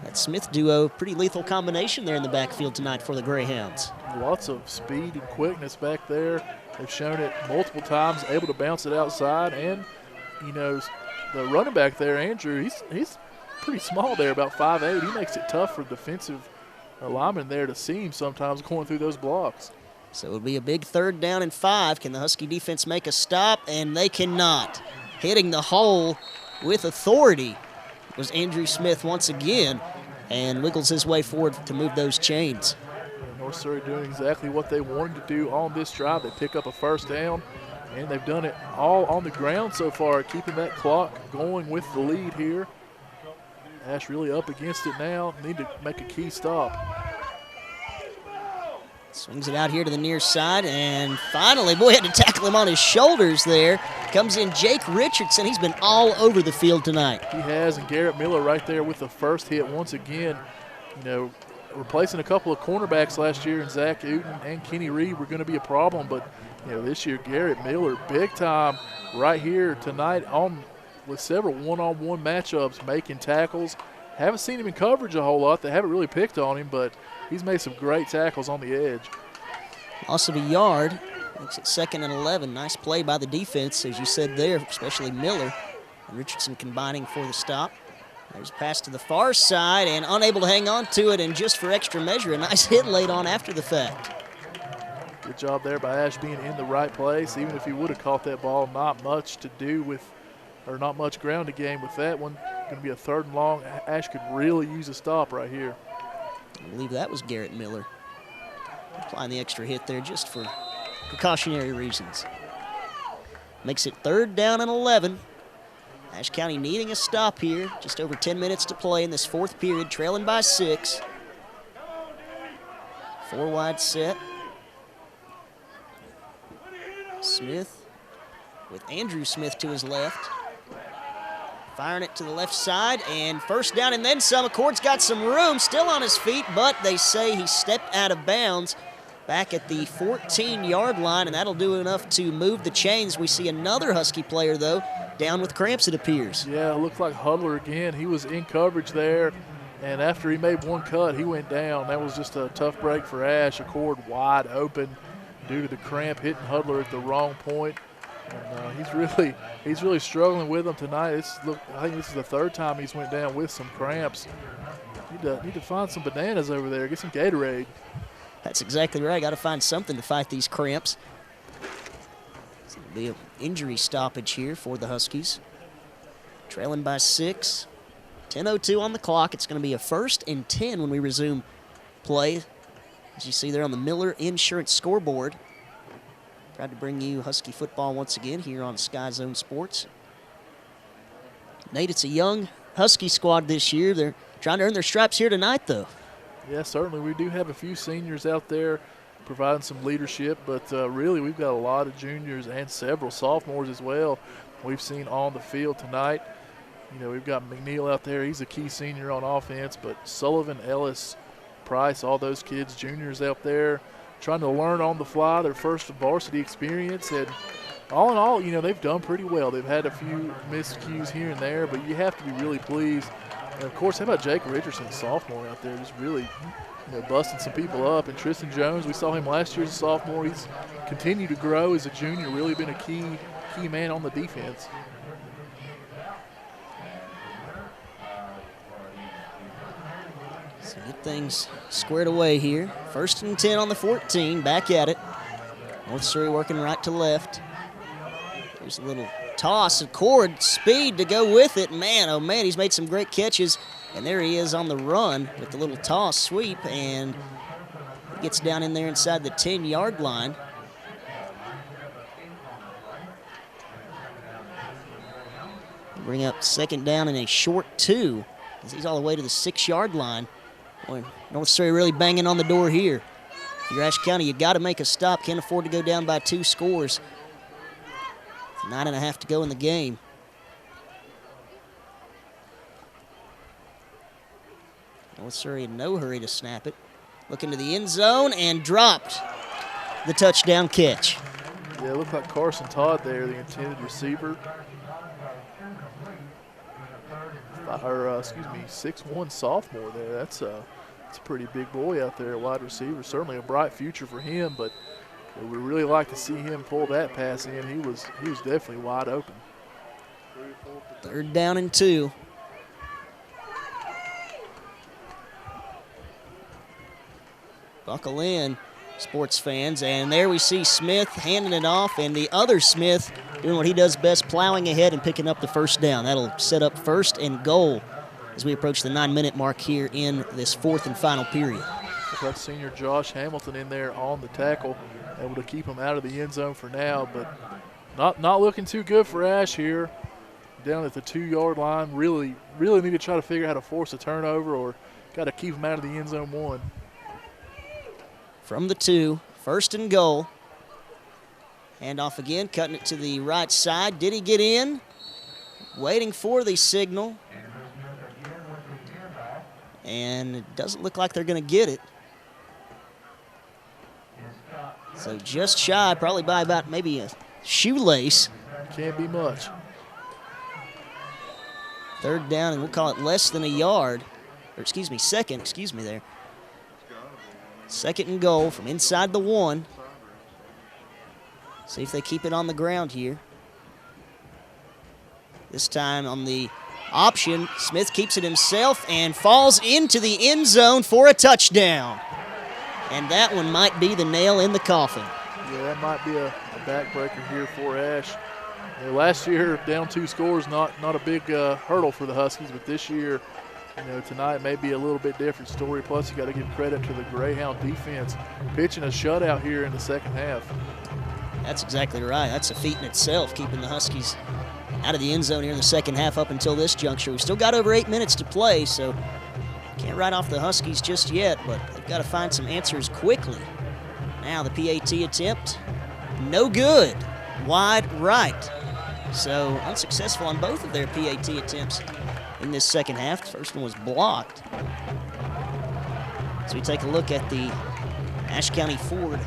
That Smith duo, pretty lethal combination there in the backfield tonight for the Greyhounds. Lots of speed and quickness back there. They've shown it multiple times, able to bounce it outside. And, the running back there, Andrew, he's pretty small there, about 5'8". He makes it tough for defensive linemen there to see him sometimes going through those blocks. So it'll be a big third down and 5. Can the Husky defense make a stop? And they cannot. Hitting the hole with authority was Andrew Smith once again, and wiggles his way forward to move those chains. North Surry doing exactly what they wanted to do on this drive. They pick up a first down, and they've done it all on the ground so far, keeping that clock going with the lead here. Ashe really up against it now. Need to make a key stop. Swings it out here to the near side, and finally, boy, had to tackle him on his shoulders there. Comes in Jake Richardson. He's been all over the field tonight. He has, and Garrett Miller right there with the first hit once again. Replacing a couple of cornerbacks last year, and Zach Uten and Kenny Reed were going to be a problem, but this year Garrett Miller, big time right here tonight with several one-on-one matchups, making tackles. Haven't seen him in coverage a whole lot. They haven't really picked on him, but he's made some great tackles on the edge. Loss of a yard. Makes it 2nd and 11. Nice play by the defense, as you said there, especially Miller and Richardson combining for the stop. There's a pass to the far side, and unable to hang on to it, and just for extra measure, a nice hit laid on after the fact. Good job there by Ashe being in the right place. Even if he would have caught that ball, not much to do with, or not much ground to gain with that one. Going to be a 3rd and long. Ashe could really use a stop right here. I believe that was Garrett Miller. Applying the extra hit there just for precautionary reasons. Makes it 3rd down and 11. Ashe County needing a stop here. Just over 10 minutes to play in this 4th period, trailing by 6. 4 wide set. Smith with Andrew Smith to his left. Firing it to the left side, and first down and then some. Accord's got some room, still on his feet, but they say he stepped out of bounds back at the 14-yard line, and that'll do enough to move the chains. We see another Husky player, though, down with cramps, it appears. Yeah, it looked like Hudler again. He was in coverage there, and after he made one cut, he went down. That was just a tough break for Ashe. Accord wide open due to the cramp, hitting Hudler at the wrong point. And he's really struggling with them tonight. I think this is the third time he's went down with some cramps. Need to find some bananas over there. Get some Gatorade. That's exactly right. Got to find something to fight these cramps. It's going to be an injury stoppage here for the Huskies. Trailing by 6. 10:02 on the clock. It's going to be a 1st and 10 when we resume play. As you see there on the Miller Insurance scoreboard. Proud to bring you Husky football once again here on Sky Zone Sports. Nate, it's a young Husky squad this year. They're trying to earn their stripes here tonight, though. Yeah, certainly. We do have a few seniors out there providing some leadership, but really we've got a lot of juniors and several sophomores as well we've seen on the field tonight. You know, we've got McNeil out there. He's a key senior on offense, but Sullivan, Ellis, Price, all those kids, juniors out there trying to learn on the fly, their first varsity experience. And all in all, you know, they've done pretty well. They've had a few miscues here and there, but you have to be really pleased. And, of course, how about Jake Richardson, sophomore out there, just really, you know, busting some people up. And Tristan Jones, we saw him last year as a sophomore. He's continued to grow as a junior, really been a key man on the defense. So get things squared away here. 1st and 10 on the 14, back at it. North Surry working right to left. There's a little toss, Cord, speed to go with it. Man, oh man, he's made some great catches. And there he is on the run with the little toss sweep, and he gets down in there inside the 10-yard line. Bring up 2nd down and a short 2 as he's all the way to the 6-yard line. Boy, North Surry really banging on the door here. If you're Ashe County, you got to make a stop. Can't afford to go down by 2 scores. 9.5 to go in the game. North Surry in no hurry to snap it. Looking to the end zone and dropped the touchdown catch. Yeah, it looked like Carson Todd there, the intended receiver. Or, 6'1" sophomore there. That's a pretty big boy out there, wide receiver. Certainly a bright future for him, but we would really like to see him pull that pass in. He was definitely wide open. 3rd down and 2. Buckle in, sports fans. And there we see Smith handing it off, and the other Smith doing what he does best, plowing ahead and picking up the 1st down. That'll set up 1st and goal as we approach the 9-minute mark here in this 4th and final period. Got senior Josh Hamilton in there on the tackle, able to keep him out of the end zone for now, but not looking too good for Ashe here. Down at the 2-yard line, really need to try to figure out how to force a turnover or got to keep him out of the end zone 1. From the 2, 1st and goal. Hand off again, cutting it to the right side. Did he get in? Waiting for the signal. And it doesn't look like they're going to get it. So just shy, probably by about maybe a shoelace. Can't be much. 3rd down, and we'll call it less than a yard. Or excuse me, 2nd, excuse me there. 2nd and goal from inside the 1. See if they keep it on the ground here. This time on the option, Smith keeps it himself and falls into the end zone for a touchdown. And that one might be the nail in the coffin. Yeah, that might be a backbreaker here for Ashe. You know, last year, down 2 scores, not a big hurdle for the Huskies, but this year, you know, tonight may be a little bit different story. Plus, you got to give credit to the Greyhound defense pitching a shutout here in the 2nd half. That's exactly right. That's a feat in itself, keeping the Huskies out of the end zone here in the 2nd half up until this juncture. We've still got over 8 minutes to play, so can't write off the Huskies just yet, but they've got to find some answers quickly. Now the PAT attempt, no good, wide right. So unsuccessful on both of their PAT attempts in this 2nd half. The first one was blocked. So we take a look at the Ashe County Ford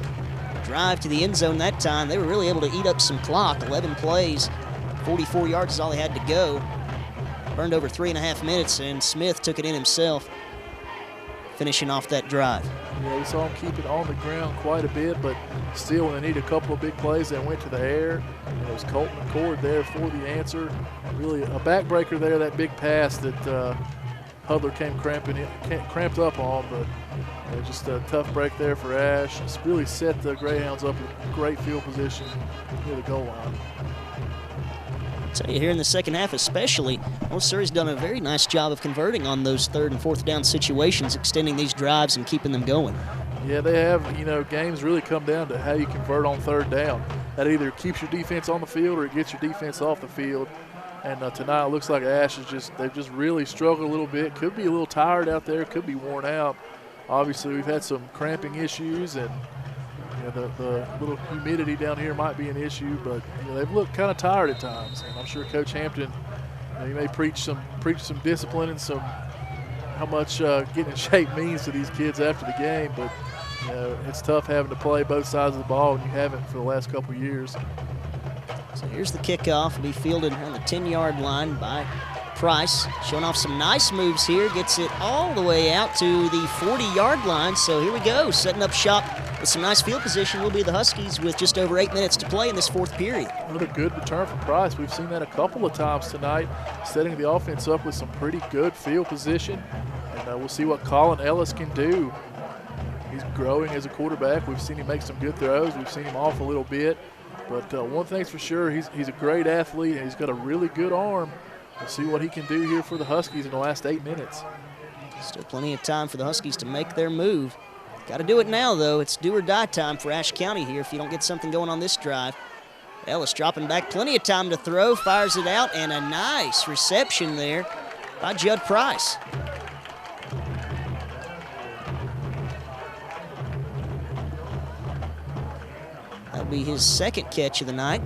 drive to the end zone that time. They were really able to eat up some clock. 11 plays, 44 yards is all they had to go. Burned over 3.5 minutes, and Smith took it in himself finishing off that drive. Yeah, we saw them keep it on the ground quite a bit, but still when they need a couple of big plays, they went to the air. And it was Colton McCord there for the answer. Really a backbreaker there, that big pass that Hudler came cramped up on, but just a tough break there for Ashe. It's really set the Greyhounds up in great field position near the goal line. Tell you, here in the second half especially, Surry's done a very nice job of converting on those 3rd and 4th down situations, extending these drives and keeping them going. Yeah, they have, games really come down to how you convert on 3rd down. That either keeps your defense on the field or it gets your defense off the field. And tonight it looks like Ashe they've just really struggled a little bit. Could be a little tired out there, could be worn out. Obviously, we've had some cramping issues, and the little humidity down here might be an issue, but they've looked kind of tired at times. And I'm sure Coach Hampton, he may preach some discipline and some how much getting in shape means to these kids after the game, but it's tough having to play both sides of the ball, and you haven't for the last couple of years. So here's the kickoff. It'll be fielded on the 10-yard line by Price. Showing off some nice moves here. Gets it all the way out to the 40-yard line. So here we go, setting up shop with some nice field position. Will be the Huskies with just over 8 minutes to play in this 4th period. Another good return for Price. We've seen that a couple of times tonight, setting the offense up with some pretty good field position. And we'll see what Colin Ellis can do. He's growing as a quarterback. We've seen him make some good throws. We've seen him off a little bit. But one thing's for sure, he's a great athlete, and he's got a really good arm. We'll see what he can do here for the Huskies in the last 8 minutes. Still plenty of time for the Huskies to make their move. Got to do it now, though. It's do or die time for Ashe County here if you don't get something going on this drive. Ellis dropping back, plenty of time to throw, fires it out, and a nice reception there by Judd Price. That'll be his 2nd catch of the night.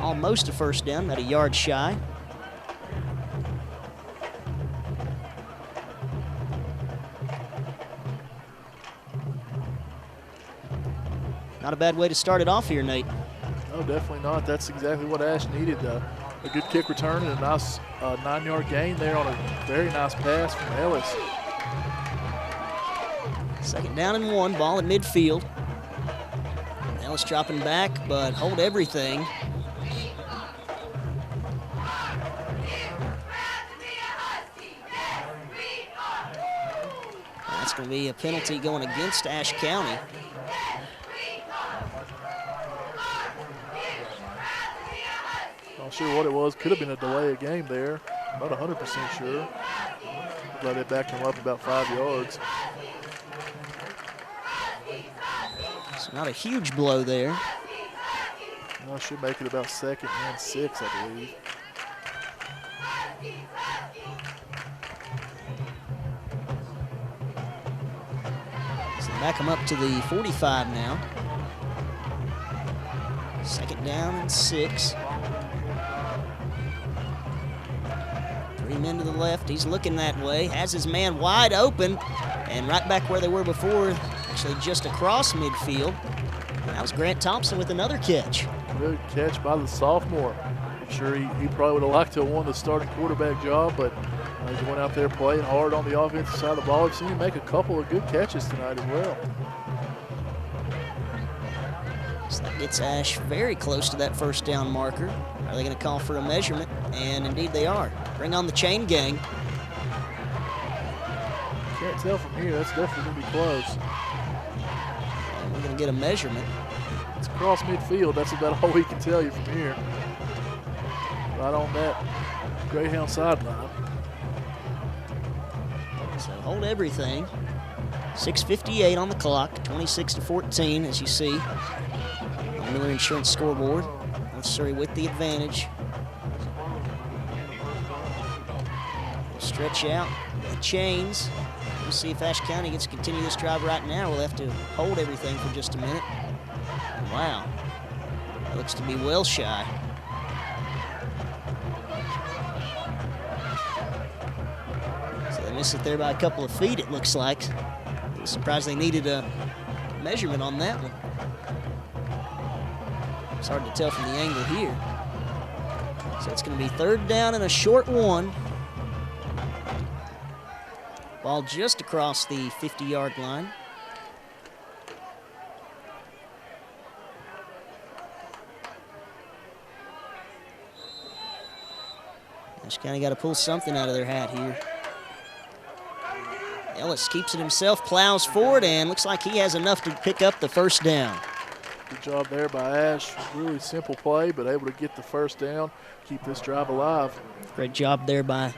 Almost a 1st down, about a yard shy. Not a bad way to start it off here, Nate. No, definitely not. That's exactly what Ashe needed. A good kick return and a nice 9-yard gain there on a very nice pass from Ellis. 2nd down and 1, ball at midfield. Ellis dropping back, but hold everything. That's going to be a penalty going against Ashe County. Not sure what it was. Could have been a delay of game there. Not 100% sure. Glad they backed him up about 5 yards. So not a huge blow there. I should make it about 2nd and 6, I believe. So back him up to the 45 now. 2nd down and 6. 3 men to the left. He's looking that way. Has his man wide open. And right back where they were before, actually just across midfield. And that was Grant Thompson with another catch. Good catch by the sophomore. I'm sure he probably would have liked to have won the starting quarterback job, but he went out there playing hard on the offensive side of the ball. We've seen him make a couple of good catches tonight as well. So that gets Ashe very close to that 1st down marker. Are they going to call for a measurement? And indeed they are. Bring on the chain gang. Can't tell from here. That's definitely going to be close. And we're going to get a measurement. It's across midfield. That's about all we can tell you from here. Right on that Greyhound sideline. So hold everything. 6:58 on the clock. 26-14 as you see. Miller Insurance scoreboard. Surry with the advantage. We'll stretch out the chains. We'll see if Ashe County gets to continue this drive right now. We'll have to hold everything for just a minute. Wow. That looks to be well shy. So they missed it there by a couple of feet, it looks like. I was surprised they needed a measurement on that one. It's hard to tell from the angle here. So it's going to be 3rd down and a short one. Ball just across the 50-yard line. Ashe County got to pull something out of their hat here. Ellis keeps it himself, plows forward, and looks like he has enough to pick up the 1st down. Good job there by Ashe. Really simple play, but able to get the 1st down, keep this drive alive. Great job there by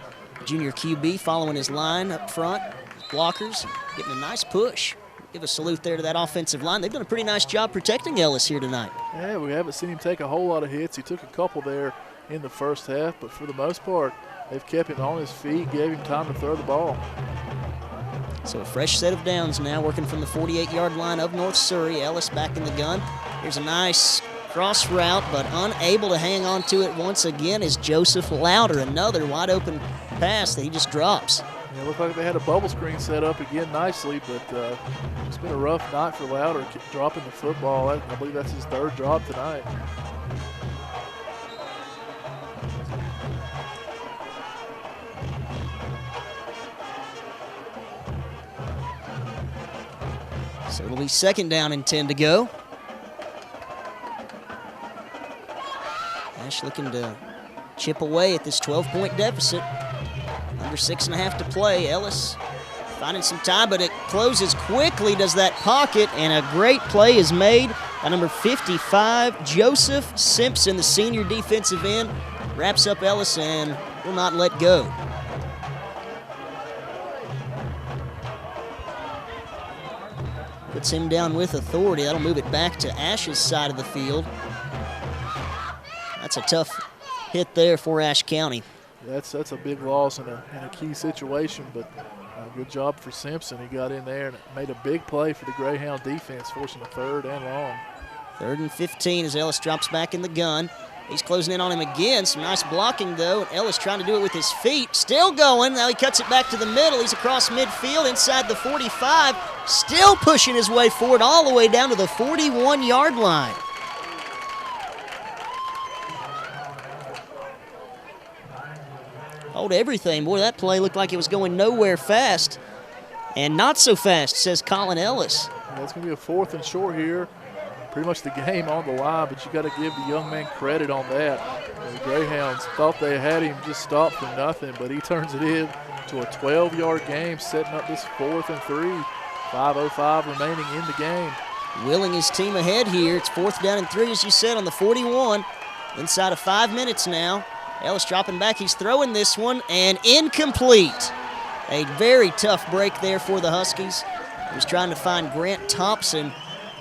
junior QB, following his line up front, blockers, getting a nice push. Give a salute there to that offensive line. They've done a pretty nice job protecting Ellis here tonight. Yeah, we haven't seen him take a whole lot of hits. He took a couple there in the 1st half, but for the most part, they've kept him on his feet, gave him time to throw the ball. So a fresh set of downs now, working from the 48-yard line of North Surry. Ellis back in the gun. Here's a nice cross route, but unable to hang on to it once again is Joseph Louder. Another wide open pass that he just drops. It looked like they had a bubble screen set up again nicely, but it's been a rough night for Louder, dropping the football. I believe that's his 3rd drop tonight. So it'll be 2nd down and 10 to go. Ashe looking to chip away at this 12-point deficit. Under 6.5 to play. Ellis finding some time, but it closes quickly, does that pocket, and a great play is made by number 55, Joseph Simpson, the senior defensive end. Wraps up Ellis and will not let go. Puts him down with authority. That'll move it back to Ashe's side of the field. That's a tough hit there for Ashe County. That's a big loss in a key situation, but good job for Simpson. He got in there and made a big play for the Greyhound defense, forcing a 3rd and long. 3rd and 15 as Ellis drops back in the gun. He's closing in on him again. Some nice blocking, though. Ellis trying to do it with his feet. Still going. Now he cuts it back to the middle. He's across midfield inside the 45. Still pushing his way forward all the way down to the 41-yard line. Hold everything. Boy, that play looked like it was going nowhere fast. And not so fast, says Colin Ellis. Yeah, it's going to be a 4th and short here. Pretty much the game on the line, but you got to give the young man credit on that. The Greyhounds thought they had him just stopped for nothing, but he turns it in to a 12-yard game, setting up this 4th and 3. 5:05 remaining in the game. Willing his team ahead here. It's 4th down and 3, as you said, on the 41. Inside of 5 minutes now. Ellis dropping back. He's throwing this one, and incomplete. A very tough break there for the Huskies. He was trying to find Grant Thompson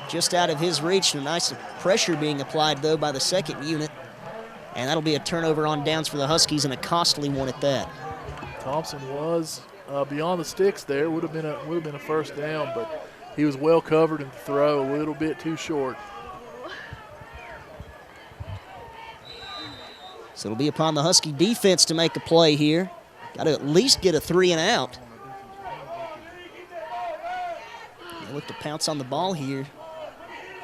just out of his reach. A nice pressure being applied, though, by the 2nd unit. And that'll be a turnover on downs for the Huskies, and a costly one at that. Thompson was beyond the sticks there. Would have been a 1st down, but he was well covered in the throw, a little bit too short. So it'll be upon the Husky defense to make a play here. Got to at least get a 3 and out. They look to pounce on the ball here.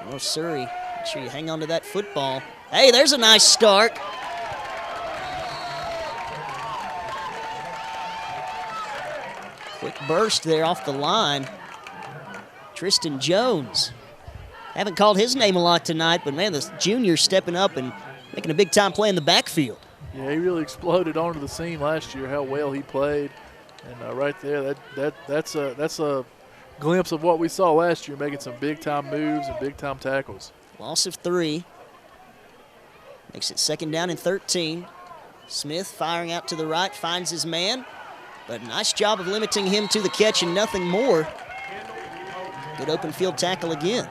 Oh, Surry, make sure you hang on to that football. Hey, there's a nice start. Quick burst there off the line. Tristan Jones. Haven't called his name a lot tonight, but man, the junior stepping up and making a big-time play in the backfield. Yeah, he really exploded onto the scene last year, how well he played. And right there, that's a glimpse of what we saw last year, making some big-time moves and big-time tackles. Loss of 3. Makes it 2nd down and 13. Smith firing out to the right, finds his man. But nice job of limiting him to the catch and nothing more. Good open field tackle again.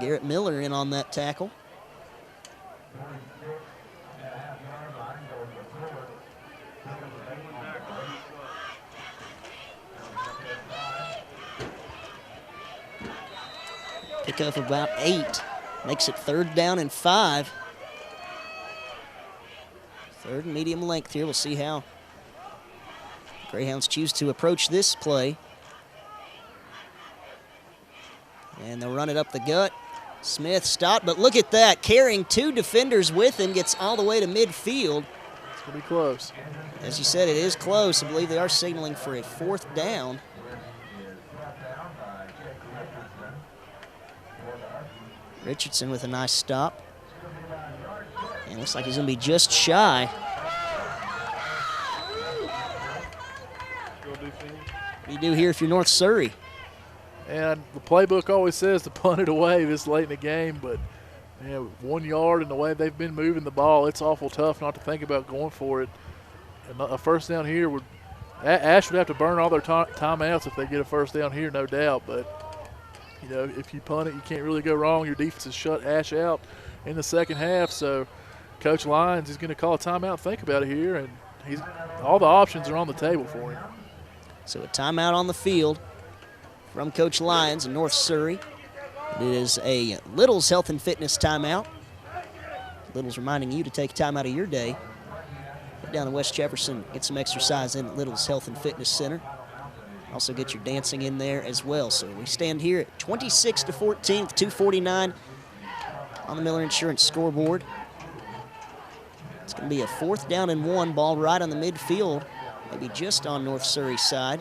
Garrett Miller in on that tackle. Pickup of about 8. Makes it 3rd down and 5. 3rd and medium length here. We'll see how Greyhounds choose to approach this play. And they'll run it up the gut. Smith stopped, but look at that. Carrying 2 defenders with him, gets all the way to midfield. It's going to be close. As you said, it is close. I believe they are signaling for a 4th down. Richardson with a nice stop. And looks like he's going to be just shy. What do you do here if you're North Surry? And the playbook always says to punt it away this late in the game, but 1 yard and the way they've been moving the ball, it's awful tough not to think about going for it. And a first down here would Ashe would have to burn all their timeouts if they get a first down here, no doubt. But if you punt it, you can't really go wrong. Your defense has shut Ashe out in the second half, so Coach Lyons is going to call a timeout. Think about it here, and all the options are on the table for him. So a timeout on the field from Coach Lyons in North Surry. It is a Little's Health and Fitness timeout. Little's reminding you to take time out of your day. Head down to West Jefferson, get some exercise in at Little's Health and Fitness Center. Also get your dancing in there as well. So we stand here at 26-14 with 2:49 on the Miller Insurance scoreboard. It's going to be a 4th down and 1, ball right on the midfield, maybe just on North Surrey's side.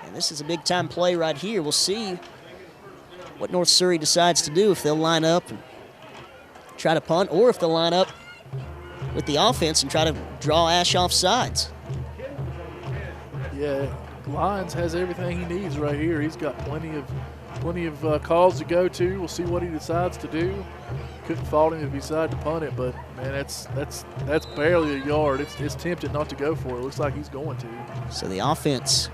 And this is a big-time play right here. We'll see what North Surry decides to do, if they'll line up and try to punt, or if they'll line up with the offense and try to draw Ashe off sides. Yeah, Lyons has everything he needs right here. He's got plenty of calls to go to. We'll see what he decides to do. Couldn't fault him if he decided to punt it, but man, that's barely a yard. It's tempting not to go for it. Looks like he's going to. So the offense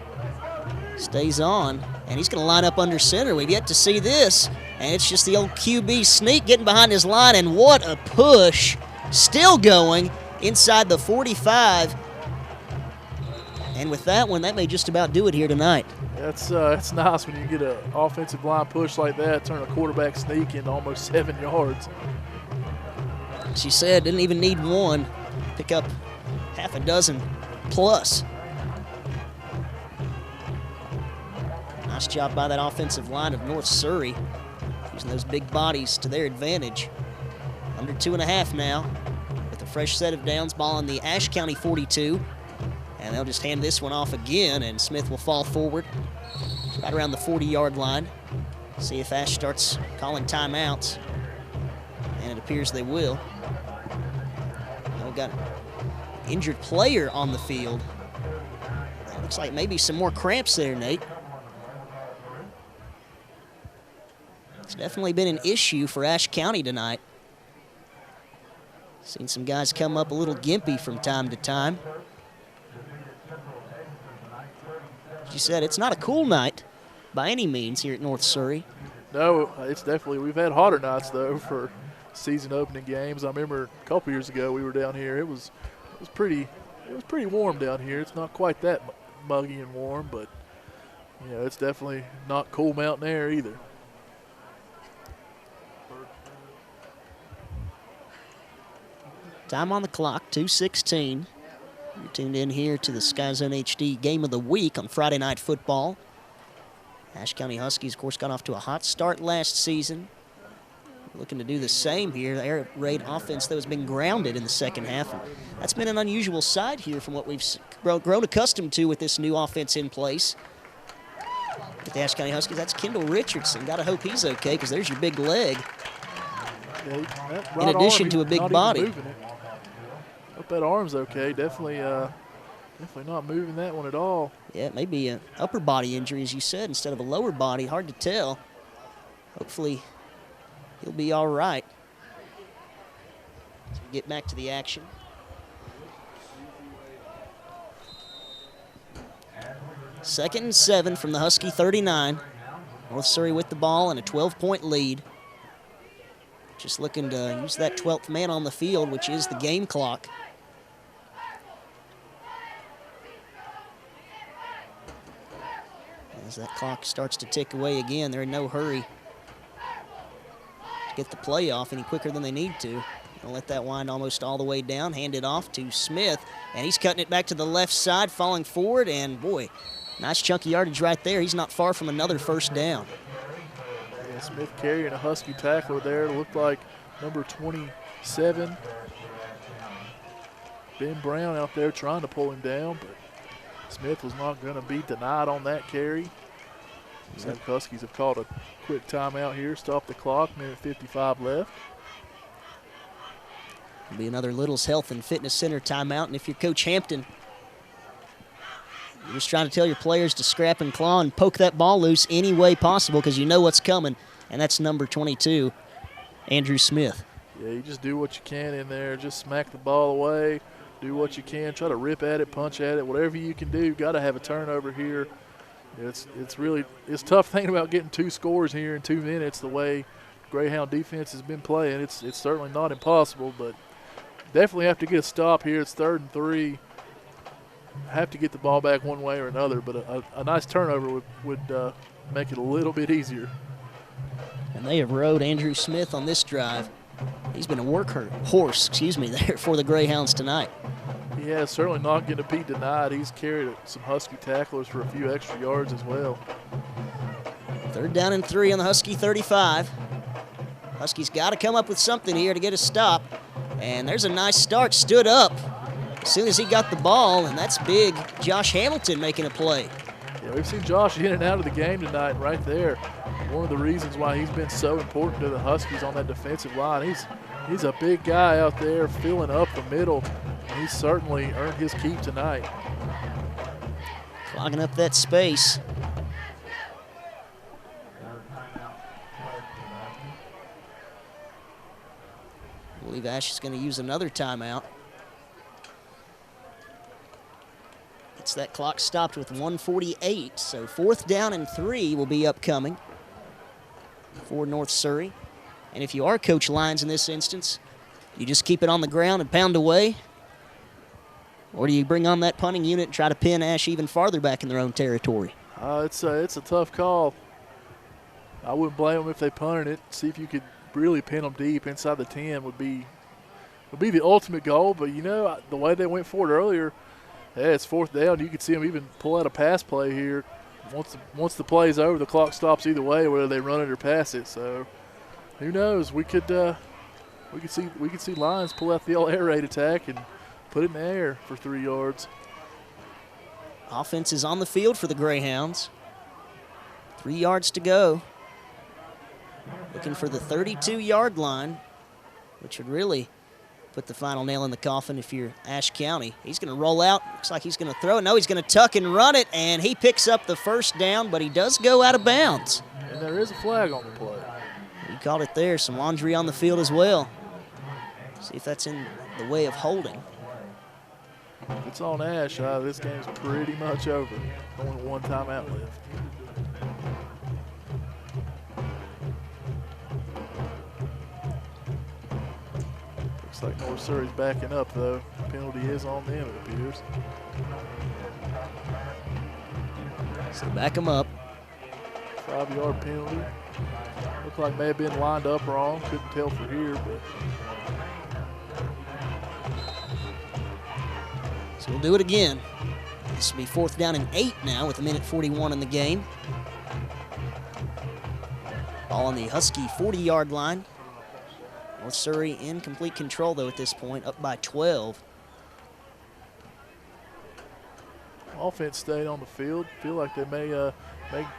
stays on, and he's going to line up under center. We've yet to see this, and it's just the old QB sneak getting behind his line, and what a push. Still going inside the 45. And with that one, that may just about do it here tonight. That's nice when you get an offensive line push like that, turn a quarterback sneak into almost 7 yards. She said didn't even need one, pick up half a dozen plus. Nice job by that offensive line of North Surry, using those big bodies to their advantage. Under 2.5 now, with a fresh set of downs, ball on the Ashe County 42. And they'll just hand this one off again, and Smith will fall forward right around the 40-yard line. See if Ashe starts calling timeouts, and it appears they will. Now we've got an injured player on the field. It looks like maybe some more cramps there, Nate. It's definitely been an issue for Ashe County tonight. Seen some guys come up a little gimpy from time to time. As you said, it's not a cool night by any means here at North Surry. No, it's definitely, we've had hotter nights though for season opening games. I remember a couple years ago we were down here. It was pretty warm down here. It's not quite that muggy and warm, but it's definitely not cool mountain air either. Time on the clock, 2:16. You're tuned in here to the Sky Zone HD Game of the Week on Friday Night Football. Ashe County Huskies, of course, got off to a hot start last season. Looking to do the same here. The air raid offense, though, has been grounded in the second half. And that's been an unusual side here from what we've grown accustomed to with this new offense in place. With the Ashe County Huskies, that's Kendall Richardson. Got to hope he's okay, because there's your big leg. Yeah, in addition to a big body. Hope that arm's okay. Definitely not moving that one at all. Yeah, it may be an upper body injury, as you said, instead of a lower body. Hard to tell. Hopefully he'll be all right. Let's get back to the action. Second and 7 from the Husky 39. North Surry with the ball and a 12-point lead. Just looking to use that 12th man on the field, which is the game clock. As that clock starts to tick away again, they're in no hurry to get the play off any quicker than they need to. They'll let that wind almost all the way down, hand it off to Smith, and he's cutting it back to the left side, falling forward, and boy, nice chunky yardage right there. He's not far from another first down. And Smith carrying a Husky tackler there. It looked like number 27, Ben Brown, out there trying to pull him down, but Smith was not going to be denied on that carry. So the Huskies have called a quick timeout here, stop the clock, minute 55 left. It'll be another Little's Health and Fitness Center timeout, and if you're Coach Hampton, you're just trying to tell your players to scrap and claw and poke that ball loose any way possible because you know what's coming, and that's number 22, Andrew Smith. Yeah, you just do what you can in there. Just smack the ball away, do what you can, try to rip at it, punch at it, whatever you can do. Got to have a turnover here. It's tough thinking about getting 2 scores here in 2 minutes the way Greyhound defense has been playing. It's certainly not impossible, but definitely have to get a stop here. It's 3rd and 3. Have to get the ball back one way or another, but a nice turnover would make it a little bit easier. And they have rode Andrew Smith on this drive. He's been a workhorse, there for the Greyhounds tonight. He has certainly not going to be denied. He's carried some Husky tacklers for a few extra yards as well. 3rd down and 3 on the Husky 35. Huskies got to come up with something here to get a stop. And there's a nice start, stood up as soon as he got the ball, and that's big. Josh Hamilton making a play. Yeah, we've seen Josh in and out of the game tonight, and right there, one of the reasons why he's been so important to the Huskies on that defensive line. He's a big guy out there filling up the middle, and he's certainly earned his keep tonight. Clogging up that space. I believe Ashe is going to use another timeout. It's that clock stopped with 1:48, so 4th down and 3 will be upcoming for North Surry. And if you are Coach Lyons in this instance, you just keep it on the ground and pound away, or do you bring on that punting unit and try to pin Ashe even farther back in their own territory? It's a tough call. I wouldn't blame them if they punted it. See if you could really pin them deep inside the 10 would be the ultimate goal. But, you know, the way they went for it earlier, yeah, it's 4th down. You could see them even pull out a pass play here. Once the play's over, the clock stops either way, whether they run it or pass it. So who knows? We could see Lions pull out the old air raid attack and put it in the air for 3 yards. Offense is on the field for the Greyhounds. 3 yards to go. Looking for the 32-yard line, which would really put the final nail in the coffin if you're Ashe County. He's going to roll out. Looks like he's going to throw it. No, he's going to tuck and run it, and he picks up the 1st down, but he does go out of bounds. And there is a flag on the play. You called it there. Some laundry on the field as well. See if that's in the way of holding. If it's on Ashe, this game's pretty much over. Only 1 timeout left. Looks like North Surry's backing up, though. The penalty is on them, it appears. So back them up. 5-yard penalty. Looked like may have been lined up wrong. Couldn't tell for here, but. So we'll do it again. This will be 4th down and 8 now with 1:41 in the game. Ball on the Husky 40-yard line. North Surry in complete control, though, at this point, up by 12. Offense stayed on the field. Feel like they may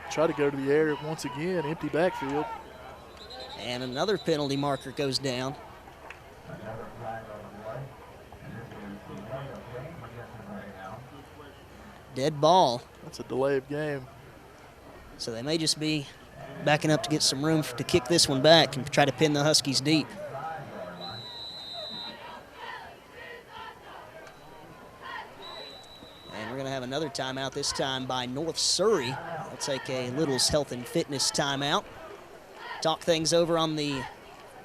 try to go to the air once again. Empty backfield. And another penalty marker goes down. Dead ball. That's a delay of game. So they may just be backing up to get some room to kick this one back and try to pin the Huskies deep. And we're going to have another timeout, this time by North Surry. They'll take a Little's Health and Fitness timeout. Talk things over on the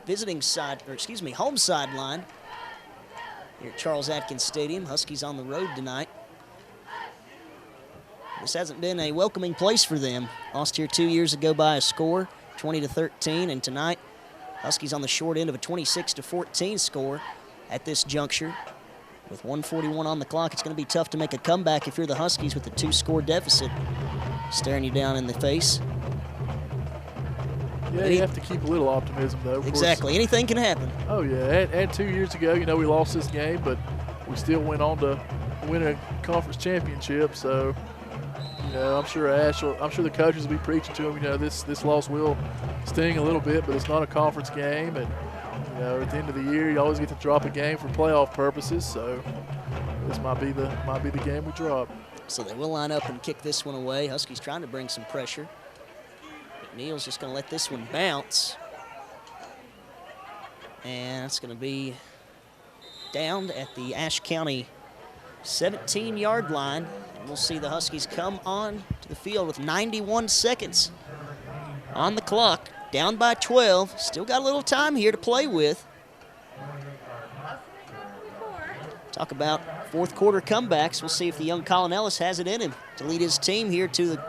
home sideline here at Charles Atkins Stadium. Huskies on the road tonight. This hasn't been a welcoming place for them. Lost here 2 years ago by a score, 20-13, and tonight Huskies on the short end of a 26-14 score at this juncture. With 1:41 on the clock, it's going to be tough to make a comeback if you're the Huskies with a 2-score deficit staring you down in the face. Yeah, you have to keep a little optimism, though. Of exactly. course. Anything can happen. Oh, yeah. And 2 years ago, we lost this game, but we still went on to win a conference championship. So, I'm sure the coaches will be preaching to him, this loss will sting a little bit, but it's not a conference game. And, at the end of the year, you always get to drop a game for playoff purposes. So this might be the game we drop. So they will line up and kick this one away. Huskies trying to bring some pressure. McNeil's just going to let this one bounce. And it's going to be down at the Ashe County 17-yard line. And we'll see the Huskies come on to the field with 91 seconds on the clock. Down by 12. Still got a little time here to play with. Talk about fourth quarter comebacks. We'll see if the young Colin Ellis has it in him to lead his team here to the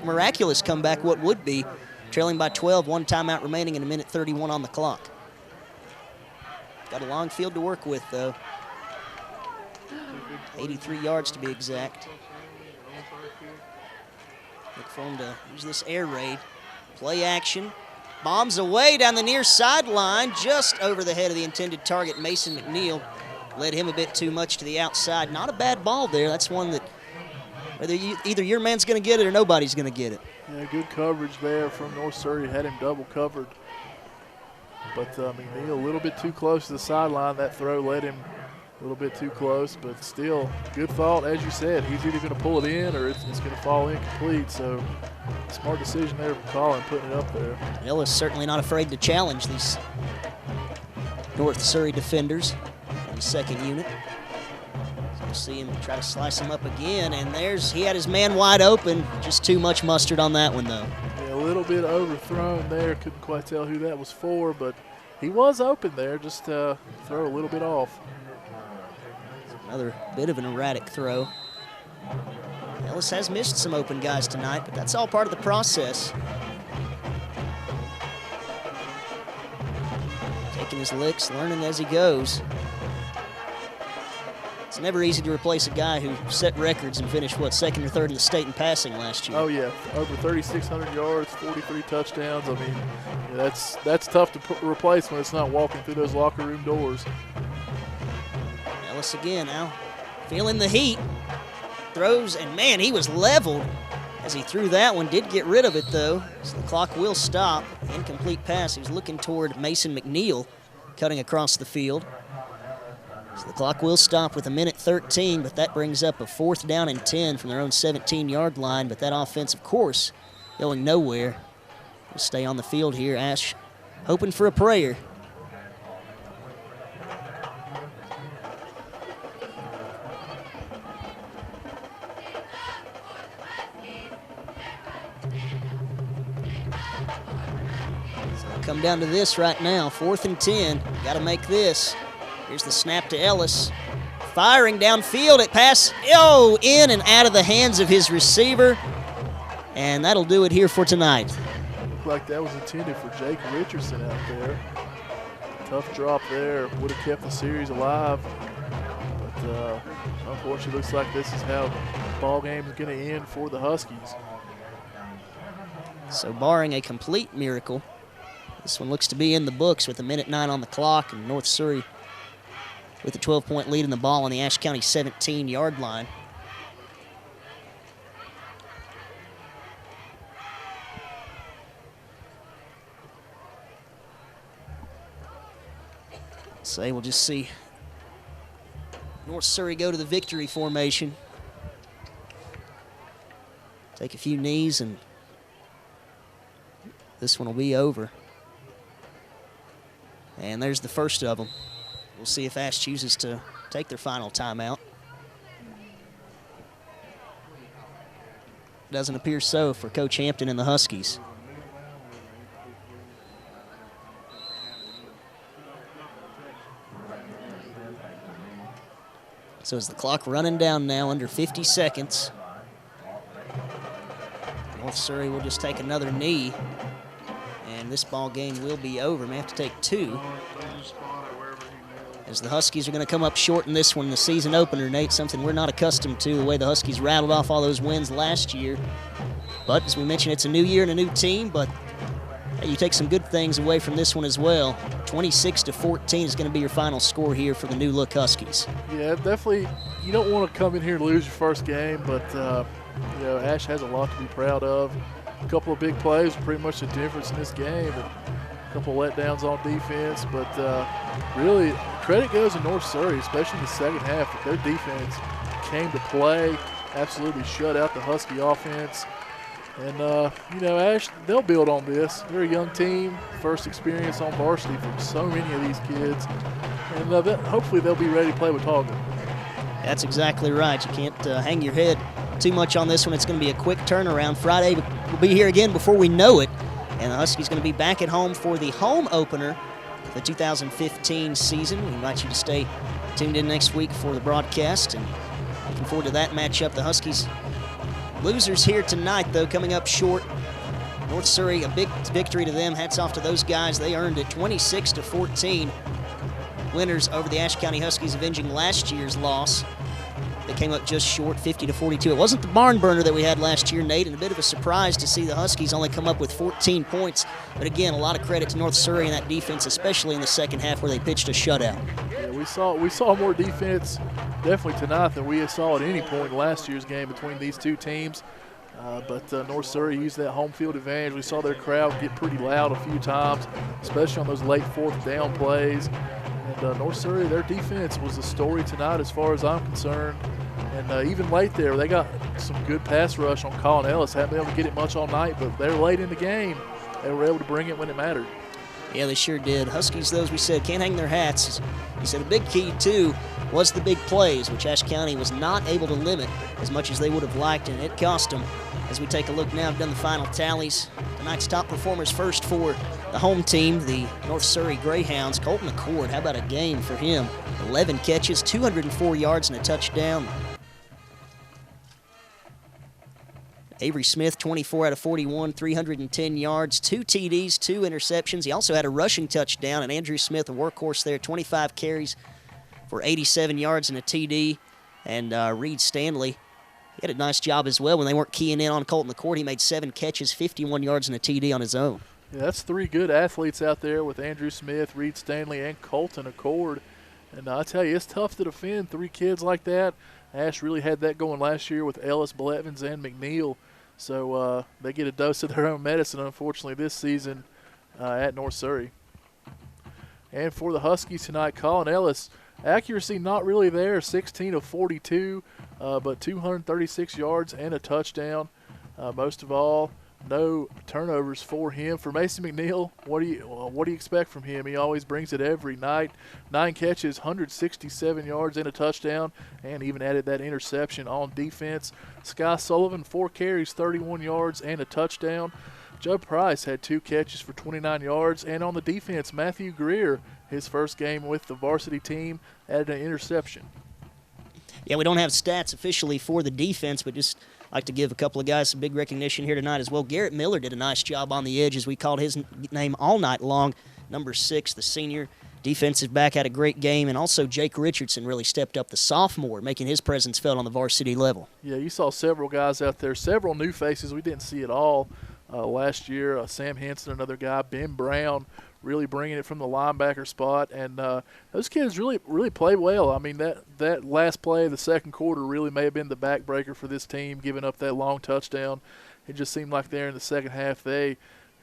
miraculous comeback, what would be. Trailing by 12, one timeout remaining and 1:31 on the clock. Got a long field to work with, though. 83 yards to be exact. Look for him to use this air raid. Play action. Bombs away down the near sideline, just over the head of the intended target, Mason McNeil. Led him a bit too much to the outside. Not a bad ball there. That's one that either your man's going to get it or nobody's going to get it. Yeah, good coverage there from North Surry. Had him double covered. But McNeil a little bit too close to the sideline. That throw led him a little bit too close, but still good thought. As you said, he's either going to pull it in or it's going to fall incomplete. So smart decision there from Colin putting it up there. Ellis certainly not afraid to challenge these North Surry defenders in the second unit. So we'll see him try to slice him up again, and he had his man wide open. Just too much mustard on that one, though. Yeah, a little bit overthrown there. Couldn't quite tell who that was for, but he was open there. Just throw a little bit off. Another bit of an erratic throw. Ellis has missed some open guys tonight, but that's all part of the process. Taking his licks, learning as he goes. It's never easy to replace a guy who set records and finished, second or third in the state in passing last year. Oh, yeah, over 3,600 yards, 43 touchdowns. I mean, that's tough to replace when it's not walking through those locker room doors. Ellis again now feeling the heat. Throws, and man, he was leveled as he threw that one. Did get rid of it, though, so the clock will stop. Incomplete pass. He was looking toward Mason McNeil, cutting across the field. So the clock will stop with 1:13, but that brings up a 4th down and 10 from their own 17-yard line. But that offense, of course, going nowhere. We'll stay on the field here. Ashe hoping for a prayer. Come down to this right now, 4th and 10. Got to make this. Here's the snap to Ellis. Firing downfield at pass. In and out of the hands of his receiver. And that'll do it here for tonight. Looked like that was intended for Jake Richardson out there. Tough drop there. Would have kept the series alive. But unfortunately, looks like this is how the ball game is going to end for the Huskies. So barring a complete miracle, this one looks to be in the books with 1:09 on the clock, and North Surry with a 12-point lead in the ball on the Ashe County 17-yard line. So we'll just see North Surry go to the victory formation. Take a few knees, and this one will be over. And there's the first of them. We'll see if Ashe chooses to take their final timeout. Doesn't appear so for Coach Hampton and the Huskies. So is the clock running down now, under 50 seconds. North Surry will just take another knee, and this ball game will be over. May have to take 2. As the Huskies are going to come up short in this one, the season opener, Nate, something we're not accustomed to, the way the Huskies rattled off all those wins last year. But as we mentioned, it's a new year and a new team, but You take some good things away from this one as well. 26-14 is going to be your final score here for the new look Huskies. Yeah, definitely. You don't want to come in here and lose your first game, but Ashe has a lot to be proud of. A couple of big plays were pretty much the difference in this game, and a couple of letdowns on defense. But really, credit goes to North Surry, especially in the second half. Their defense came to play, absolutely shut out the Husky offense. And, Ashe, they'll build on this. They're a young team, first experience on varsity for so many of these kids. And hopefully they'll be ready to play with Watauga. That's exactly right. You can't hang your head too much on this one. It's going to be a quick turnaround. Friday we'll be here again before we know it. And the Huskies going to be back at home for the home opener for the 2015 season. We invite you to stay tuned in next week for the broadcast. And looking forward to that matchup. The Huskies losers here tonight, though, coming up short. North Surry, a big victory to them. Hats off to those guys. They earned it 26-14. Winners over the Ashe County Huskies, avenging last year's loss. They came up just short, 50-42. It wasn't the barn burner that we had last year, Nate, and a bit of a surprise to see the Huskies only come up with 14 points. But again, a lot of credit to North Surry and that defense, especially in the second half where they pitched a shutout. Yeah, we saw more defense definitely tonight than we saw at any point in last year's game between these two teams. But North Surry used that home field advantage. We saw their crowd get pretty loud a few times, especially on those late fourth down plays. And North Surry, their defense was the story tonight as far as I'm concerned. And even late there, they got some good pass rush on Colin Ellis. Haven't been able to get it much all night, but they're late in the game. They were able to bring it when it mattered. Yeah, they sure did. Huskies, though, as we said, can't hang their hats. He said a big key, too, was the big plays, which Ashe County was not able to limit as much as they would have liked, and it cost them. As we take a look now, I've done the final tallies. Tonight's top performers first for the home team, the North Surry Greyhounds. Colton Accord, how about a game for him? 11 catches, 204 yards, and a touchdown. Avery Smith, 24 out of 41, 310 yards, 2 TDs, 2 interceptions. He also had a rushing touchdown, and Andrew Smith, a workhorse there, 25 carries for 87 yards and a TD. And Reed Stanley, he had a nice job as well when they weren't keying in on Colton Accord. He made 7 catches, 51 yards and a TD on his own. Yeah, that's 3 good athletes out there with Andrew Smith, Reed Stanley, and Colton Accord. And I tell you, it's tough to defend 3 kids like that. Ashe really had that going last year with Ellis, Blevins, and McNeil. So they get a dose of their own medicine, unfortunately, this season at North Surry. And for the Huskies tonight, Colin Ellis, accuracy not really there, 16 of 42, but 236 yards and a touchdown. Most of all, no turnovers for him. For Mason McNeil, what do you expect from him? He always brings it every night. 9 catches, 167 yards and a touchdown, and even added that interception on defense. Sky Sullivan, 4 carries, 31 yards and a touchdown. Joe Price had 2 catches for 29 yards, and on the defense, Matthew Greer, his first game with the varsity team, added an interception. Yeah, we don't have stats officially for the defense, but just like to give a couple of guys some big recognition here tonight as well. Garrett Miller did a nice job on the edge, as we called his name all night long. Number 6, the senior defensive back, had a great game, and also Jake Richardson really stepped up, the sophomore, making his presence felt on the varsity level. Yeah, you saw several guys out there, several new faces we didn't see at all last year. Sam Henson, another guy, Ben Brown, really bringing it from the linebacker spot, and those kids really played well. I mean, that last play of the second quarter really may have been the backbreaker for this team, giving up that long touchdown. It just seemed like there in the second half they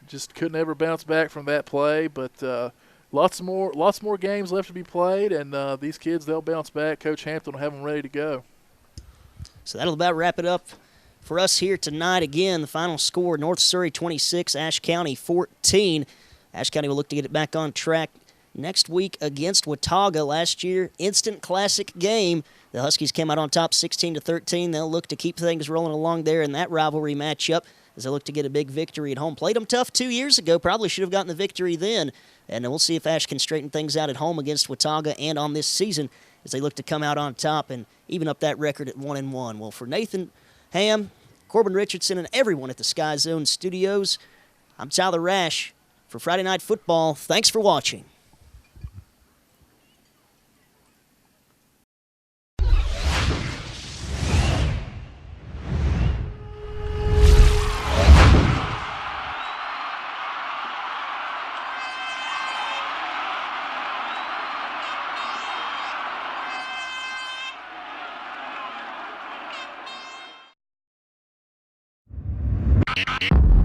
just couldn't ever bounce back from that play, but lots more games left to be played, and these kids, they'll bounce back. Coach Hampton will have them ready to go. So that'll about wrap it up for us here tonight. Again, the final score, North Surry 26, Ashe County 14. Ashe County will look to get it back on track next week against Watauga. Last year, instant classic game. The Huskies came out on top 16-13. They'll look to keep things rolling along there in that rivalry matchup as they look to get a big victory at home. Played them tough 2 years ago. Probably should have gotten the victory then. And we'll see if Ashe can straighten things out at home against Watauga and on this season as they look to come out on top and even up that record at 1-1. Well, for Nathan Ham, Corbin Richardson, and everyone at the Sky Zone Studios, I'm Tyler Rash. For Friday Night Football, thanks for watching. Go!